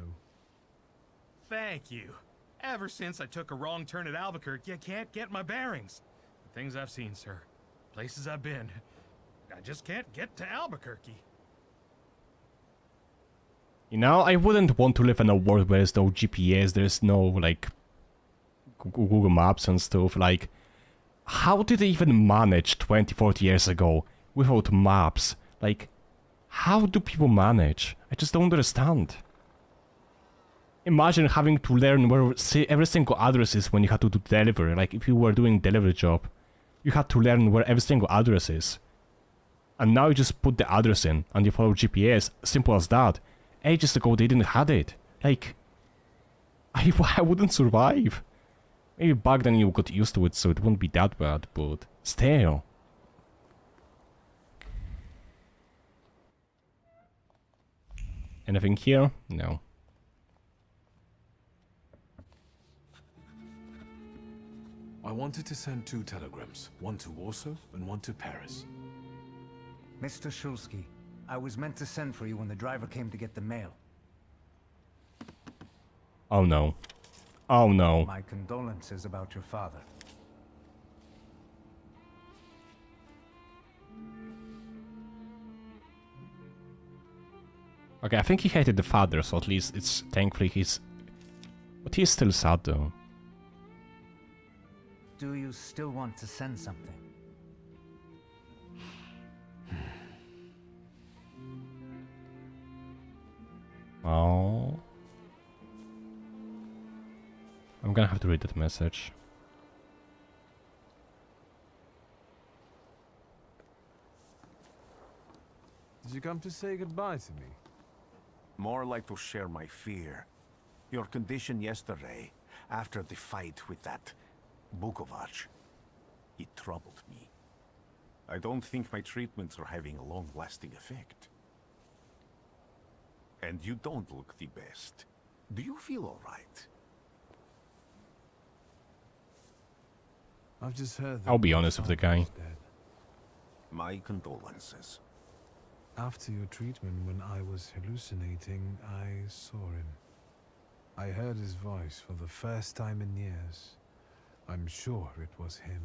Thank you. Ever since I took a wrong turn at Albuquerque, I can't get my bearings. The things I've seen, sir. Places I've been. I just can't get to Albuquerque. You know, I wouldn't want to live in a world where there's no GPS, there's no, like, Google Maps and stuff. Like, how did they even manage 20, 40 years ago without maps? Like, how do people manage? I just don't understand. Imagine having to learn where every single address is when you had to do delivery. Like, if you were doing delivery job, you had to learn where every single address is. And now you just put the address in and you follow GPS. Simple as that. Ages ago they didn't have it. Like, I wouldn't survive. Maybe back then you got used to it, so it wouldn't be that bad, but still. Anything here? No. I wanted to send 2 telegrams, one to Warsaw and one to Paris. Mr. Shulsky, I was meant to send for you when the driver came to get the mail. Oh no. Oh no. My condolences about your father. Okay, I think he hated the father, so at least it's thankfully he's... But he's still sad though. Do you still want to send something? Oh. I'm gonna have to read that message. Did you come to say goodbye to me? More like to share my fear. Your condition yesterday, after the fight with that Bukovac, it troubled me. I don't think my treatments are having a long-lasting effect. And you don't look the best. Do you feel all right? I've just heard that I'll be honest with the guy. dead. My condolences. After your treatment, when I was hallucinating, I saw him. I heard his voice for the first time in years. I'm sure it was him.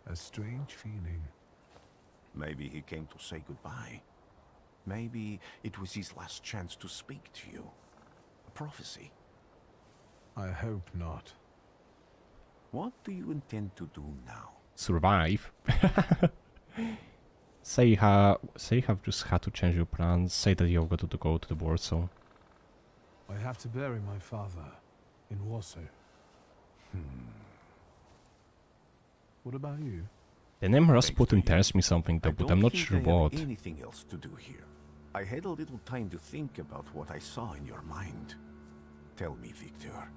A strange feeling. Maybe he came to say goodbye. Maybe it was his last chance to speak to you. A prophecy. I hope not. What do you intend to do now? Survive? Say you have just had to change your plans. Say that you've got to go to the Warsaw. I have to bury my father in Warsaw. What about you? The name Rasputin tells me something though, but I'm not sure what. Anything else to do here? I had a little time to think about what I saw in your mind. Tell me, Victor.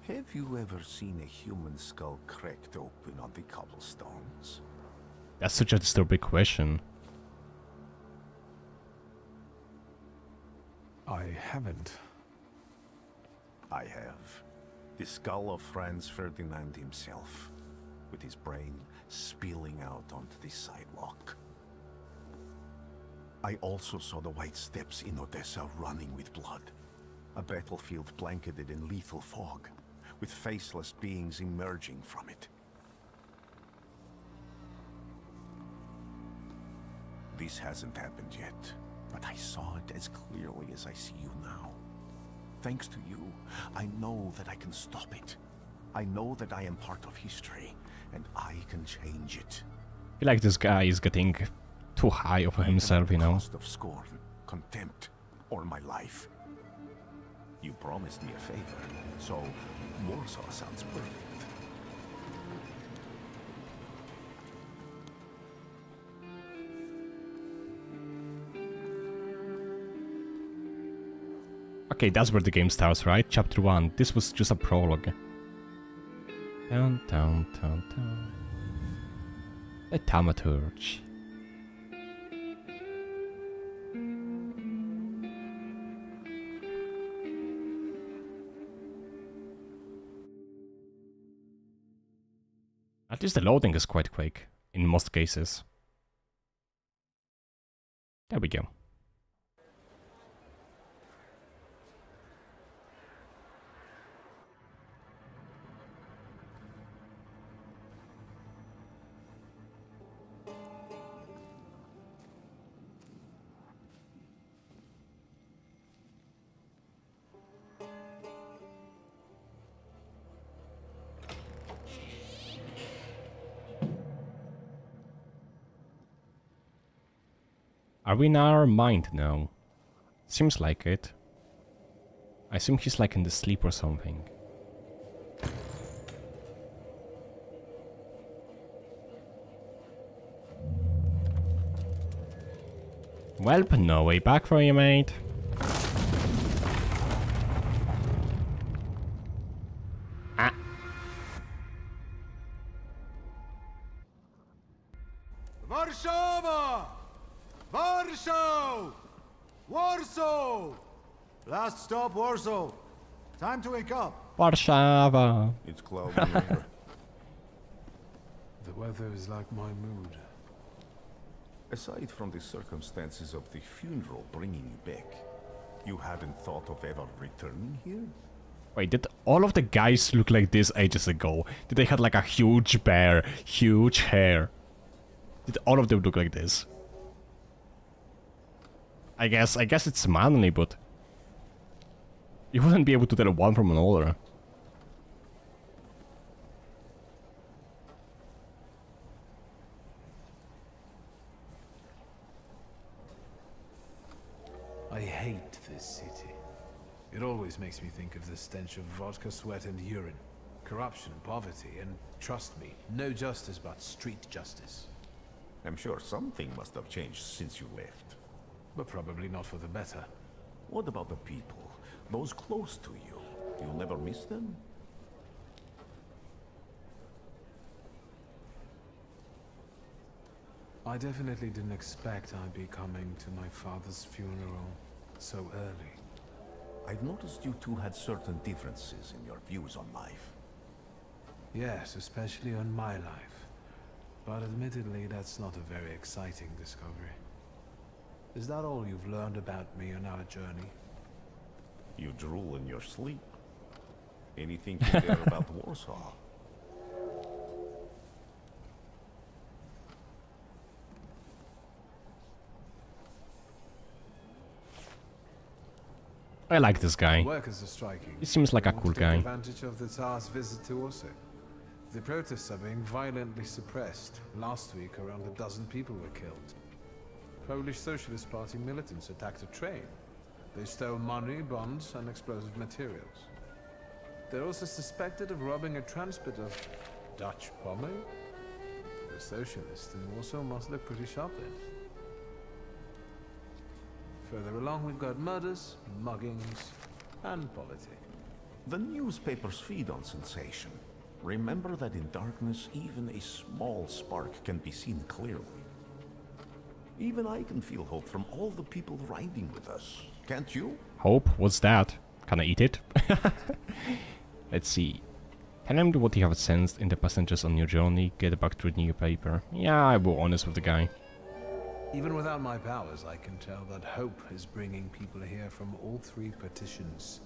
Have you ever seen a human skull cracked open on the cobblestones? That's such a disturbing question. I haven't. I have. The skull of Franz Ferdinand himself, with his brain spilling out onto the sidewalk. I also saw the white steps in Odessa running with blood. A battlefield blanketed in lethal fog, with faceless beings emerging from it. This hasn't happened yet, but I saw it as clearly as I see you now. Thanks to you, I know that I can stop it. I know that I am part of history, and I can change it. I feel like this guy is getting too high over himself, you know. Cost of scorn, contempt, or my life. You promised me a favor, so Warsaw sounds perfect. Okay, that's where the game starts, right? Chapter 1. This was just a prologue. Down, down, down, down. The Thaumaturge. At least the loading is quite quick, in most cases. There we go. Are we in our mind now? Seems like it. I assume he's like in the sleep or something. Welp, no way back for you, mate. Ah. Warsaw! Warsaw! Warsaw! Last stop, Warsaw. Time to wake up. Warszawa. It's cloudy here. The weather is like my mood. Aside from the circumstances of the funeral bringing you back, you hadn't thought of ever returning here? Wait, did all of the guys look like this ages ago? Did they have like a huge bear, huge hair? Did all of them look like this? I guess it's manly, but you wouldn't be able to tell one from another. I hate this city. It always makes me think of the stench of vodka, sweat, and urine. Corruption, poverty, and trust me, no justice but street justice. I'm sure something must have changed since you left. But probably not for the better. What about the people? Those close to you? You'll never miss them? I definitely didn't expect I'd be coming to my father's funeral so early. I've noticed you two had certain differences in your views on life. Yes, especially on my life. But admittedly, that's not a very exciting discovery. Is that all you've learned about me on our journey? You drool in your sleep. Anything to care about Warsaw? I like this guy. Workers are striking. He seems like a cool guy. Advantage of the Tsar's visit to Warsaw. The protests are being violently suppressed. Last week, around a dozen people were killed. Polish Socialist Party militants attacked a train. They stole money, bonds, and explosive materials. They're also suspected of robbing a transport of Dutch pomade. The socialists in Warsaw must look pretty sharp then. Further along, we've got murders, muggings, and politics. The newspapers feed on sensation. Remember that in darkness, even a small spark can be seen clearly. Even I can feel hope from all the people riding with us. Can't you? Hope? What's that? Can I eat it? Let's see. Tell him what you have sensed in the passengers on your journey. Get back to the newspaper. Yeah, I will be honest with the guy. Even without my powers, I can tell that hope is bringing people here from all three partitions.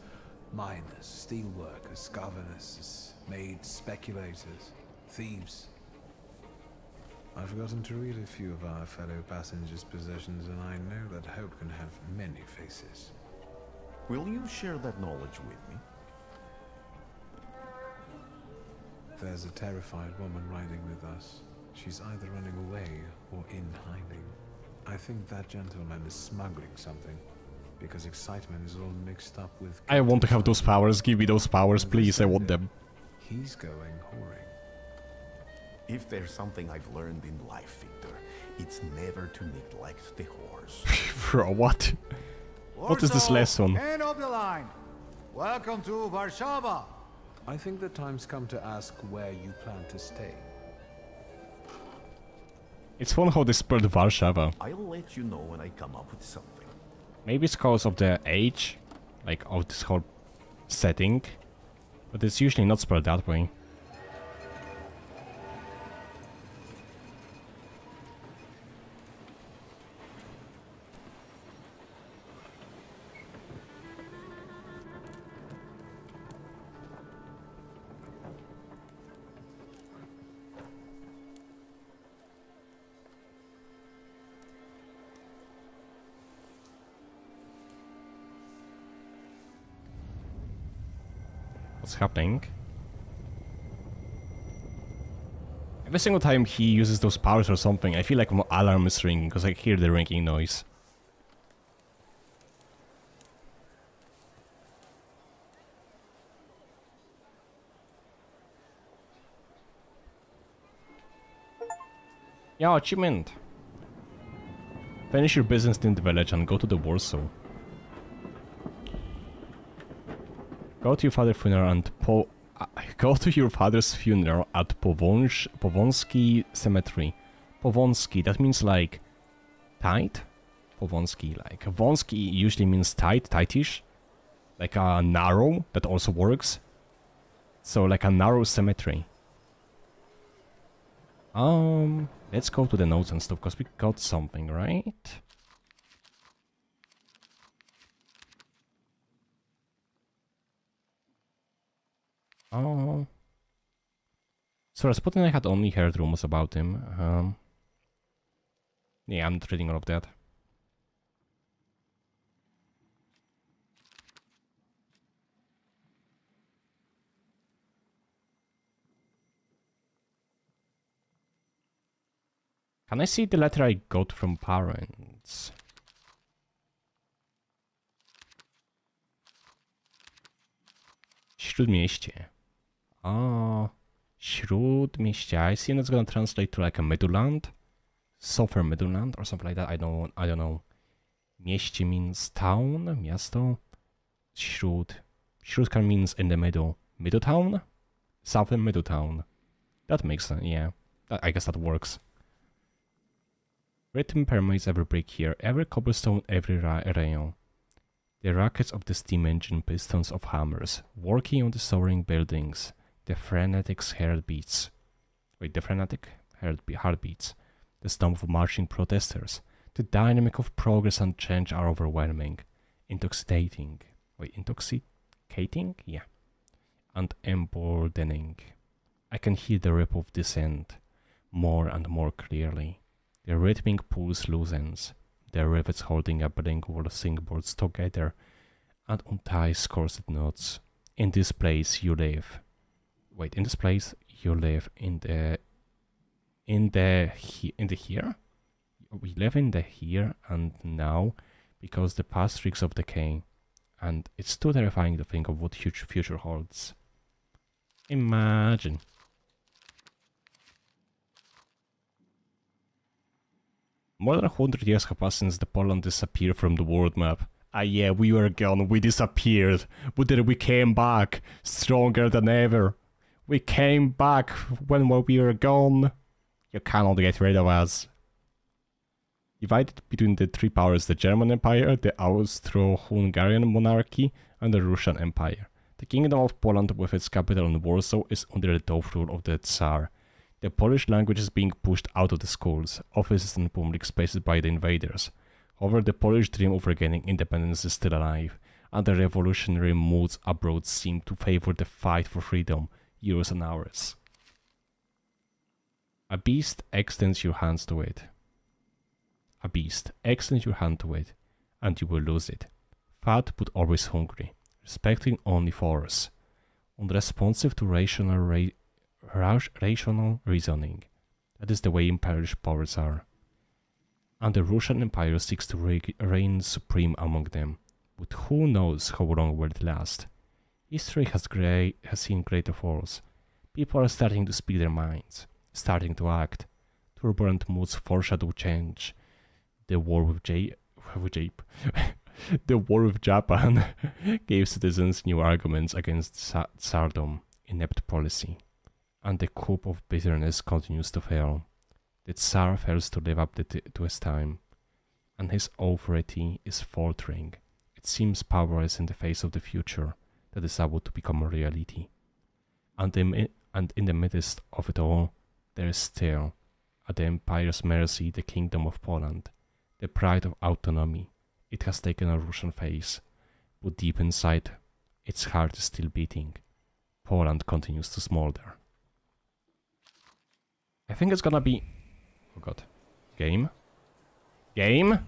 Miners, steelworkers, governors, maids, speculators, thieves. I've forgotten to read a few of our fellow passengers' possessions, and I know that hope can have many faces. Will you share that knowledge with me? There's a terrified woman riding with us. She's either running away or in hiding. I think that gentleman is smuggling something, because excitement is all mixed up with... I want to have those powers. Give me those powers, please. I want them. He's going whoring. If there's something I've learned in life, Victor, it's never to neglect the horse. Bro, what? What is this lesson? End of the line. Welcome to Warsaw. I think the time's come to ask where you plan to stay. It's fun how they spelled Warsaw. I'll let you know when I come up with something. Maybe it's because of the age, like of this whole setting, but it's usually not spelled that way. What's happening? Every single time he uses those powers or something, I feel like my alarm is ringing because I hear the ringing noise. Yeah, achievement. Finish your business in the village and go to the Warsaw. Go to your father's funeral and go to your father's funeral at Powązki Cemetery. Powązki, that means like tight. Powązki, like wąski usually means tight, tightish. Like a narrow, that also works. So like a narrow cemetery. Let's go to the notes and stuff, because we got something, right? Oh. So Rasputin, I had only heard rumors about him. Yeah, I'm not reading all of that. Can I see the letter I got from parents? Śródmieście. Oh, Śródmieście. I assume that's gonna translate to like a Midland, Sofer Midland or something like that. I don't know. Mieście means town, miasto. Śród can means in the middle. Middletown? Something Middletown. That makes sense. Yeah, I guess that works. Rhythm permeates every brick here, every cobblestone, every rail. The rackets of the steam engine pistons of hammers, working on the soaring buildings, the frenetic heartbeats. Wait, the frenetic heartbeats. The stomp of marching protesters. The dynamic of progress and change are overwhelming. Intoxicating? Yeah. And emboldening. I can hear the rip of descent more and more clearly. The rhythmic pulse loosens, the rivets holding up bilingual singboards together and unties corset knots. In this place you live. Wait, in this place you live in the here? We live in the here and now because the past reeks of decay, and it's too terrifying to think of what future holds. Imagine. More than 100 years have passed since the Poland disappeared from the world map. Ah yeah, we were gone, we disappeared, but then we came back, stronger than ever. We came back when we were gone. You cannot get rid of us. Divided between the three powers, the German Empire, the Austro-Hungarian monarchy, and the Russian Empire. The Kingdom of Poland, with its capital in Warsaw, is under the dope rule of the Tsar. The Polish language is being pushed out of the schools, offices and public spaces by the invaders. However, the Polish dream of regaining independence is still alive, and the revolutionary moods abroad seem to favor the fight for freedom, yours and ours. A beast extends your hands to it. A beast extends your hand to it, and you will lose it. Fat but always hungry, respecting only force, unresponsive to rational reasoning. That is the way imperial powers are. And the Russian Empire seeks to reign supreme among them. But who knows how long will it last? History has seen greater falls. People are starting to speak their minds, starting to act. Turbulent moods foreshadow change. The war with the war with Japan gave citizens new arguments against Tsardom, inept policy. And the cup of bitterness continues to fail. The Tsar fails to live up to his time, and his authority is faltering. It seems powerless in the face of the future that is about to become a reality. And in the midst of it all, there is still, at the Empire's mercy, the Kingdom of Poland, the pride of autonomy. It has taken a Russian face, but deep inside, its heart is still beating. Poland continues to smolder. I think it's gonna be... Oh god. Game? Game?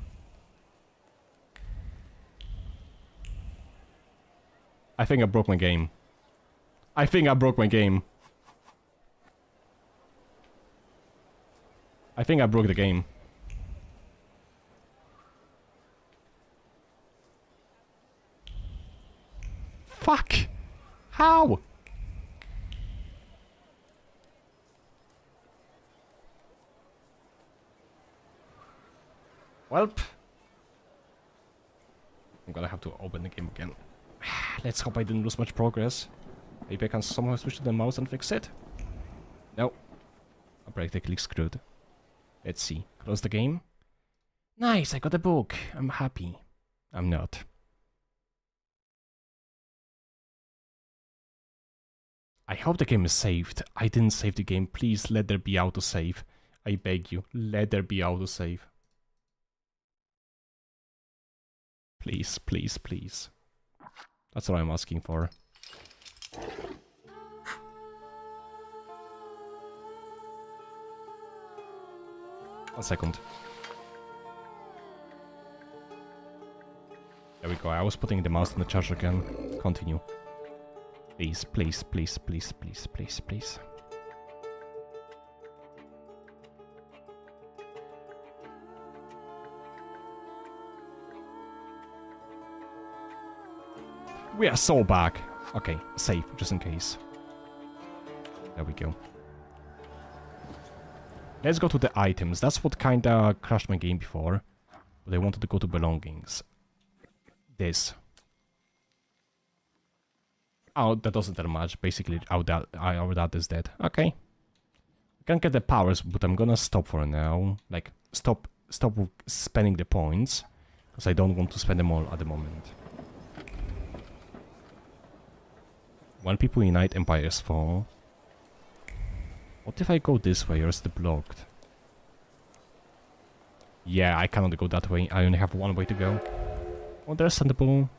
I think I broke my game. I think I broke my game. I think I broke the game. Fuck! How? Welp. I'm gonna have to open the game again. Let's hope I didn't lose much progress. Maybe I can somehow switch to the mouse and fix it? No. I'm practically screwed. Let's see. Close the game. Nice, I got a book. I'm happy. I'm not. I hope the game is saved. I didn't save the game. Please let there be autosave. I beg you, let there be autosave. Please, please, please. That's what I'm asking for. 1 second. There we go. I was putting the mouse on the charge again. Continue. Please, please, please, please, please, please, please. We are so back. Okay, save, just in case. There we go. Let's go to the items. That's what kinda crashed my game before. But I wanted to go to belongings. This. Oh, that doesn't tell much. Basically, our dad is dead. Okay. I can't get the powers, but I'm gonna stop for now. Like, stop spending the points. Because I don't want to spend them all at the moment. When people unite, empires fall. What if I go this way, or is it blocked? Yeah, I cannot go that way. I only have one way to go. Understandable.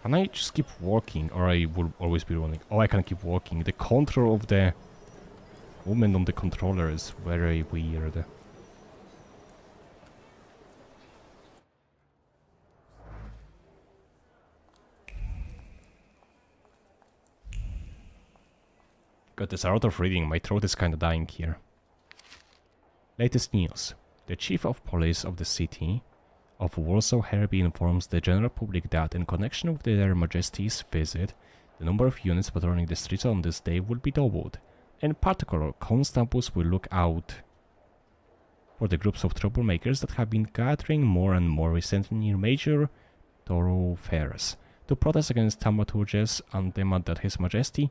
Can I just keep walking, or I will always be running? Oh, I can keep walking. The control of the woman on the controller is very weird. Got this a lot of reading, my throat is kinda dying here. Latest news. The chief of police of the city of Warsaw hereby informs the general public that in connection with their majesty's visit, the number of units patrolling the streets on this day will be doubled. In particular, constables will look out for the groups of troublemakers that have been gathering more and more recently near major thoroughfares to protest against Thaumaturges and demand that His Majesty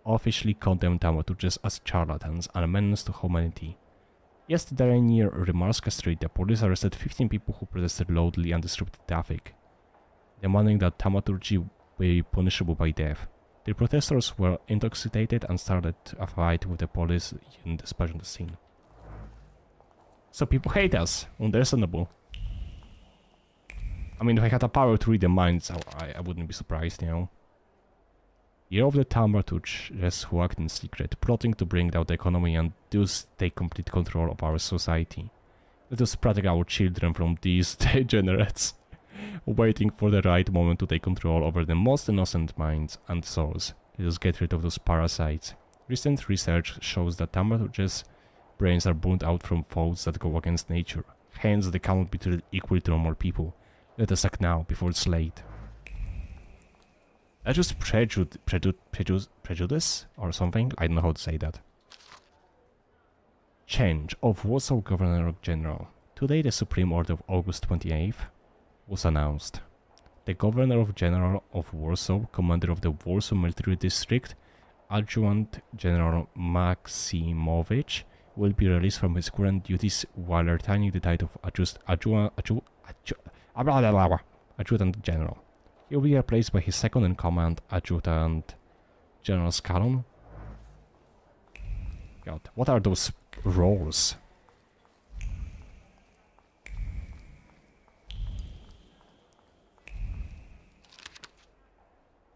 officially condemn Thaumaturges as charlatans and a menace to humanity. Yesterday near Rymarska Street, the police arrested 15 people who protested loudly and disrupted traffic, demanding that Thaumaturgi be punishable by death. The protesters were intoxicated and started a fight with the police and dispatched on the scene. So people hate us, understandable. I mean, if I had the power to read their minds, I wouldn't be surprised, you know. Year of the Thaumaturges who act in secret, plotting to bring down the economy and thus take complete control of our society. Let us protect our children from these degenerates, waiting for the right moment to take control over the most innocent minds and souls. Let us get rid of those parasites. Recent research shows that Thaumaturges' brains are burnt out from thoughts that go against nature. Hence, they cannot be treated equally to normal people. Let us act now, before it's late. That's just prejudice or something? I don't know how to say that. Change of Warsaw Governor General. Today the Supreme Order of August 28th was announced. The Governor General of Warsaw, Commander of the Warsaw Military District, Adjutant General Maximovich, will be released from his current duties while retaining the title of Adjutant General. He will be replaced by his second-in-command, Adjutant General Scallon. God, what are those roles?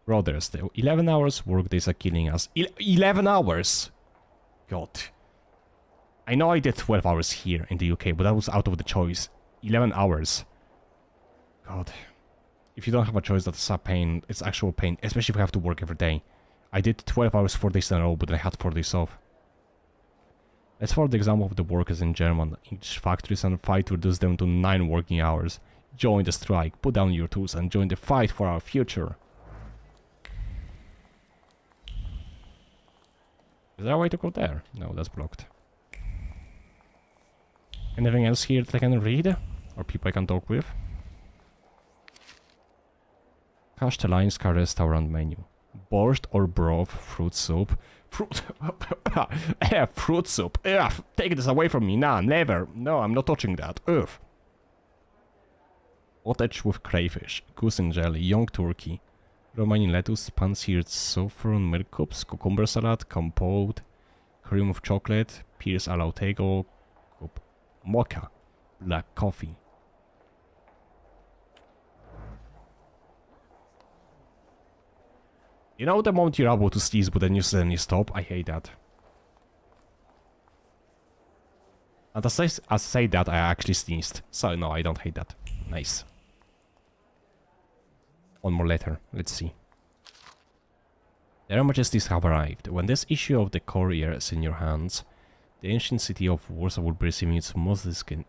Brothers, the 11 hours workdays are killing us. 11 hours! God. I know I did 12 hours here in the UK, but that was out of the choice. 11 hours. God. if you don't have a choice, that's a pain. It's actual pain, especially if you have to work every day. I did 12 hours 4 days in a row, but I had 4 days off. Let's follow the example of the workers in German English factories and fight to reduce them to 9 working hours. Join the strike, put down your tools, and join the fight for our future. Is there a way to go there? No, that's blocked. Anything else here that I can read? Or people I can talk with? Castellanska restaurant menu. Borscht or broth, fruit soup. Fruit soup. Ugh, take this away from me. Nah, never. No, I'm not touching that. Ugh. Cottage with crayfish, goose and jelly, young turkey, Romanian lettuce, pan-seared saffron milk cups, cucumber salad, compote, cream of chocolate, pears a la tego, cup, mocha, black coffee. You know the moment you're about to sneeze but then you suddenly stop? I hate that. And as I say that, I actually sneezed. So no, I don't hate that. Nice. One more letter. Let's see. Their Majesties have arrived. When this issue of the Courier is in your hands, the ancient city of Warsaw will be receiving its most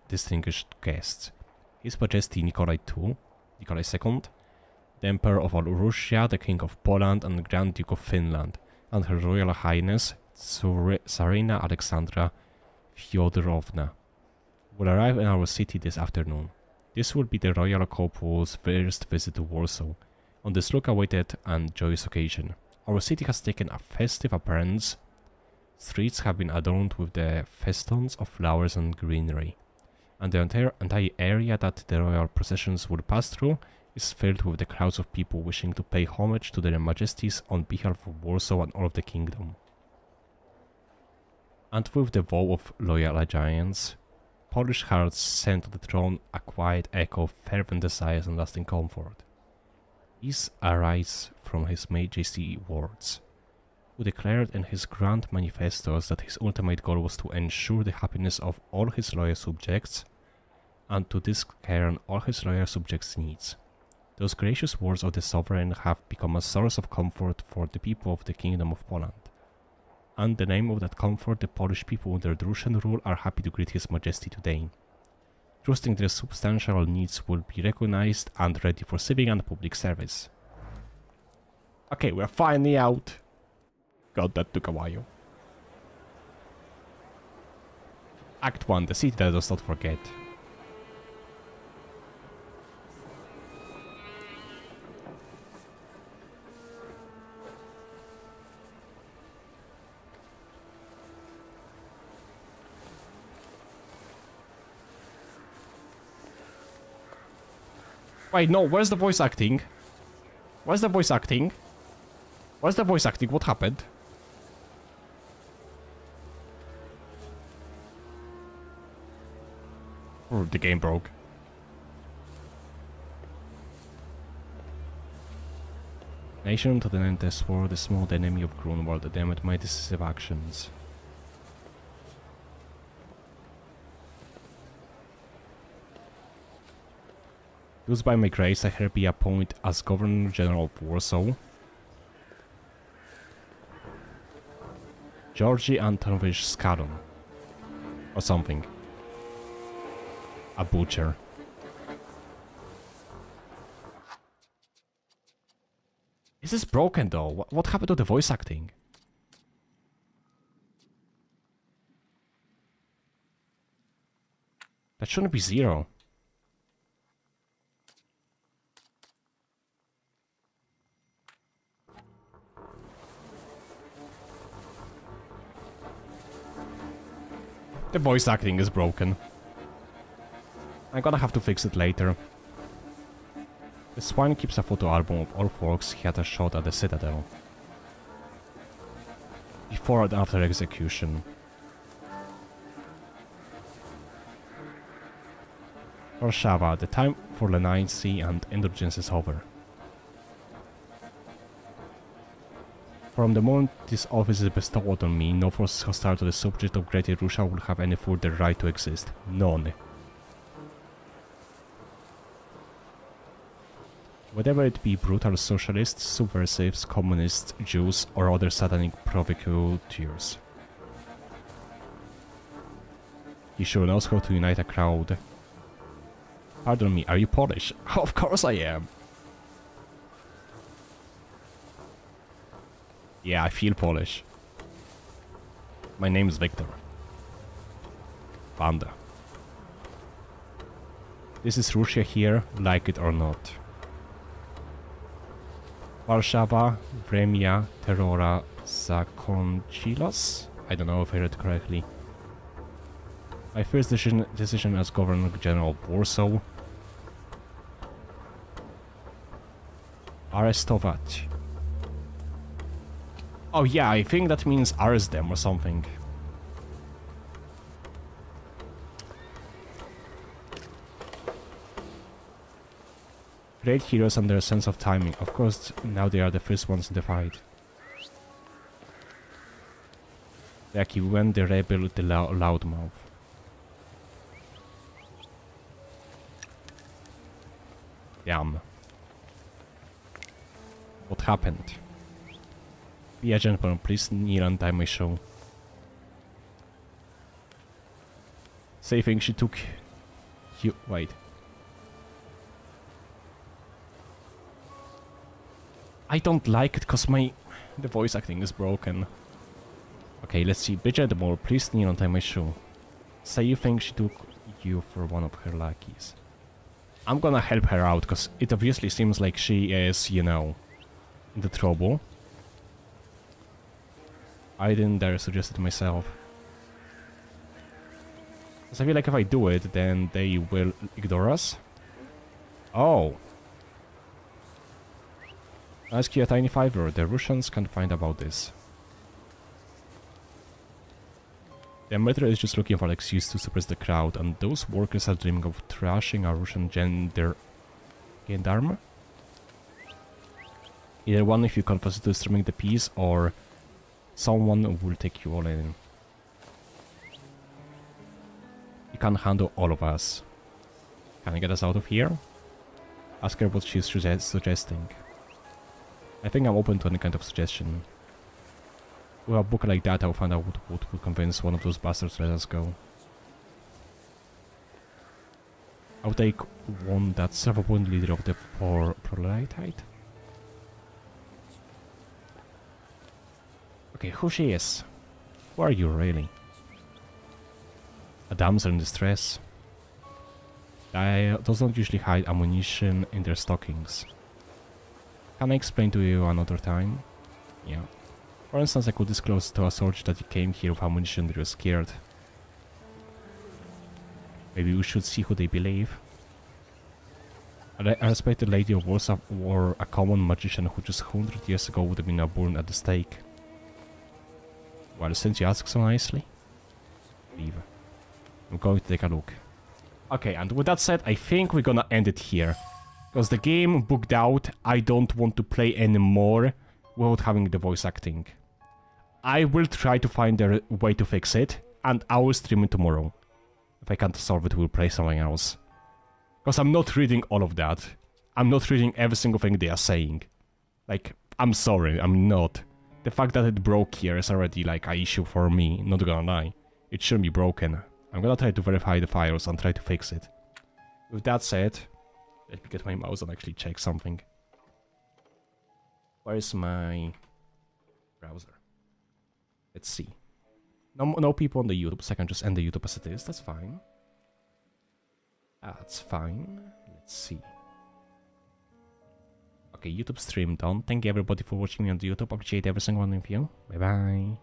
distinguished guests. His Majesty Nikolai II, the Emperor of all Russia, the King of Poland and the Grand Duke of Finland, and Her Royal Highness Tsarina Alexandra Fyodorovna will arrive in our city this afternoon. This will be the royal couple's first visit to Warsaw, on this long-awaited and joyous occasion. Our city has taken a festive appearance. Streets have been adorned with the festoons of flowers and greenery, and the entire area that the royal processions will pass through is filled with the crowds of people wishing to pay homage to their majesties on behalf of Warsaw and all of the kingdom. And with the vow of loyal alliance, Polish hearts send to the throne a quiet echo of fervent desires and lasting comfort. These arise from His Majesty's words, who declared in his grand manifestos that his ultimate goal was to ensure the happiness of all his loyal subjects, and to this care all his loyal subjects' needs. Those gracious words of the sovereign have become a source of comfort for the people of the Kingdom of Poland. And in the name of that comfort, the Polish people under the Russian rule are happy to greet His Majesty today, trusting their substantial needs will be recognized and ready for civic and public service. Okay, we're finally out. God, that took a while. Act 1, the city that does not forget. Wait, no, where's the voice acting? Where's the voice acting? Where's the voice acting? What happened? Oh, the game broke. Nation to the end this war, the small enemy of Grunwald, damned my decisive actions. Used by my grace, I hereby appoint as Governor General of Warsaw Georgi Antonovich Skalon. Or something. A butcher. Is this broken though? What happened to the voice acting? That shouldn't be 0. The voice acting is broken. I'm gonna have to fix it later. The swine keeps a photo album of all folks he had a shot at the Citadel. Before and after execution. Warszawa, the time for leniency and indulgence is over. From the moment this office is bestowed on me, no force hostile to the subject of Greater Russia will have any further right to exist. None. Whether it be brutal socialists, subversives, communists, Jews, or other satanic provocateurs. He sure knows how to unite a crowd. Pardon me, are you Polish? Of course I am! Yeah, I feel Polish. My name is Victor. Panda. This is Russia here, like it or not. Warszawa, Vremia, Terrora, Zakończylos? I don't know if I read it correctly. My first decision as Governor General of Warsaw. Arrestować. Oh yeah, I think that means arrest them or something. Great heroes and their sense of timing. Of course, now they are the first ones in the fight. Jaki when the rebel, the loudmouth. Damn. What happened? Be a gentleman, please kneel and time my show. Saying she took you. Wait. I don't like it because the voice acting is broken. Okay, let's see. Be gentleman, please kneel and tie my shoe. Say you think she took you for one of her lackeys. I'm gonna help her out because it obviously seems like she is, you know, in the trouble. I didn't dare suggest it myself. Because I feel like if I do it, then they will ignore us. Oh. Ask you a tiny favor. The Russians can't find about this. The Metro is just looking for an excuse to suppress the crowd, and those workers are dreaming of trashing a Russian gendarme. Either one if you confess to disturbing the peace, or someone will take you all in. You can't handle all of us. Can you get us out of here? Ask her what she's suggesting. I think I'm open to any kind of suggestion. With a book like that, I'll find out what would convince one of those bastards to let us go. I'll take one that's self-appointed leader of the prohibited. Okay, who she is? Who are you, really? A damsel in distress. Those don't usually hide ammunition in their stockings. Can I explain to you another time? Yeah. For instance, I could disclose to a soldier that you came here with ammunition that you're scared. Maybe we should see who they believe. A respected lady of Warsaw or a common magician who just 100 years ago would have been burned at the stake. Well, since you ask so nicely, leave. I'm going to take a look. Okay, and with that said, I think we're gonna end it here. Because the game booked out, I don't want to play anymore without having the voice acting. I will try to find a way to fix it, and I will stream it tomorrow. If I can't solve it, we'll play something else. Because I'm not reading all of that. I'm not reading every single thing they are saying. Like, I'm sorry, I'm not. The fact that it broke here is already like an issue for me, not gonna lie. It shouldn't be broken. I'm gonna try to verify the files and try to fix it. With that said, let me get my mouse and actually check something. Where is my browser? Let's see. No people on the YouTube, so I can just end the YouTube as it is. That's fine. That's fine. Let's see. Okay, YouTube stream done. Thank you everybody for watching me on the YouTube. Appreciate every single one of you. Bye bye.